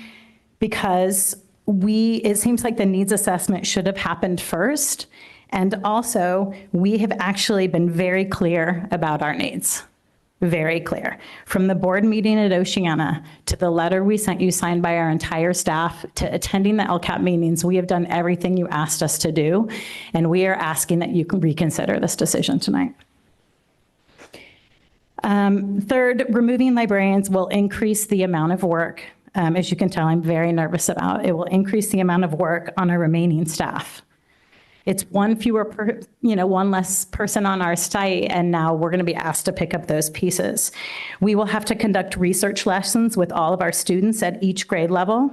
because it seems like the needs assessment should have happened first. And also, we have actually been very clear about our needs. Very clear. From the board meeting at Oceana to the letter we sent you signed by our entire staff to attending the LCAP meetings, we have done everything you asked us to do. And we are asking that you can reconsider this decision tonight. Third, removing librarians will increase the amount of work. As you can tell, I'm very nervous about. It will increase the amount of work on our remaining staff. It's one less person on our site, and now we're going to be asked to pick up those pieces. We will have to conduct research lessons with all of our students at each grade level.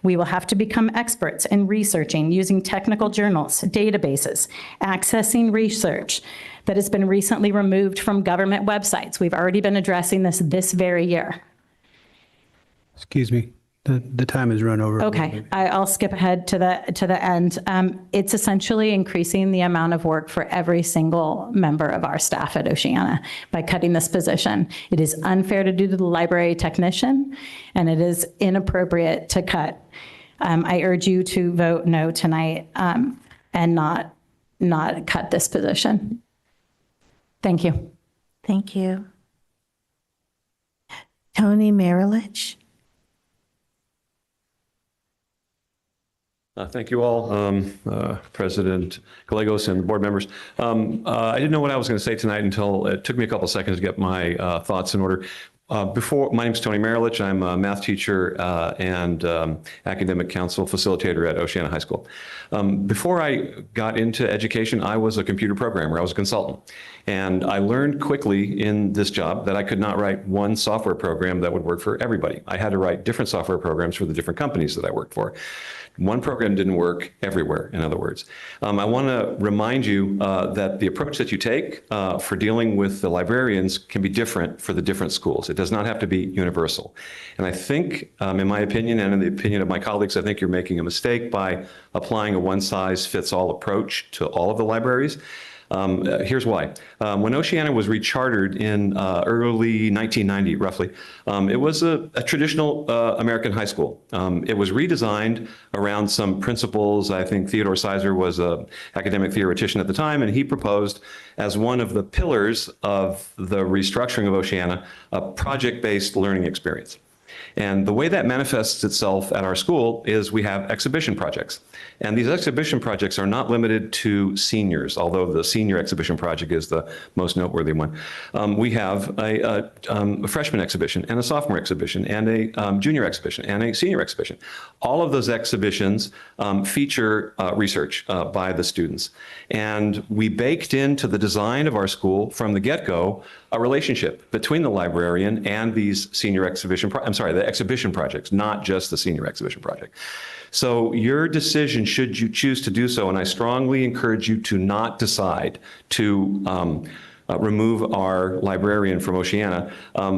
We will have to become experts in researching, using technical journals, databases, accessing research that has been recently removed from government websites. We've already been addressing this very year. Excuse me, the time has run over. Okay, I'll skip ahead to the end. It's essentially increasing the amount of work for every single member of our staff at Oceana by cutting this position. It is unfair to do to the library technician, and it is inappropriate to cut. I urge you to vote no tonight and not cut this position. Thank you. Thank you. Tony Marilich. Thank you all, President Gallegos and board members. I didn't know what I was going to say tonight until it took me a couple seconds to get my thoughts in order. My name is Tony Marilich. I'm a math teacher and academic council facilitator at Oceana High School. Before I got into education, I was a computer programmer. I was a consultant. And I learned quickly in this job that I could not write one software program that would work for everybody. I had to write different software programs for the different companies that I worked for. One program didn't work everywhere, in other words. I want to remind you that the approach that you take for dealing with the librarians can be different for the different schools. It does not have to be universal. And I think, in my opinion, and in the opinion of my colleagues, I think you're making a mistake by applying a one-size-fits-all approach to all of the libraries. Here's why. When Oceana was rechartered in early 1990, roughly, it was a traditional American high school. It was redesigned around some principles. I think Theodore Sizer was an academic theoretician at the time, and he proposed as one of the pillars of the restructuring of Oceana, a project-based learning experience. And the way that manifests itself at our school is we have exhibition projects. And these exhibition projects are not limited to seniors, although the senior exhibition project is the most noteworthy one. We have a freshman exhibition and a sophomore exhibition and a junior exhibition and a senior exhibition. All of those exhibitions feature research by the students. And we baked into the design of our school from the get-go a relationship between the librarian and these senior exhibition, the exhibition projects, not just the senior exhibition project. So your decision, should you choose to do so, and I strongly encourage you to not decide to remove our librarian from Oceana,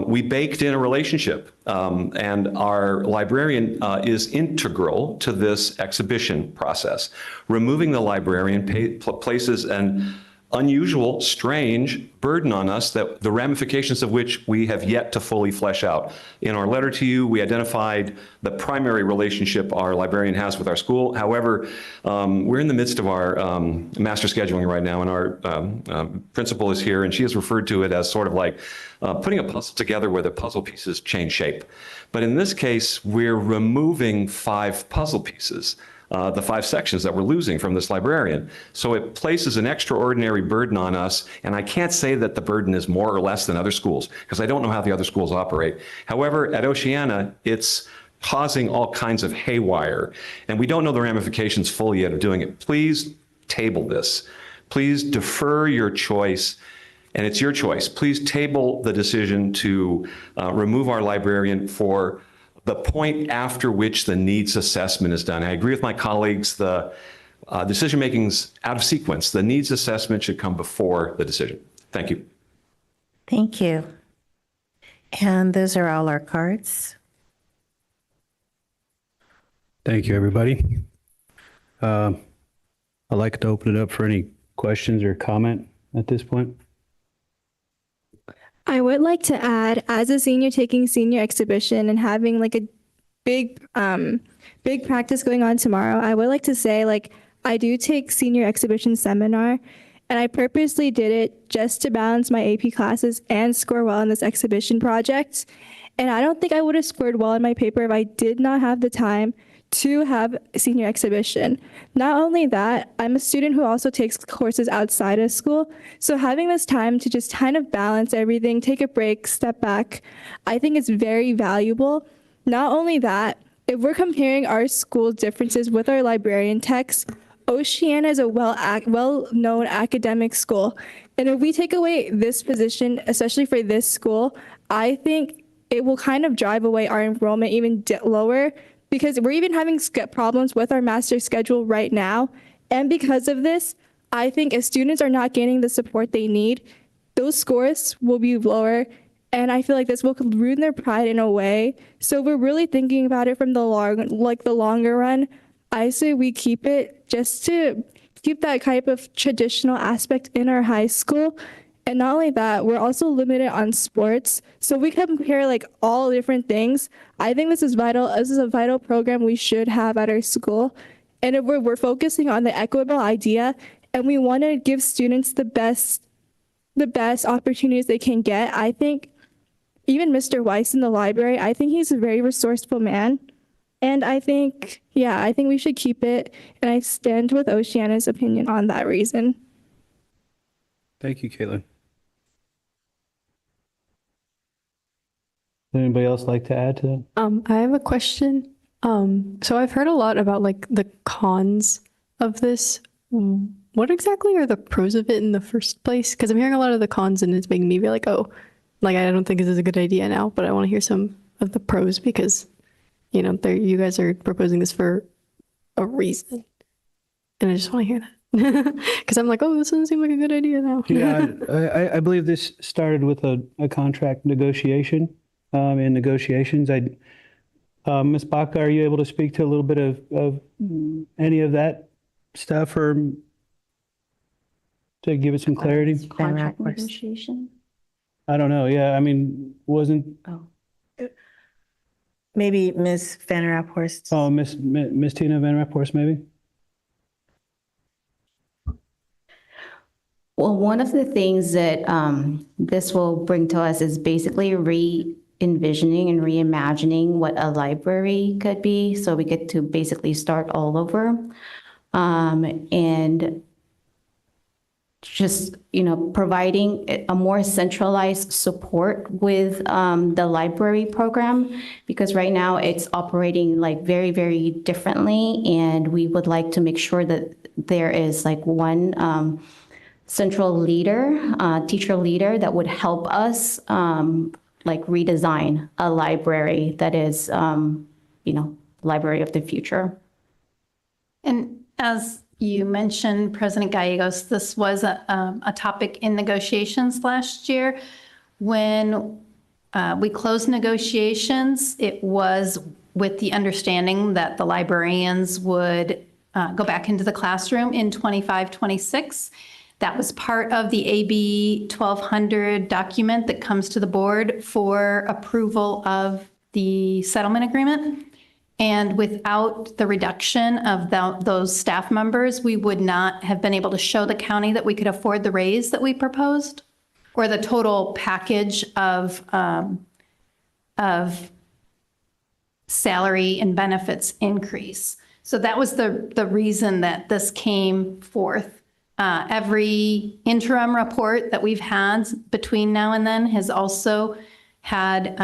we baked in a relationship. And our librarian is integral to this exhibition process. Removing the librarian places an unusual, strange burden on us that the ramifications of which we have yet to fully flesh out. In our letter to you, we identified the primary relationship our librarian has with our school. However, we're in the midst of our master scheduling right now, and our principal is here, and she has referred to it as sort of like putting a puzzle together where the puzzle pieces change shape. But in this case, we're removing 5 puzzle pieces. The 5 sections that we're losing from this librarian. So it places an extraordinary burden on us, and I can't say that the burden is more or less than other schools, because I don't know how the other schools operate. However, at Oceana, it's causing all kinds of haywire, and we don't know the ramifications fully yet of doing it. Please table this. Please defer your choice, and it's your choice. Please table the decision to remove our librarian for the point after which the needs assessment is done. I agree with my colleagues, the decision-making's out of sequence. The needs assessment should come before the decision. Thank you. Thank you. And those are all our cards. Thank you, everybody. I'd like to open it up for any questions or comment at this point. I would like to add, as a senior taking senior exhibition and having like a big practice going on tomorrow, I would like to say, like, I do take senior exhibition seminar, and I purposely did it just to balance my AP classes and score well in this exhibition project. And I don't think I would have scored well in my paper if I did not have the time to have a senior exhibition. Not only that, I'm a student who also takes courses outside of school. So having this time to just kind of balance everything, take a break, step back, I think is very valuable. Not only that, if we're comparing our school differences with our librarian techs, Oceana is a well-known academic school. And if we take away this position, especially for this school, I think it will kind of drive away our enrollment even lower, because we're even having problems with our master schedule right now. And because of this, I think if students are not getting the support they need, those scores will be lower. And I feel like this will ruin their pride in a way. So we're really thinking about it from the longer run. I say we keep it just to keep that type of traditional aspect in our high school. And not only that, we're also limited on sports. So we compare like all different things. I think this is vital. This is a vital program we should have at our school. And if we're focusing on the equitable idea, and we want to give students the best opportunities they can get, I think even Mr. Weiss in the library, I think he's a very resourceful man. And I think we should keep it. And I stand with Oceana's opinion on that reason. Thank you, Caitlin. Would anybody else like to add to that? I have a question. So I've heard a lot about like the cons of this. What exactly are the pros of it in the first place? Because I'm hearing a lot of the cons and it's making me be like, oh, like I don't think this is a good idea now, but I want to hear some of the pros because, you know, you guys are proposing this for a reason. And I just want to hear that. Because I'm like, oh, this doesn't seem like a good idea now. Yeah, I believe this started with a contract negotiation. In negotiations, Ms. Baca, are you able to speak to a little bit of any of that stuff, or to give it some clarity? Contract negotiation? I don't know. Yeah, I mean, wasn't. Maybe Ms. Van Raphorst. Oh, Miss Tina Van Raphorst, maybe. Well, one of the things that this will bring to us is basically re-envisioning and reimagining what a library could be. So we get to basically start all over. And just, you know, providing a more centralized support with the library program, because right now it's operating like very, very differently. And we would like to make sure that there is like one central leader, teacher leader that would help us like redesign a library that is, you know, library of the future. And as you mentioned, President Gallegos, this was a topic in negotiations last year. When we closed negotiations, it was with the understanding that the librarians would go back into the classroom in 25-26. That was part of the AB 1200 document that comes to the board for approval of the settlement agreement. And without the reduction of those staff members, we would not have been able to show the county that we could afford the raise that we proposed, or the total package of salary and benefits increase. So that was the reason that this came forth. Every interim report that we've had between now and then has also had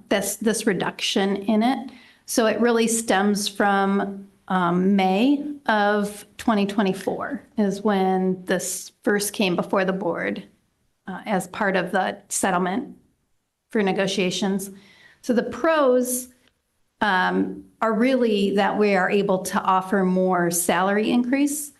this reduction in it. So it really stems from May of 2024 is when this first came before the board as part of the settlement for negotiations. So the pros are really that we are able to offer more salary increase.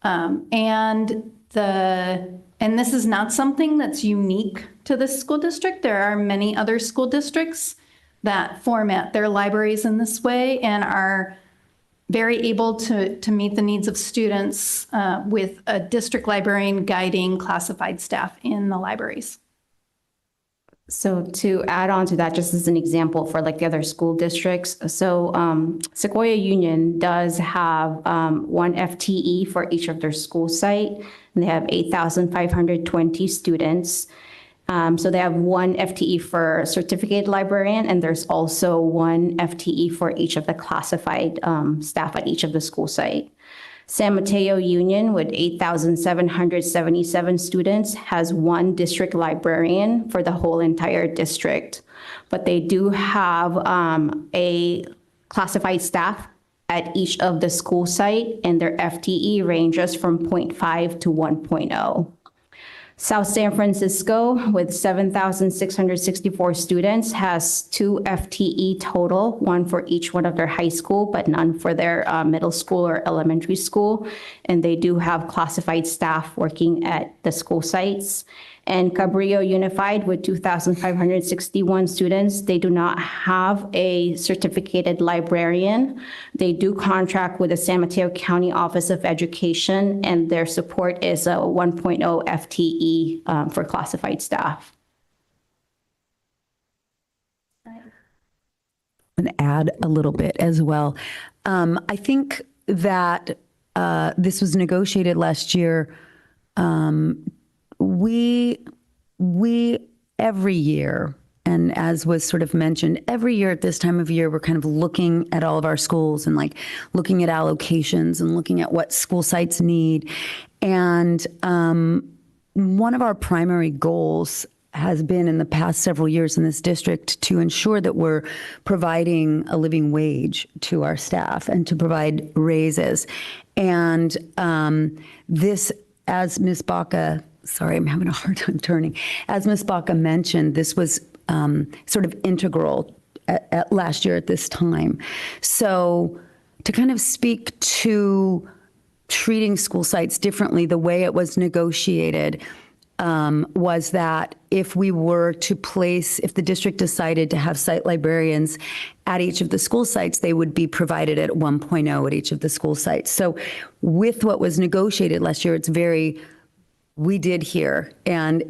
And this is not something that's unique to this school district. There are many other school districts that format their libraries in this way and are very able to meet the needs of students with a district librarian guiding classified staff in the libraries. So to add on to that, just as an example for like the other school districts, so Sequoia Union does have one FTE for each of their school site, and they have 8,520 students. So they have one FTE for certificate librarian, and there's also one FTE for each of the classified staff at each of the school site. San Mateo Union, with 8,777 students, has one district librarian for the whole entire district. But they do have a classified staff at each of the school site, and their FTE ranges from 0.5 to 1.0. South San Francisco, with 7,664 students, has 2 FTE total, one for each one of their high school, but none for their middle school or elementary school. And they do have classified staff working at the school sites. And Cabrillo Unified, with 2,561 students, they do not have a certificated librarian. They do contract with the San Mateo County Office of Education, and their support is a 1.0 FTE for classified staff. And add a little bit as well. I think that this was negotiated last year. We every year, and as was sort of mentioned, every year at this time of year, we're kind of looking at all of our schools and like looking at allocations and looking at what school sites need. And one of our primary goals has been in the past several years in this district to ensure that we're providing a living wage to our staff and to provide raises. And this, as Ms. Baca, sorry, I'm having a hard time turning. As Ms. Baca mentioned, this was sort of integral at last year at this time. So to kind of speak to treating school sites differently, the way it was negotiated was that if we were to place, if the district decided to have site librarians at each of the school sites, they would be provided at 1.0 at each of the school sites. So with what was negotiated last year, it's very, we did hear and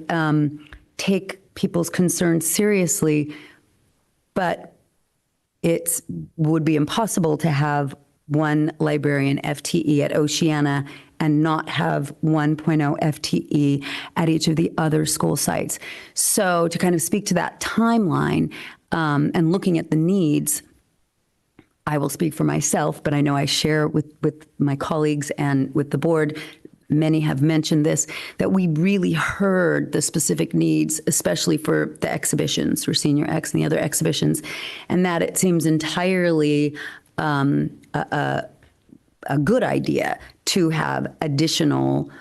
take people's concerns seriously, but it would be impossible to have one librarian FTE at Oceana and not have 1.0 FTE at each of the other school sites. So to kind of speak to that timeline and looking at the needs, I will speak for myself, but I know I share with my colleagues and with the board. Many have mentioned this, that we really heard the specific needs, especially for the exhibitions, for Senior X and the other exhibitions, and that it seems entirely a good idea to have additional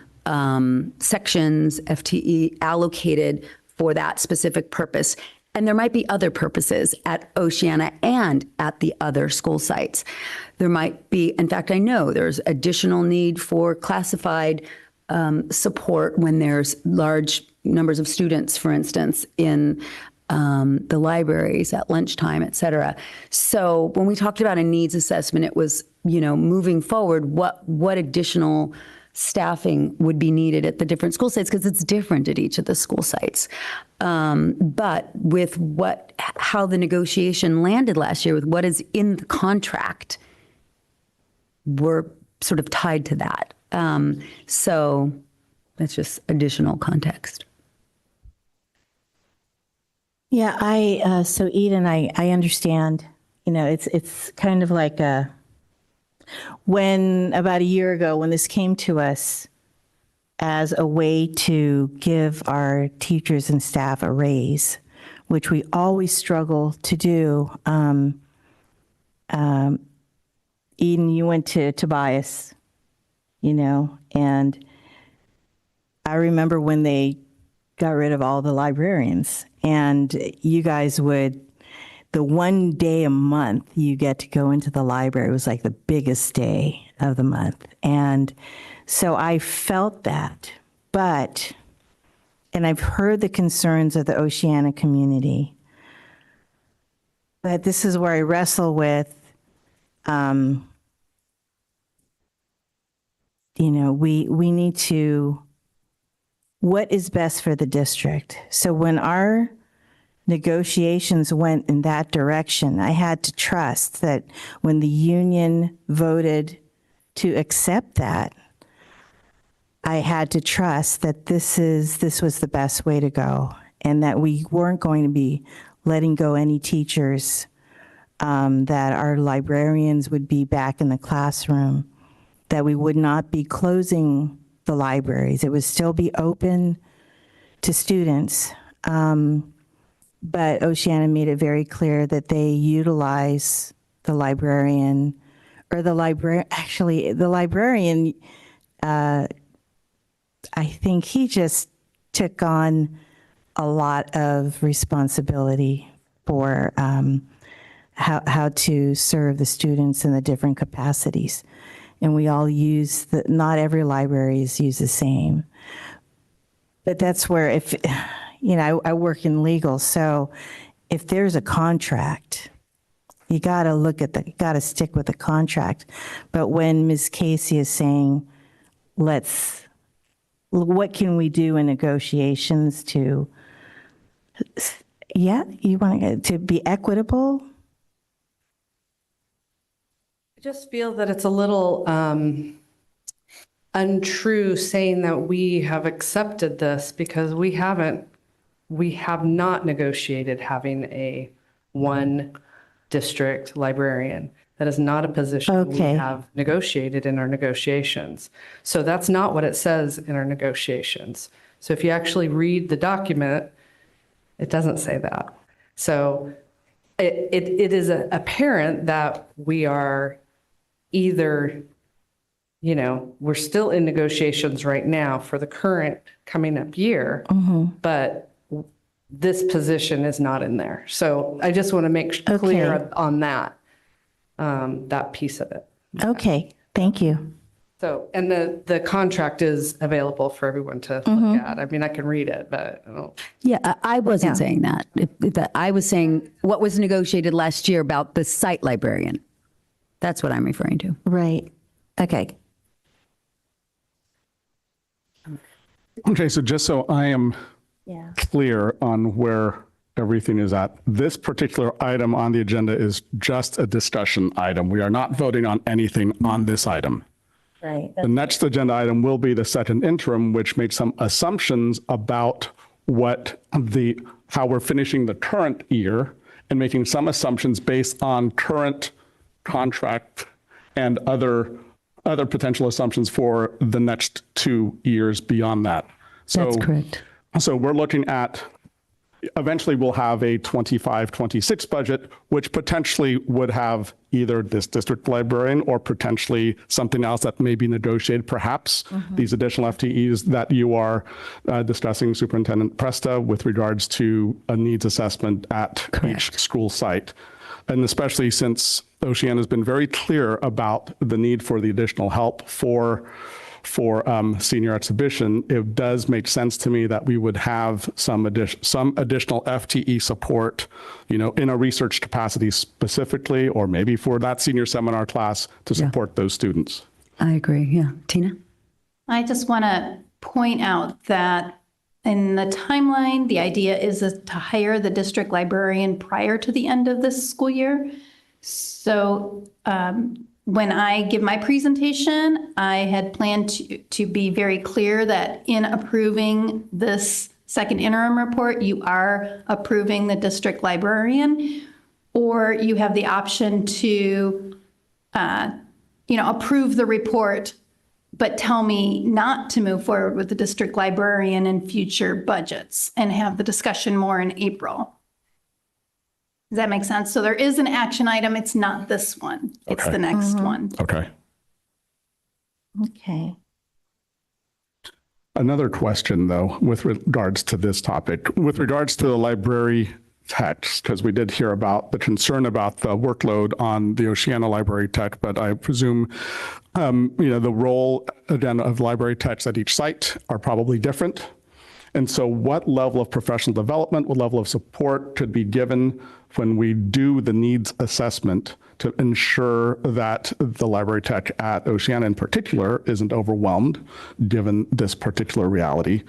sections, FTE, allocated for that specific purpose. And there might be other purposes at Oceana and at the other school sites. There might be, in fact, I know there's additional need for classified support when there's large numbers of students, for instance, in the libraries at lunchtime, et cetera. So when we talked about a needs assessment, it was, moving forward, what additional staffing would be needed at the different school sites, because it's different at each of the school sites. But with how the negotiation landed last year, with what is in the contract, we're sort of tied to that. So that's just additional context. Yeah, so Eden, I understand, it's kind of like when about a year ago, when this came to us as a way to give our teachers and staff a raise, which we always struggle to do. Eden, you went to Tobias, and I remember when they got rid of all the librarians, and you guys would, the one day a month you get to go into the library was like the biggest day of the month. And so I felt that, and I've heard the concerns of the Oceana community, but this is where I wrestle with, we need to, what is best for the district? So when our negotiations went in that direction, I had to trust that when the union voted to accept that, I had to trust that this was the best way to go, and that we weren't going to be letting go any teachers, that our librarians would be back in the classroom, that we would not be closing the libraries. It would still be open to students. But Oceana made it very clear that they utilize the librarian, or the librarian, I think he just took on a lot of responsibility for how to serve the students in the different capacities. And we all use, not every library is used the same. But that's where, if, I work in legal, so if there's a contract, you gotta gotta stick with the contract. But when Ms. Casey is saying, what can we do in negotiations to, you want to be equitable? I just feel that it's a little untrue saying that we have accepted this, because we have not negotiated having a one district librarian. That is not a position we have negotiated in our negotiations. So that's not what it says in our negotiations. So if you actually read the document, it doesn't say that. So it is apparent that we are either, we're still in negotiations right now for the current coming up year, but this position is not in there. So I just want to make clear on that, that piece of it. Okay, thank you. So, and the contract is available for everyone to look at. I mean, I can read it, but I don't. Yeah, I wasn't saying that. I was saying what was negotiated last year about the site librarian. That's what I'm referring to. Right. Okay. Okay, so just so I am clear on where everything is at, this particular item on the agenda is just a discussion item. We are not voting on anything on this item. Right. The next agenda item will be the second interim, which makes some assumptions about how we're finishing the current year, and making some assumptions based on current contract and other potential assumptions for the next 2 years beyond that. So, that's correct. So we're looking at eventually we'll have a 25-26 budget, which potentially would have either this district librarian or potentially something else that may be negotiated, perhaps these additional FTEs that you are discussing, Superintendent Presta, with regards to a needs assessment at each school site. And especially since Oceana has been very clear about the need for the additional help for senior exhibition, it does make sense to me that we would have some additional FTE support, in a research capacity specifically, or maybe for that senior seminar class to support those students. I agree. Yeah. Tina? I just want to point out that in the timeline, the idea is to hire the district librarian prior to the end of this school year. So when I give my presentation, I had planned to be very clear that in approving this second interim report, you are approving the district librarian, or you have the option to, approve the report, but tell me not to move forward with the district librarian in future budgets and have the discussion more in April. Does that make sense? So there is an action item. It's not this one. It's the next one. Okay. Okay. Another question, though, with regards to this topic, with regards to the library techs, because we did hear about the concern about the workload on the Oceana library tech, but I presume, the role, again, of library techs at each site are probably different. And so what level of professional development, what level of support could be given when we do the needs assessment to ensure that the library tech at Oceana in particular isn't overwhelmed given this particular reality?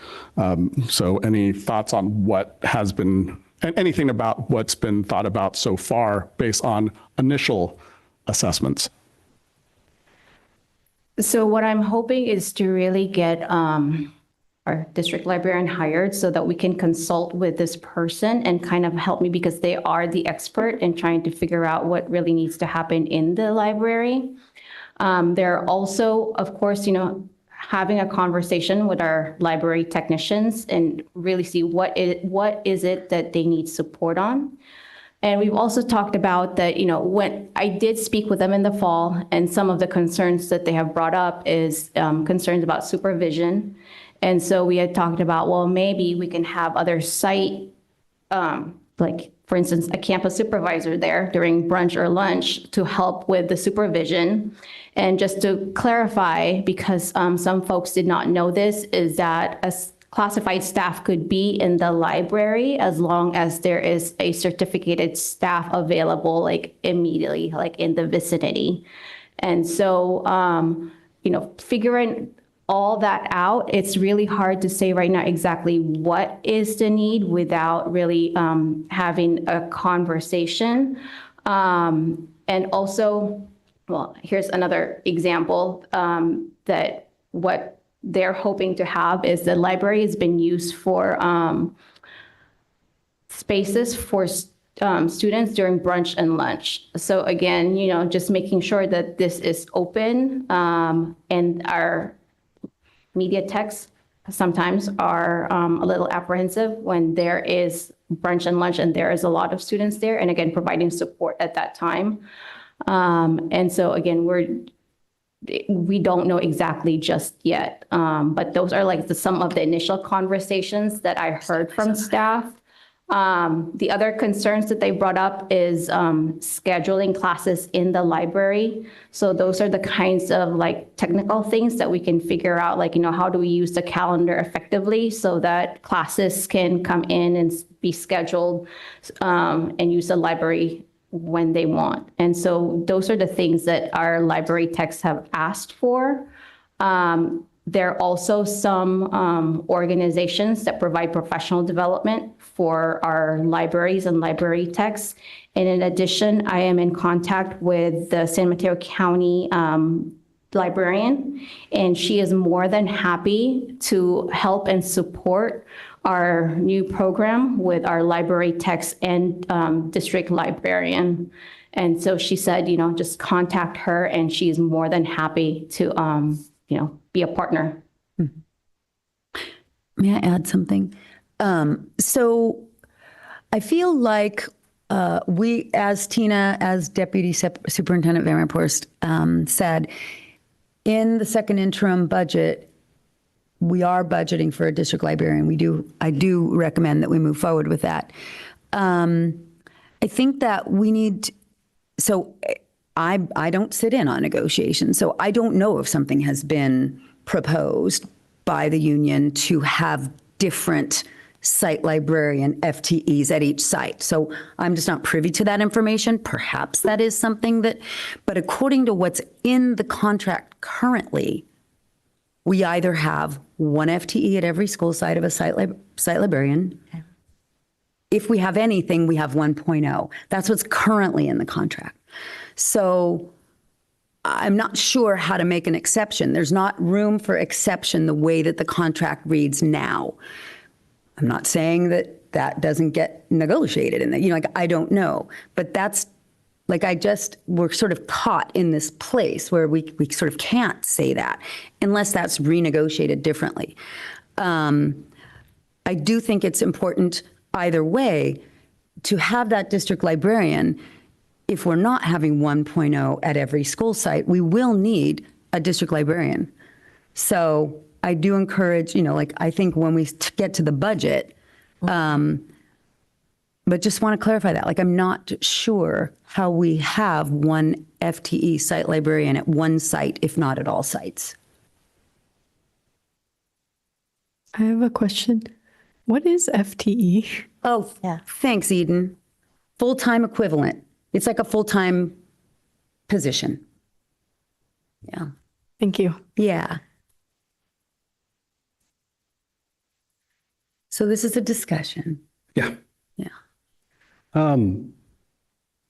So any thoughts on what has been, and anything about what's been thought about so far based on initial assessments? So what I'm hoping is to really get our district librarian hired so that we can consult with this person and kind of help me, because they are the expert in trying to figure out what really needs to happen in the library. They're also, of course, having a conversation with our library technicians and really see what is it that they need support on. And we've also talked about that, when I did speak with them in the fall, and some of the concerns that they have brought up is concerns about supervision. And so we had talked about, well, maybe we can have other site, like, for instance, a campus supervisor there during brunch or lunch to help with the supervision. And just to clarify, because some folks did not know this, is that classified staff could be in the library as long as there is a certificated staff available, like immediately, like in the vicinity. And so, figuring all that out, it's really hard to say right now exactly what is the need without really having a conversation. And also, well, here's another example that what they're hoping to have is the library has been used for spaces for students during brunch and lunch. So again, just making sure that this is open, and our media techs sometimes are a little apprehensive when there is brunch and lunch and there is a lot of students there, and again, providing support at that time. And so again, we don't know exactly just yet, but those are like some of the initial conversations that I heard from staff. The other concerns that they brought up is scheduling classes in the library. So those are the kinds of like technical things that we can figure out, like, how do we use the calendar effectively so that classes can come in and be scheduled and use the library when they want. And so those are the things that our library techs have asked for. There are also some organizations that provide professional development for our libraries and library techs. And in addition, I am in contact with the San Mateo County librarian, and she is more than happy to help and support our new program with our library techs and district librarian. And so she said, just contact her, and she's more than happy to, be a partner. May I add something? So I feel like we, as Tina, as Deputy Superintendent Van Ramphorst said, in the second interim budget, we are budgeting for a district librarian. I do recommend that we move forward with that. I think that we need, so I don't sit in on negotiations, so I don't know if something has been proposed by the union to have different site librarian FTEs at each site. So I'm just not privy to that information. Perhaps that is something that, but according to what's in the contract currently, we either have one FTE at every school site of a site librarian. Okay. If we have anything, we have 1.0. That's what's currently in the contract. So I'm not sure how to make an exception. There's not room for exception the way that the contract reads now. I'm not saying that that doesn't get negotiated and that, like, I don't know, but that's like, we're sort of caught in this place where we sort of can't say that unless that's renegotiated differently. I do think it's important either way to have that district librarian. If we're not having 1.0 at every school site, we will need a district librarian. So I do encourage, I think when we get to the budget, but just want to clarify that, I'm not sure how we have one FTE site librarian at one site, if not at all sites. I have a question. What is FTE? Oh, yeah. Thanks, Eden. Full-time equivalent. It's like a full-time position. Yeah. Thank you. Yeah. So this is a discussion. Yeah. Yeah.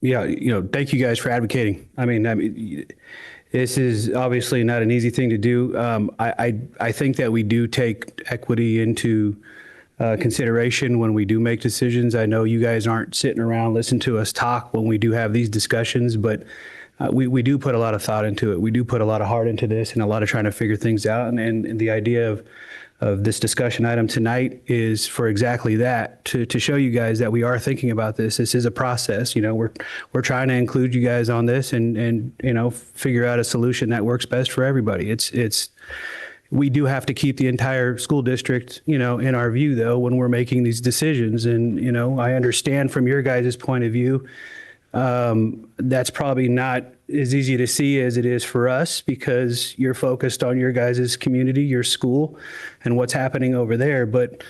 Yeah, thank you guys for advocating. I mean, this is obviously not an easy thing to do. I think that we do take equity into consideration when we do make decisions. I know you guys aren't sitting around listening to us talk when we do have these discussions, but we do put a lot of thought into it. We do put a lot of heart into this and a lot of trying to figure things out. And the idea of this discussion item tonight is for exactly that, to show you guys that we are thinking about this. This is a process. We're trying to include you guys on this and figure out a solution that works best for everybody. We do have to keep the entire school district, in our view, though, when we're making these decisions. And, I understand from your guys' point of view, that's probably not as easy to see as it is for us because you're focused on your guys' community, your school, and what's happening over there. But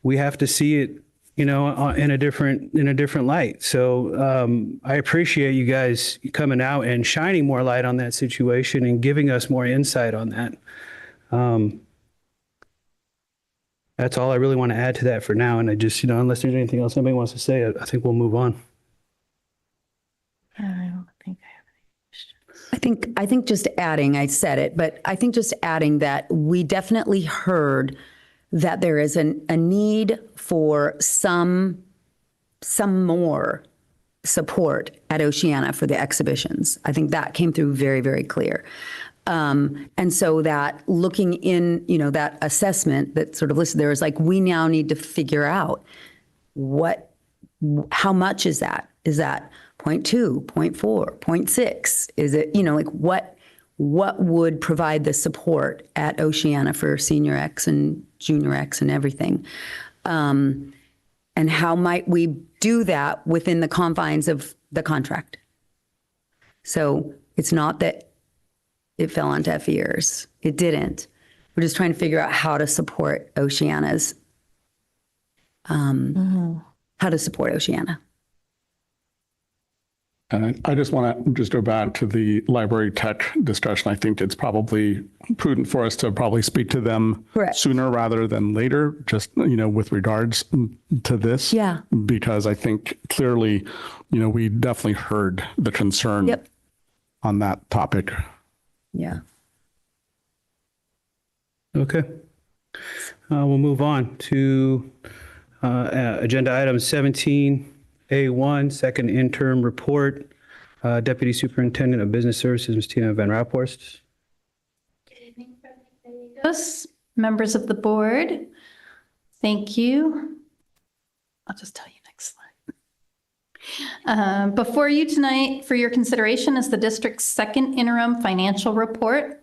we have to see it, in a different light. So I appreciate you guys coming out and shining more light on that situation and giving us more insight on that. That's all I really want to add to that for now. And I just, unless there's anything else anybody wants to say, I think we'll move on. Yeah, I don't think I have any questions. I think just adding, I said it, but I think just adding that we definitely heard that there is a need for some more support at Oceana for the exhibitions. I think that came through very, very clear. And so that looking in, that assessment that sort of listed there is we now need to figure out how much is that? Is that 0.2, 0.4, 0.6? Is it, what would provide the support at Oceana for Senior X and Junior X and everything? And how might we do that within the confines of the contract? So it's not that it fell on deaf ears. It didn't. We're just trying to figure out how to support Oceana's, how to support Oceana. And I just want to just go back to the library tech discussion. I think it's probably prudent for us to probably speak to them sooner rather than later, just, with regards to this. Yeah. Because I think clearly, we definitely heard the concern on that topic. Yeah. Okay. We'll move on to agenda item 17A1, second interim report. Deputy Superintendent of Business Services, Ms. Tina Van Ramphorst. Good evening, President, members of the board. Thank you. I'll just tell you next slide. Before you tonight for your consideration is the district's second interim financial report.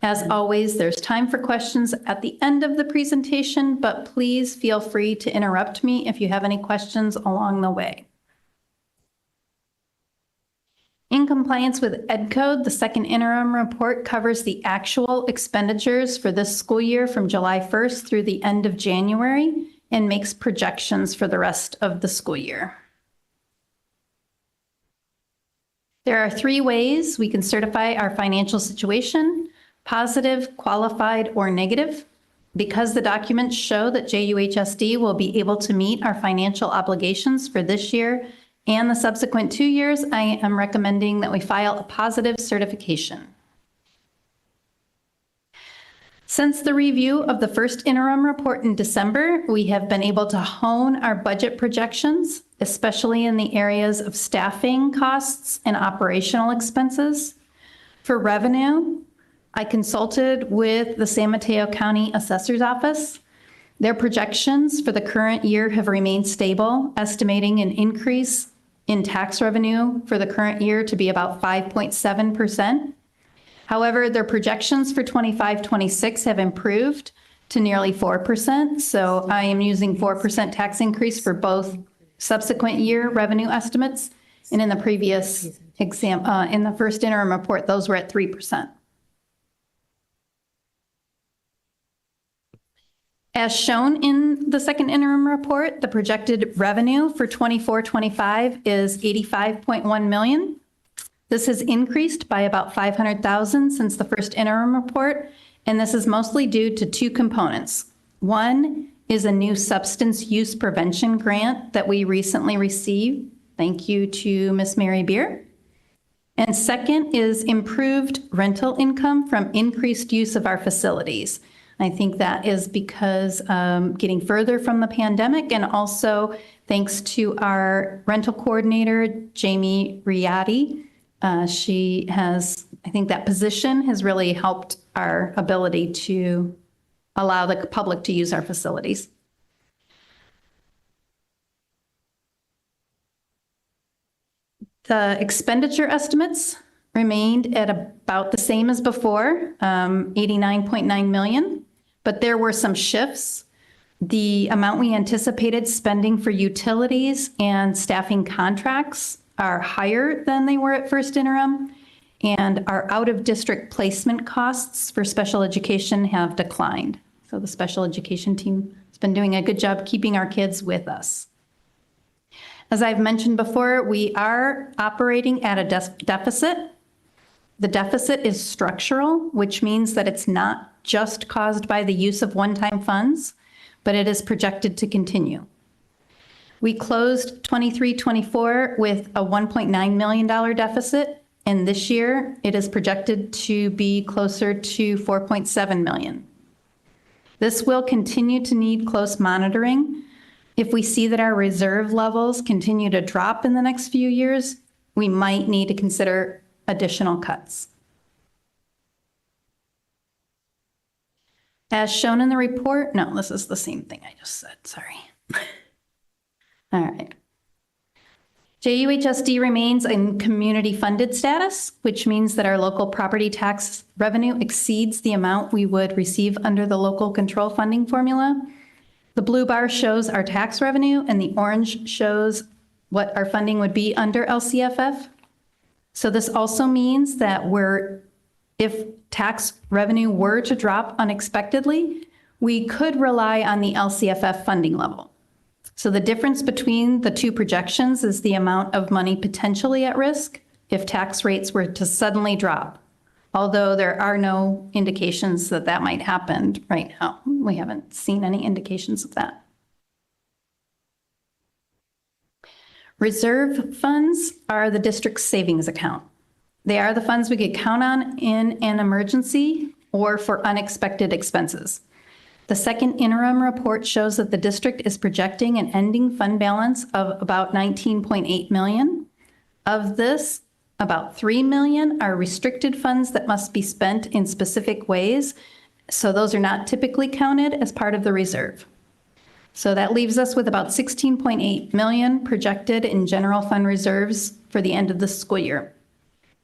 As always, there's time for questions at the end of the presentation, but please feel free to interrupt me if you have any questions along the way. In compliance with Ed Code, the second interim report covers the actual expenditures for this school year from July 1st through the end of January and makes projections for the rest of the school year. There are 3 ways we can certify our financial situation: positive, qualified, or negative. Because the documents show that JUHSD will be able to meet our financial obligations for this year and the subsequent 2 years, I am recommending that we file a positive certification. Since the review of the first interim report in December, we have been able to hone our budget projections, especially in the areas of staffing costs and operational expenses. For revenue, I consulted with the San Mateo County Assessor's Office. Their projections for the current year have remained stable, estimating an increase in tax revenue for the current year to be about 5.7%. However, their projections for 25-26 have improved to nearly 4%. So I am using 4% tax increase for both subsequent year revenue estimates. And in the previous exam, in the first interim report, those were at 3%. As shown in the second interim report, the projected revenue for 24-25 is $85.1 million. This has increased by about $500,000 since the first interim report, and this is mostly due to 2 components. One is a new substance use prevention grant that we recently received. Thank you to Ms. Mary Beer. And second is improved rental income from increased use of our facilities. I think that is because getting further from the pandemic, and also thanks to our rental coordinator, Jamie Riati. She has, I think that position has really helped our ability to allow the public to use our facilities. The expenditure estimates remained at about the same as before, 89.9 million. But there were some shifts. The amount we anticipated spending for utilities and staffing contracts are higher than they were at first interim, and our out-of-district placement costs for special education have declined. So the special education team has been doing a good job keeping our kids with us. As I've mentioned before, we are operating at a deficit. The deficit is structural, which means that it's not just caused by the use of one-time funds, but it is projected to continue. We closed 23-24 with a $1.9 million deficit, and this year it is projected to be closer to 4.7 million. This will continue to need close monitoring. If we see that our reserve levels continue to drop in the next few years, we might need to consider additional cuts. As shown in the report, no, this is the same thing I just said, sorry. All right. JUHSD remains in community funded status, which means that our local property tax revenue exceeds the amount we would receive under the local control funding formula. The blue bar shows our tax revenue and the orange shows what our funding would be under LCFF. So this also means that if tax revenue were to drop unexpectedly, we could rely on the LCFF funding level. So the difference between the 2 projections is the amount of money potentially at risk if tax rates were to suddenly drop. Although there are no indications that that might happen right now. We haven't seen any indications of that. Reserve funds are the district's savings account. They are the funds we could count on in an emergency or for unexpected expenses. The second interim report shows that the district is projecting an ending fund balance of about 19.8 million. Of this, about 3 million are restricted funds that must be spent in specific ways. So those are not typically counted as part of the reserve. So that leaves us with about 16.8 million projected in general fund reserves for the end of the school year.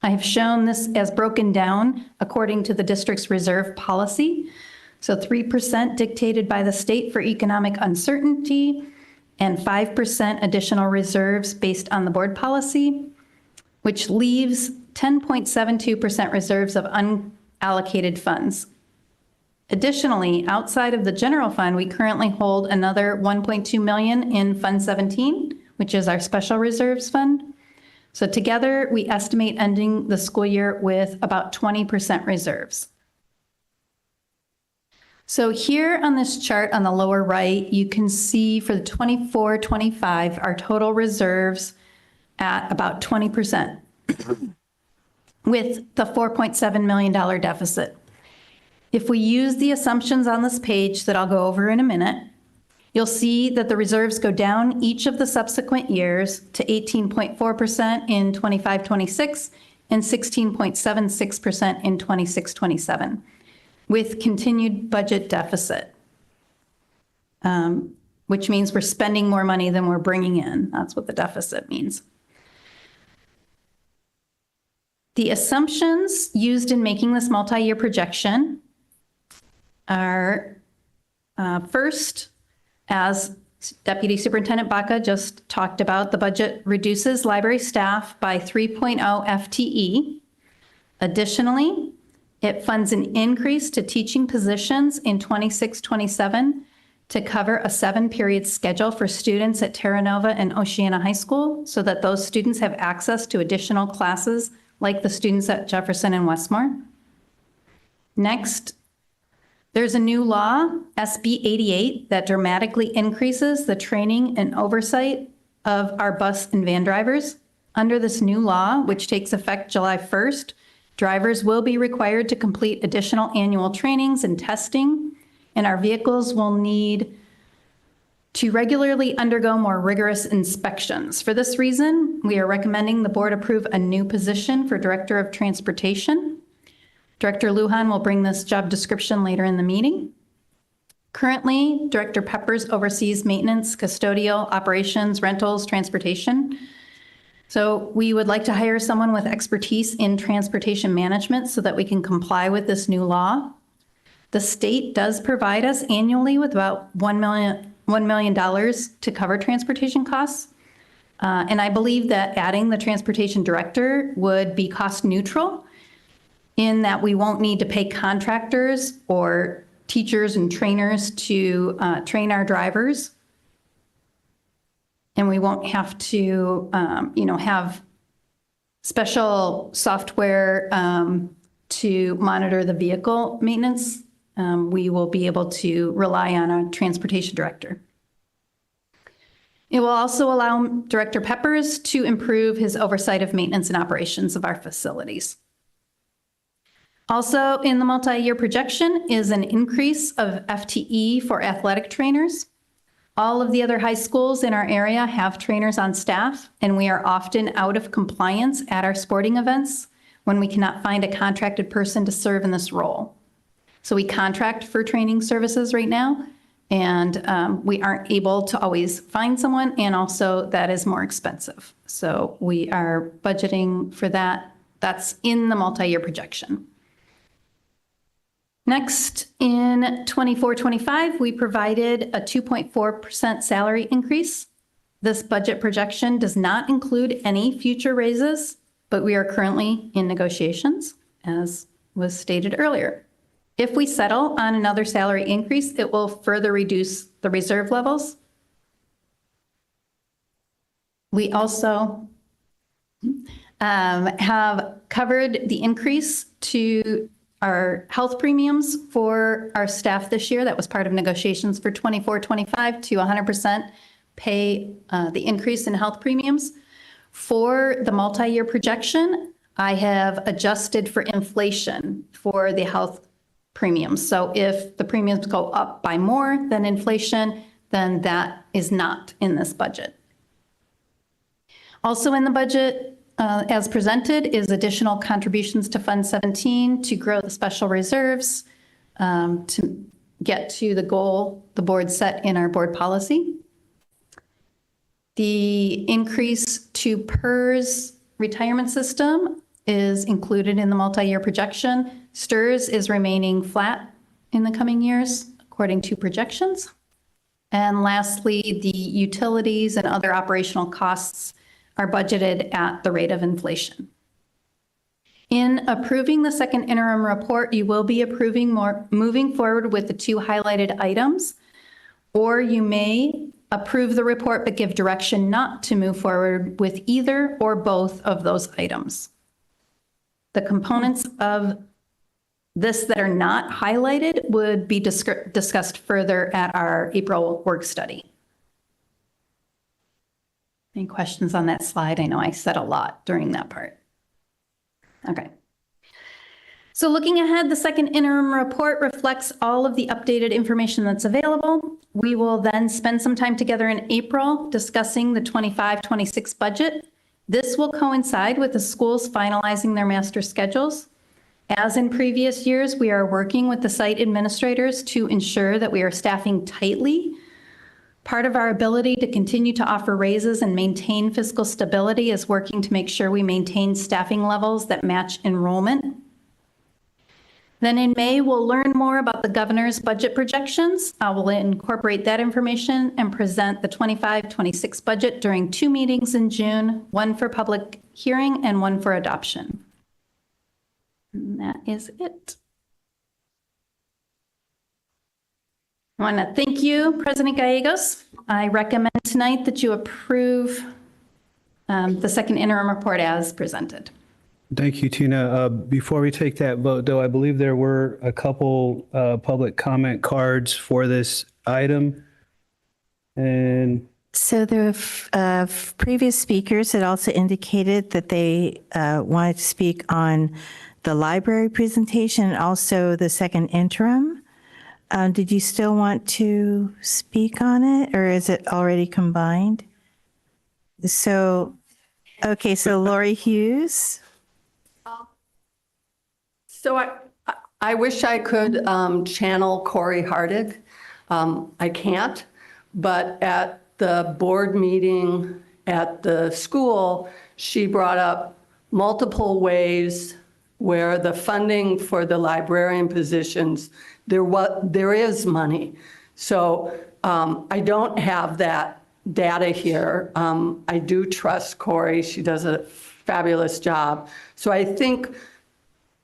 I have shown this as broken down according to the district's reserve policy. So 3% dictated by the state for economic uncertainty and 5% additional reserves based on the board policy, which leaves 10.72% reserves of unallocated funds. Additionally, outside of the general fund, we currently hold another 1.2 million in Fund 17, which is our special reserves fund. So together, we estimate ending the school year with about 20% reserves. So here on this chart on the lower right, you can see for the 24-25, our total reserves at about 20% with the $4.7 million deficit. If we use the assumptions on this page that I'll go over in a minute, you'll see that the reserves go down each of the subsequent years to 18.4% in 25-26 and 16.76% in 26-27, with continued budget deficit, which means we're spending more money than we're bringing in. That's what the deficit means. The assumptions used in making this multi-year projection are first, as Deputy Superintendent Baca just talked about, the budget reduces library staff by 3.0 FTE. Additionally, it funds an increase to teaching positions in 26-27 to cover a 7-period schedule for students at Terra Nova and Oceana High School so that those students have access to additional classes like the students at Jefferson and Westmore. Next, there's a new law, SB 88, that dramatically increases the training and oversight of our bus and van drivers. Under this new law, which takes effect July 1st, drivers will be required to complete additional annual trainings and testing, and our vehicles will need to regularly undergo more rigorous inspections. For this reason, we are recommending the board approve a new position for Director of Transportation. Director Lujan will bring this job description later in the meeting. Currently, Director Peppers oversees maintenance, custodial, operations, rentals, transportation. So we would like to hire someone with expertise in transportation management so that we can comply with this new law. The state does provide us annually with about $1 million to cover transportation costs. And I believe that adding the transportation director would be cost neutral in that we won't need to pay contractors or teachers and trainers to train our drivers. And we won't have to, have special software to monitor the vehicle maintenance. We will be able to rely on a transportation director. It will also allow Director Peppers to improve his oversight of maintenance and operations of our facilities. Also in the multi-year projection is an increase of FTE for athletic trainers. All of the other high schools in our area have trainers on staff, and we are often out of compliance at our sporting events when we cannot find a contracted person to serve in this role. So we contract for training services right now, and we aren't able to always find someone, and also that is more expensive. So we are budgeting for that. That's in the multi-year projection. Next, in 24-25, we provided a 2.4% salary increase. This budget projection does not include any future raises, but we are currently in negotiations, as was stated earlier. If we settle on another salary increase, it will further reduce the reserve levels. We also have covered the increase to our health premiums for our staff this year. That was part of negotiations for 24-25 to 100% pay the increase in health premiums. For the multi-year projection, I have adjusted for inflation for the health premiums. So if the premiums go up by more than inflation, then that is not in this budget. Also in the budget, as presented, is additional contributions to Fund 17 to grow the special reserves, to get to the goal the board set in our board policy. The increase to PERS retirement system is included in the multi-year projection. STRS is remaining flat in the coming years, according to projections. And lastly, the utilities and other operational costs are budgeted at the rate of inflation. In approving the second interim report, you will be approving moving forward with the 2 highlighted items, or you may approve the report but give direction not to move forward with either or both of those items. The components of this that are not highlighted would be discussed further at our April work study. Any questions on that slide? I know I said a lot during that part. Okay. So looking ahead, the second interim report reflects all of the updated information that's available. We will then spend some time together in April discussing the 25-26 budget. This will coincide with the schools finalizing their master schedules. As in previous years, we are working with the site administrators to ensure that we are staffing tightly. Part of our ability to continue to offer raises and maintain fiscal stability is working to make sure we maintain staffing levels that match enrollment. Then in May, we'll learn more about the governor's budget projections. I will incorporate that information and present the 25-26 budget during 2 meetings in June, one for public hearing and one for adoption. And that is it. I want to thank you, President Gallegos. I recommend tonight that you approve the second interim report as presented. Thank you, Tina. Before we take that vote, though, I believe there were a couple public comment cards for this item. And so the previous speakers had also indicated that they wanted to speak on the library presentation and also the second interim. Did you still want to speak on it, or is it already combined? So, okay, so Lori Hughes. So I wish I could channel Corey Hardig. I can't, but at the board meeting at the school, she brought up multiple ways where the funding for the librarian positions, there is money. So I don't have that data here. I do trust Corey. She does a fabulous job. So I think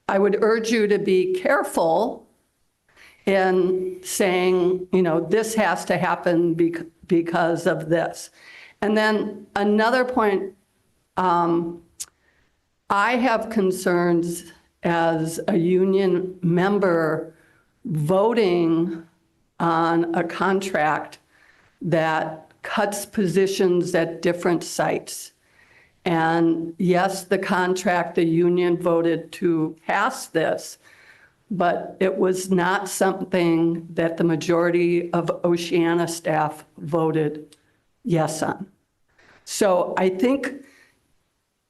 I would urge you to be careful in saying, you know, this has to happen because of this. And then another point, I have concerns as a union member voting on a contract that cuts positions at different sites. And yes, the contract, the union voted to pass this, but it was not something that the majority of Oceana staff voted yes on. So I think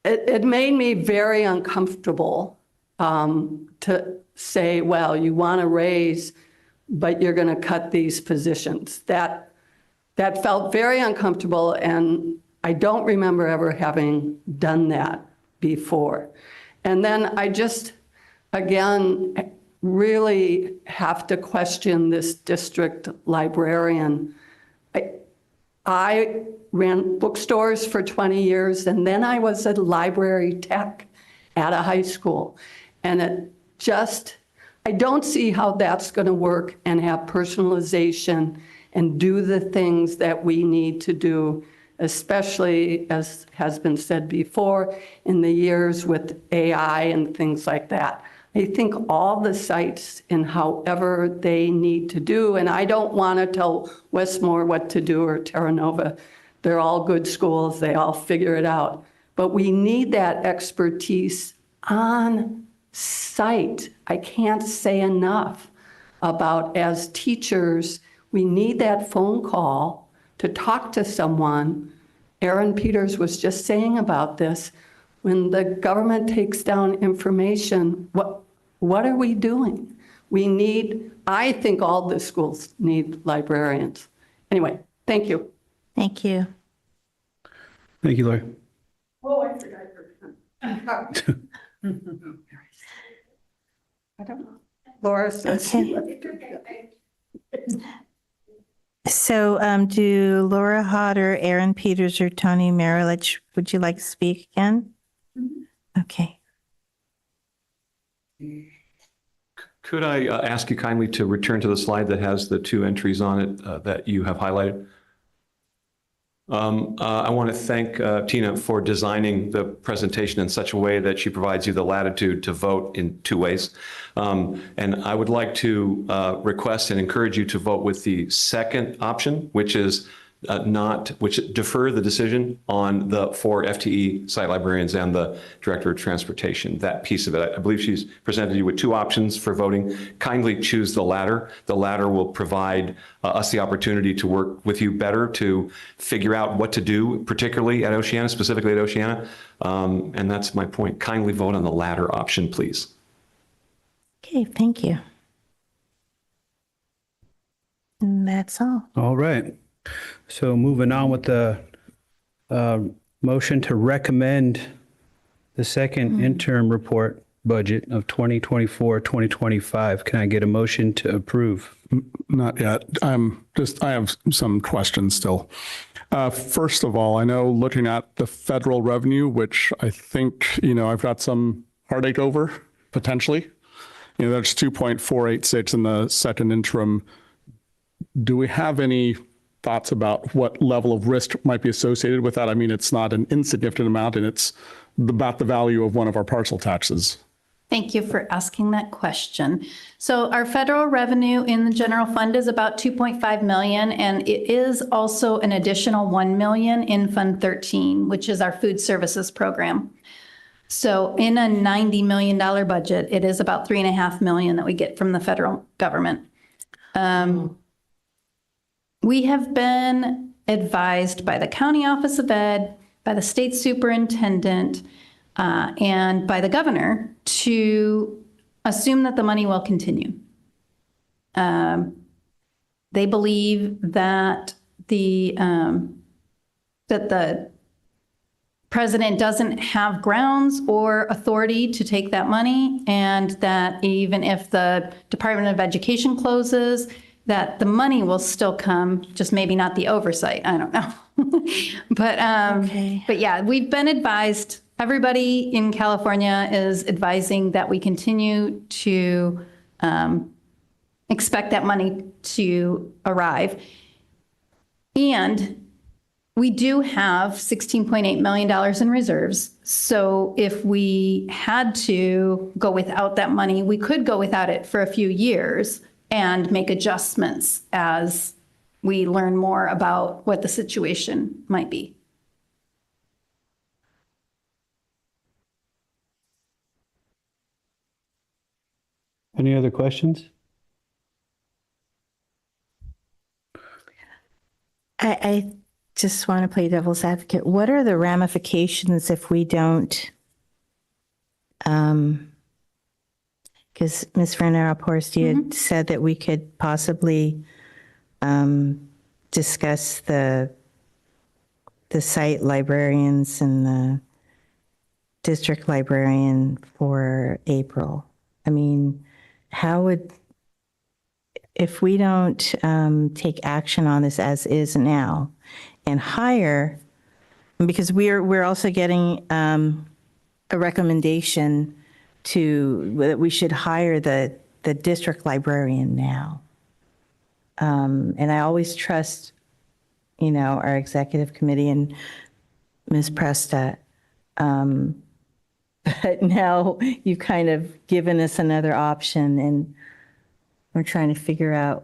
it made me very uncomfortable to say, well, you want to raise, but you're going to cut these positions. That felt very uncomfortable, and I don't remember ever having done that before. And then I just, again, really have to question this district librarian. I ran bookstores for 20 years, and then I was a library tech at a high school. And it just, I don't see how that's going to work and have personalization and do the things that we need to do, especially, as has been said before, in the years with AI and things like that. I think all the sites in however they need to do, and I don't want to tell Westmore what to do or Terra Nova. They're all good schools. They all figure it out. But we need that expertise on site. I can't say enough about, as teachers, we need that phone call to talk to someone. Aaron Peters was just saying about this. When the government takes down information, what are we doing? I think all the schools need librarians. Anyway, thank you. Thank you. Thank you, Lori. Oh, I forgot. I don't know. Laura says. So do Laura Hodder, Aaron Peters, or Tony Marilich, would you like to speak again? Okay. Could I ask you kindly to return to the slide that has the two entries on it that you have highlighted? I want to thank Tina for designing the presentation in such a way that she provides you the latitude to vote in two ways. And I would like to request and encourage you to vote with the second option, which is which defer the decision on the 4 FTE site librarians and the director of transportation, that piece of it. I believe she's presented you with two options for voting. Kindly choose the latter. The latter will provide us the opportunity to work with you better to figure out what to do, particularly at Oceana, specifically at Oceana. And that's my point. Kindly vote on the latter option, please. Okay, thank you. And that's all. All right. So moving on with the motion to recommend the second interim report budget of 2024-2025. Can I get a motion to approve? Not yet. I have some questions still. First of all, I know looking at the federal revenue, which I think, I've got some heartache over potentially. That's 2.486 in the second interim. Do we have any thoughts about what level of risk might be associated with that? I mean, it's not an insignificant amount, and it's about the value of one of our parcel taxes. Thank you for asking that question. So our federal revenue in the general fund is about 2.5 million, and it is also an additional 1 million in Fund 13, which is our food services program. So in a $90 million budget, it is about 3.5 million that we get from the federal government. We have been advised by the County Office of Ed, by the state superintendent, and by the governor to assume that the money will continue. They believe that the president doesn't have grounds or authority to take that money, and that even if the Department of Education closes, that the money will still come, just maybe not the oversight. I don't know. But yeah, we've been advised, everybody in California is advising that we continue to expect that money to arrive. And we do have $16.8 million in reserves. So if we had to go without that money, we could go without it for a few years and make adjustments as we learn more about what the situation might be. Any other questions? I just want to play devil's advocate. What are the ramifications if we don't? Because Ms. Renner-Horst, you had said that we could possibly discuss the site librarians and the district librarian for April. I mean, how would, if we don't take action on this as is now and hire, because we're also getting a recommendation that we should hire the district librarian now. And I always trust, our executive committee and Ms. Presta. But now you've kind of given us another option, and we're trying to figure out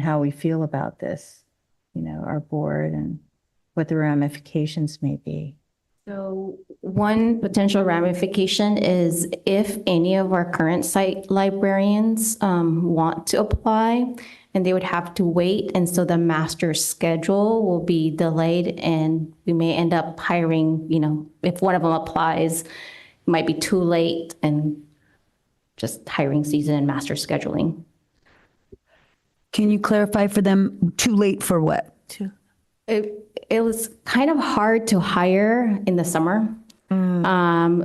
how we feel about this, our board, and what the ramifications may be. So one potential ramification is if any of our current site librarians want to apply, and they would have to wait, and so the master schedule will be delayed, and we may end up hiring, if one of them applies, it might be too late, and just hiring season and master scheduling. Can you clarify for them, too late for what? It was kind of hard to hire in the summer.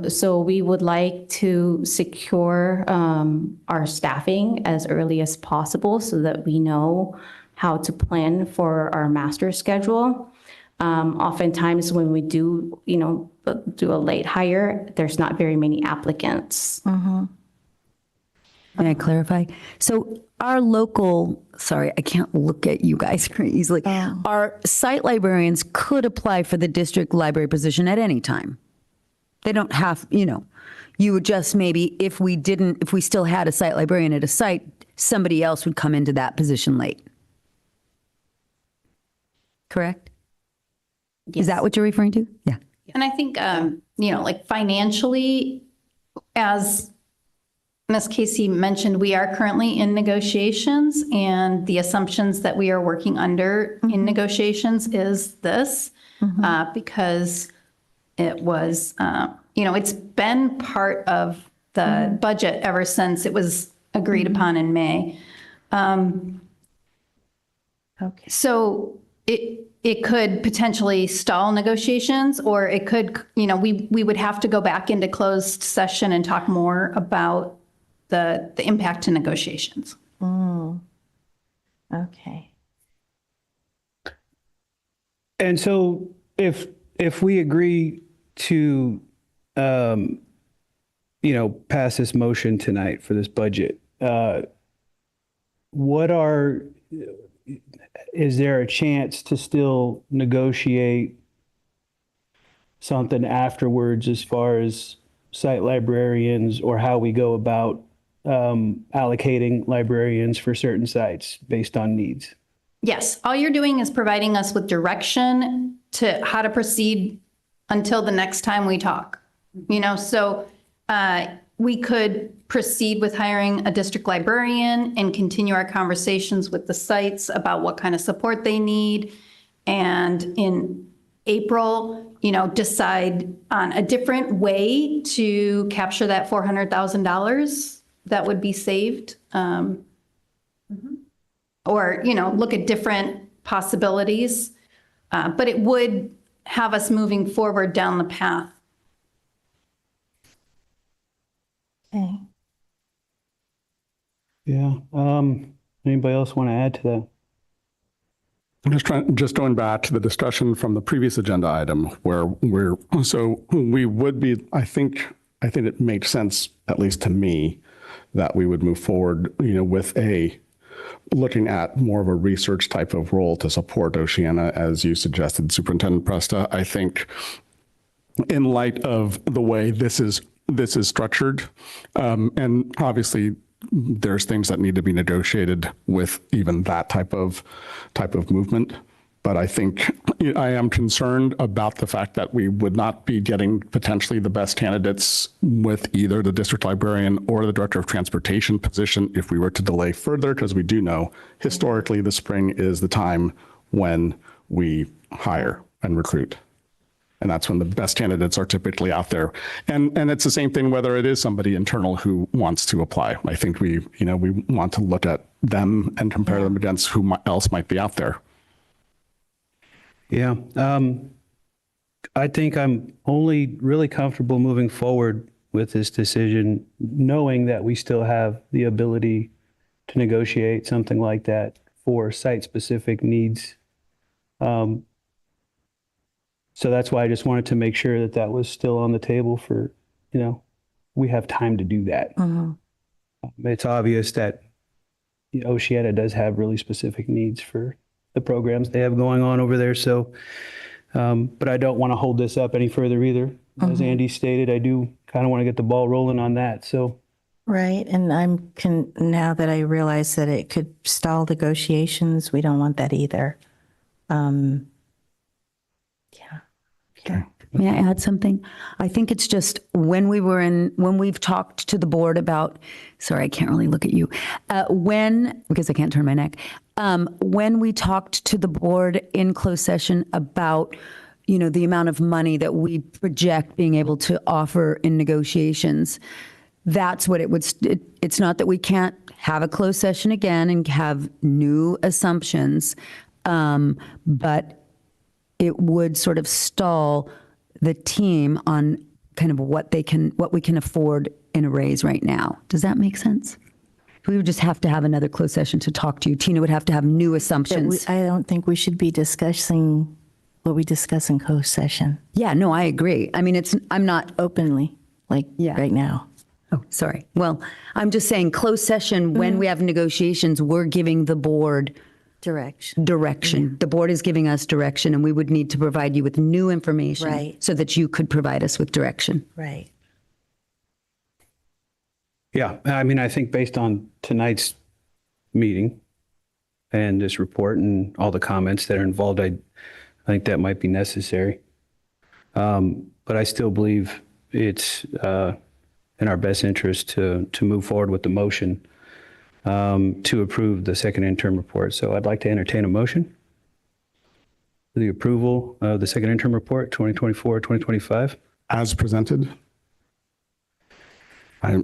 So we would like to secure our staffing as early as possible so that we know how to plan for our master schedule. Oftentimes when we do a late hire, there's not very many applicants. May I clarify? So our local, sorry, I can't look at you guys very easily. Our site librarians could apply for the district library position at any time. They don't have, you would just maybe, if we still had a site librarian at a site, somebody else would come into that position late. Correct? Yes. Is that what you're referring to? Yeah. And I think, like financially, as Ms. Casey mentioned, we are currently in negotiations, and the assumptions that we are working under in negotiations is this, because it was, it's been part of the budget ever since it was agreed upon in May. So it could potentially stall negotiations, or it could, we would have to go back into closed session and talk more about the impact to negotiations. Okay. And so if we agree to, pass this motion tonight for this budget, is there a chance to still negotiate something afterwards as far as site librarians or how we go about allocating librarians for certain sites based on needs? Yes, all you're doing is providing us with direction to how to proceed until the next time we talk. So we could proceed with hiring a district librarian and continue our conversations with the sites about what kind of support they need. And in April, decide on a different way to capture that $400,000 that would be saved. Or, look at different possibilities. But it would have us moving forward down the path. Okay. Yeah. Anybody else want to add to that? I'm just going back to the discussion from the previous agenda item where we would be, I think it makes sense, at least to me, that we would move forward, with looking at more of a research type of role to support Oceana, as you suggested, Superintendent Presta. I think in light of the way this is structured, and obviously there's things that need to be negotiated with even that type of movement. But I think I am concerned about the fact that we would not be getting potentially the best candidates with either the district librarian or the director of transportation position if we were to delay further, because we do know historically the spring is the time when we hire and recruit. And that's when the best candidates are typically out there. And it's the same thing whether it is somebody internal who wants to apply. I think we want to look at them and compare them against who else might be out there. Yeah. I think I'm only really comfortable moving forward with this decision, knowing that we still have the ability to negotiate something like that for site-specific needs. So that's why I just wanted to make sure that that was still on the table for, we have time to do that. It's obvious that Oceana does have really specific needs for the programs they have going on over there. So, but I don't want to hold this up any further either. As Andy stated, I do kind of want to get the ball rolling on that. So. Right. And now that I realize that it could stall negotiations, we don't want that either. Okay. May I add something? I think it's just when we've talked to the board about, sorry, I can't really look at you, because I can't turn my neck. When we talked to the board in closed session about, the amount of money that we project being able to offer in negotiations, that's what it would, it's not that we can't have a closed session again and have new assumptions, but it would sort of stall the team on kind of what we can afford in a raise right now. Does that make sense? We would just have to have another closed session to talk to you. Tina would have to have new assumptions. I don't think we should be discussing what we discuss in closed session. Yeah, no, I agree. I mean, I'm not openly, like right now. Oh, sorry. Well, I'm just saying closed session, when we have negotiations, we're giving the board direction. The board is giving us direction, and we would need to provide you with new information Right. so that you could provide us with direction. Right. Yeah, I mean, I think based on tonight's meeting and this report and all the comments that are involved, I think that might be necessary. But I still believe it's in our best interest to move forward with the motion to approve the second interim report. So I'd like to entertain a motion for the approval of the second interim report, 2024-2025. As presented.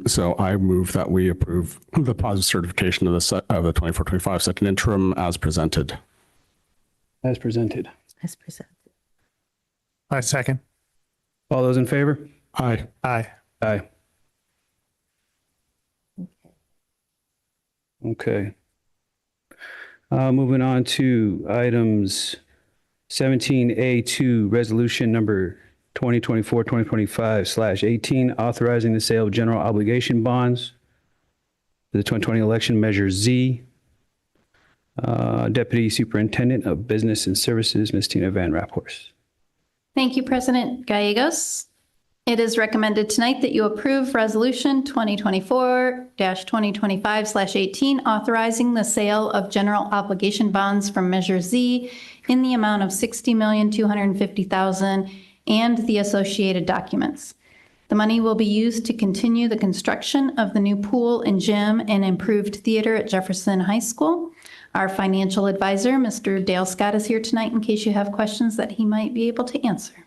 So I move that we approve the positive certification of the 24-25 second interim as presented. As presented. As presented. I second. All those in favor? Aye. Aye. Aye. Okay. Moving on to items 17A2, resolution number 2024-2025/18, authorizing the sale of general obligation bonds for the 2020 election, Measure Z. Deputy Superintendent of Business and Services, Ms. Tina Van Raphorst. Thank you, President Gallegos. It is recommended tonight that you approve Resolution 2024-2025/18, authorizing the sale of general obligation bonds from Measure Z in the amount of $60,250,000 and the associated documents. The money will be used to continue the construction of the new pool and gym and improved theater at Jefferson High School. Our financial advisor, Mr. Dale Scott, is here tonight in case you have questions that he might be able to answer.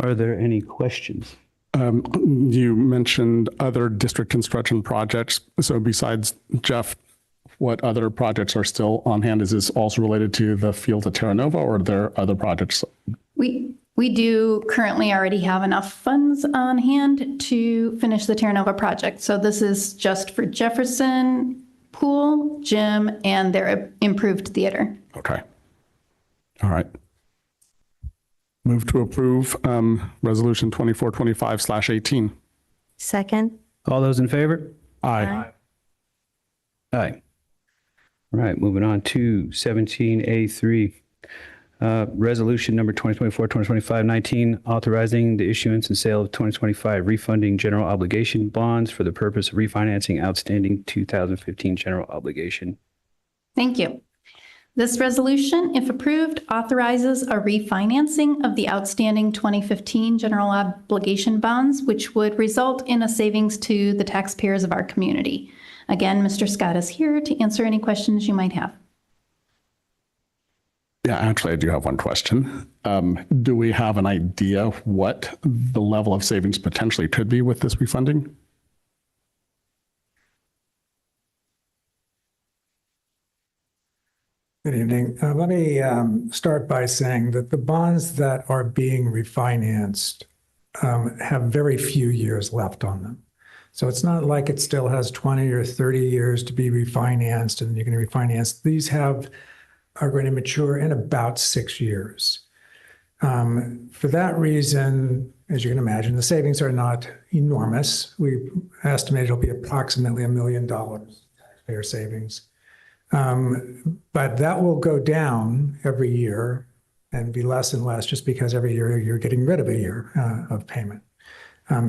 Are there any questions? You mentioned other district construction projects. So besides Jeff, what other projects are still on hand? Is this also related to the field at Terra Nova, or are there other projects? We do currently already have enough funds on hand to finish the Terra Nova project. So this is just for Jefferson pool, gym, and their improved theater. Okay. All right. Move to approve Resolution 24-25/18. Second. All those in favor? Aye. Aye. All right, moving on to 17A3, resolution number 2024-2025-19, authorizing the issuance and sale of 2025 refunding general obligation bonds for the purpose of refinancing outstanding 2015 general obligation. Thank you. This resolution, if approved, authorizes a refinancing of the outstanding 2015 general obligation bonds, which would result in a savings to the taxpayers of our community. Again, Mr. Scott is here to answer any questions you might have. Yeah, actually, I do have one question. Do we have an idea what the level of savings potentially could be with this refunding? Good evening. Let me start by saying that the bonds that are being refinanced have very few years left on them. So it's not like it still has 20 or 30 years to be refinanced and you can refinance. These are going to mature in about 6 years. For that reason, as you can imagine, the savings are not enormous. We estimate it'll be approximately $1 million taxpayer savings. But that will go down every year and be less and less just because every year you're getting rid of a year of payment.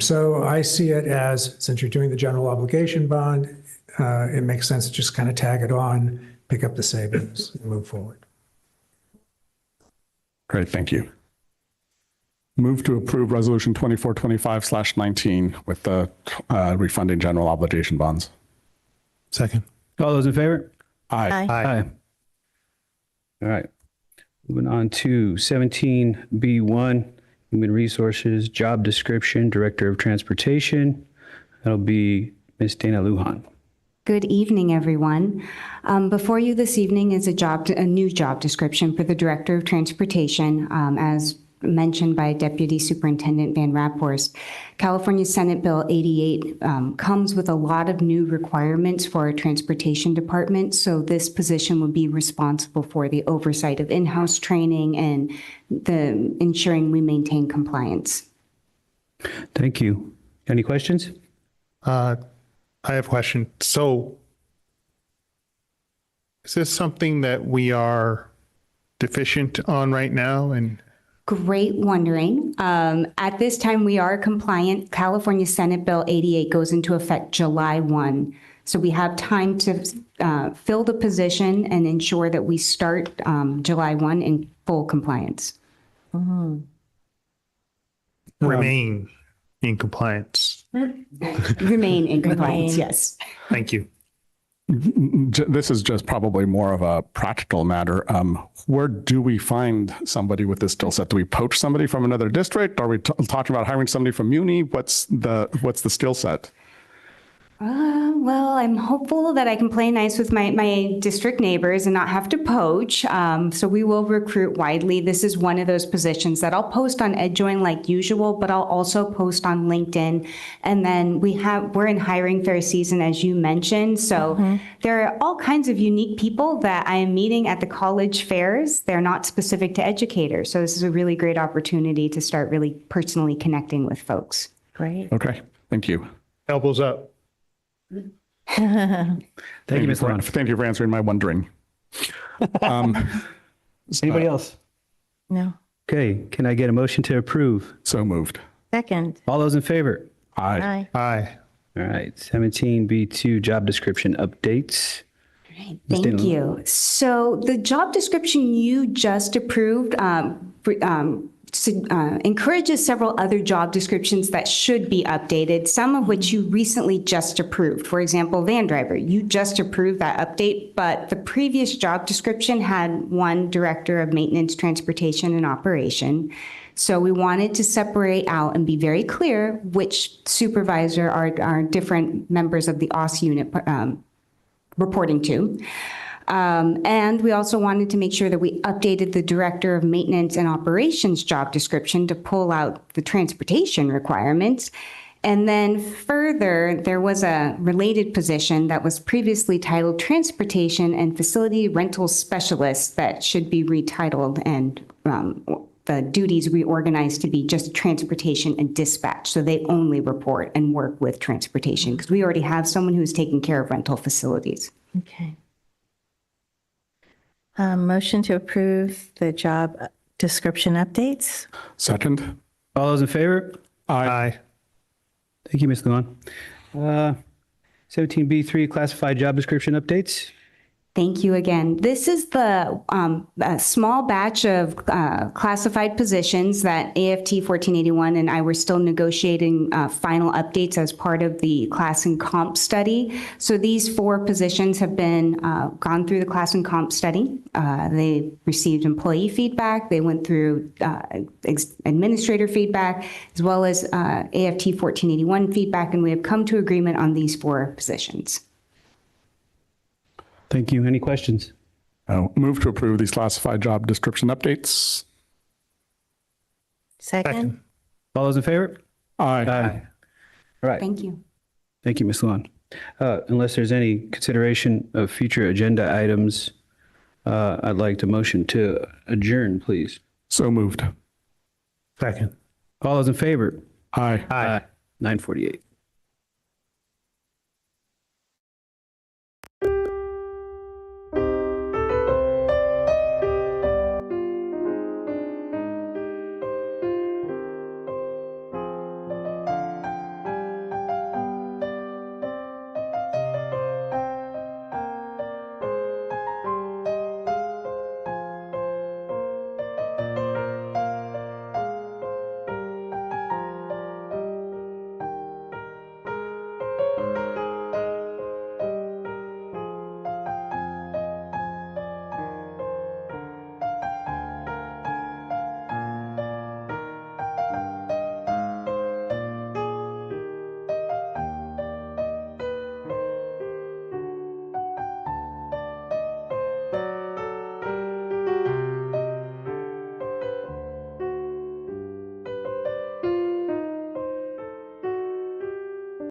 So I see it as, since you're doing the general obligation bond, it makes sense to just kind of tag it on, pick up the savings, and move forward. Great, thank you. Move to approve Resolution 24-25/19 with the refunding general obligation bonds. Second. All those in favor? Aye. Aye. All right. Moving on to 17B1, Human Resources, job description, Director of Transportation. That'll be Ms. Dana Lujan. Good evening, everyone. Before you this evening is a new job description for the Director of Transportation, as mentioned by Deputy Superintendent Van Raphorst. California Senate Bill 88 comes with a lot of new requirements for our transportation department, so this position will be responsible for the oversight of in-house training and the ensuring we maintain compliance. Thank you. Any questions? I have a question. So is this something that we are deficient on right now? And Great wondering. At this time, we are compliant. California Senate Bill 88 goes into effect July 1. So we have time to fill the position and ensure that we start July 1 in full compliance. remain in compliance? Remain in compliance, yes. Thank you. This is just probably more of a practical matter. Where do we find somebody with this skill set? Do we poach somebody from another district? Are we talking about hiring somebody from Muni? What's the skill set? Well, I'm hopeful that I can play nice with my district neighbors and not have to poach. So we will recruit widely. This is one of those positions that I'll post on Edjoin like usual, but I'll also post on LinkedIn. And then we're in hiring fair season, as you mentioned. So there are all kinds of unique people that I am meeting at the college fairs. They're not specific to educators. So this is a really great opportunity to start really personally connecting with folks. Great. Okay, thank you. Elbows up. Thank you, Ms. Lawrence. Thank you for answering my wondering. Anybody else? No. Okay, can I get a motion to approve? So moved. Second. All those in favor? Aye. Aye. All right, 17B2 job description updates. Thank you. So the job description you just approved encourages several other job descriptions that should be updated, some of which you recently just approved. For example, van driver, you just approved that update, but the previous job description had one director of maintenance, transportation, and operation. So we wanted to separate out and be very clear which supervisor our different members of the OS unit reporting to. And we also wanted to make sure that we updated the Director of Maintenance and Operations job description to pull out the transportation requirements. And then further, there was a related position that was previously titled Transportation and Facility Rental Specialist that should be retitled and the duties reorganized to be just transportation and dispatch. So they only report and work with transportation because we already have someone who's taking care of rental facilities. Okay. Motion to approve the job description updates. Second. All those in favor? Aye. Thank you, Ms. Luan. 17B3 classified job description updates. Thank you again. This is the a small batch of classified positions that AFT 1481 and I were still negotiating final updates as part of the class and comp study. So these 4 positions have been gone through the class and comp study. They received employee feedback. They went through administrator feedback, as well as AFT 1481 feedback, and we have come to agreement on these 4 positions. Thank you. Any questions? Move to approve these classified job description updates. Second. All those in favor? Aye. All right. Thank you. Thank you, Ms. Luan. Unless there's any consideration of future agenda items, I'd like to motion to adjourn, please. So moved. Second. All those in favor? Aye. Aye. 9:48.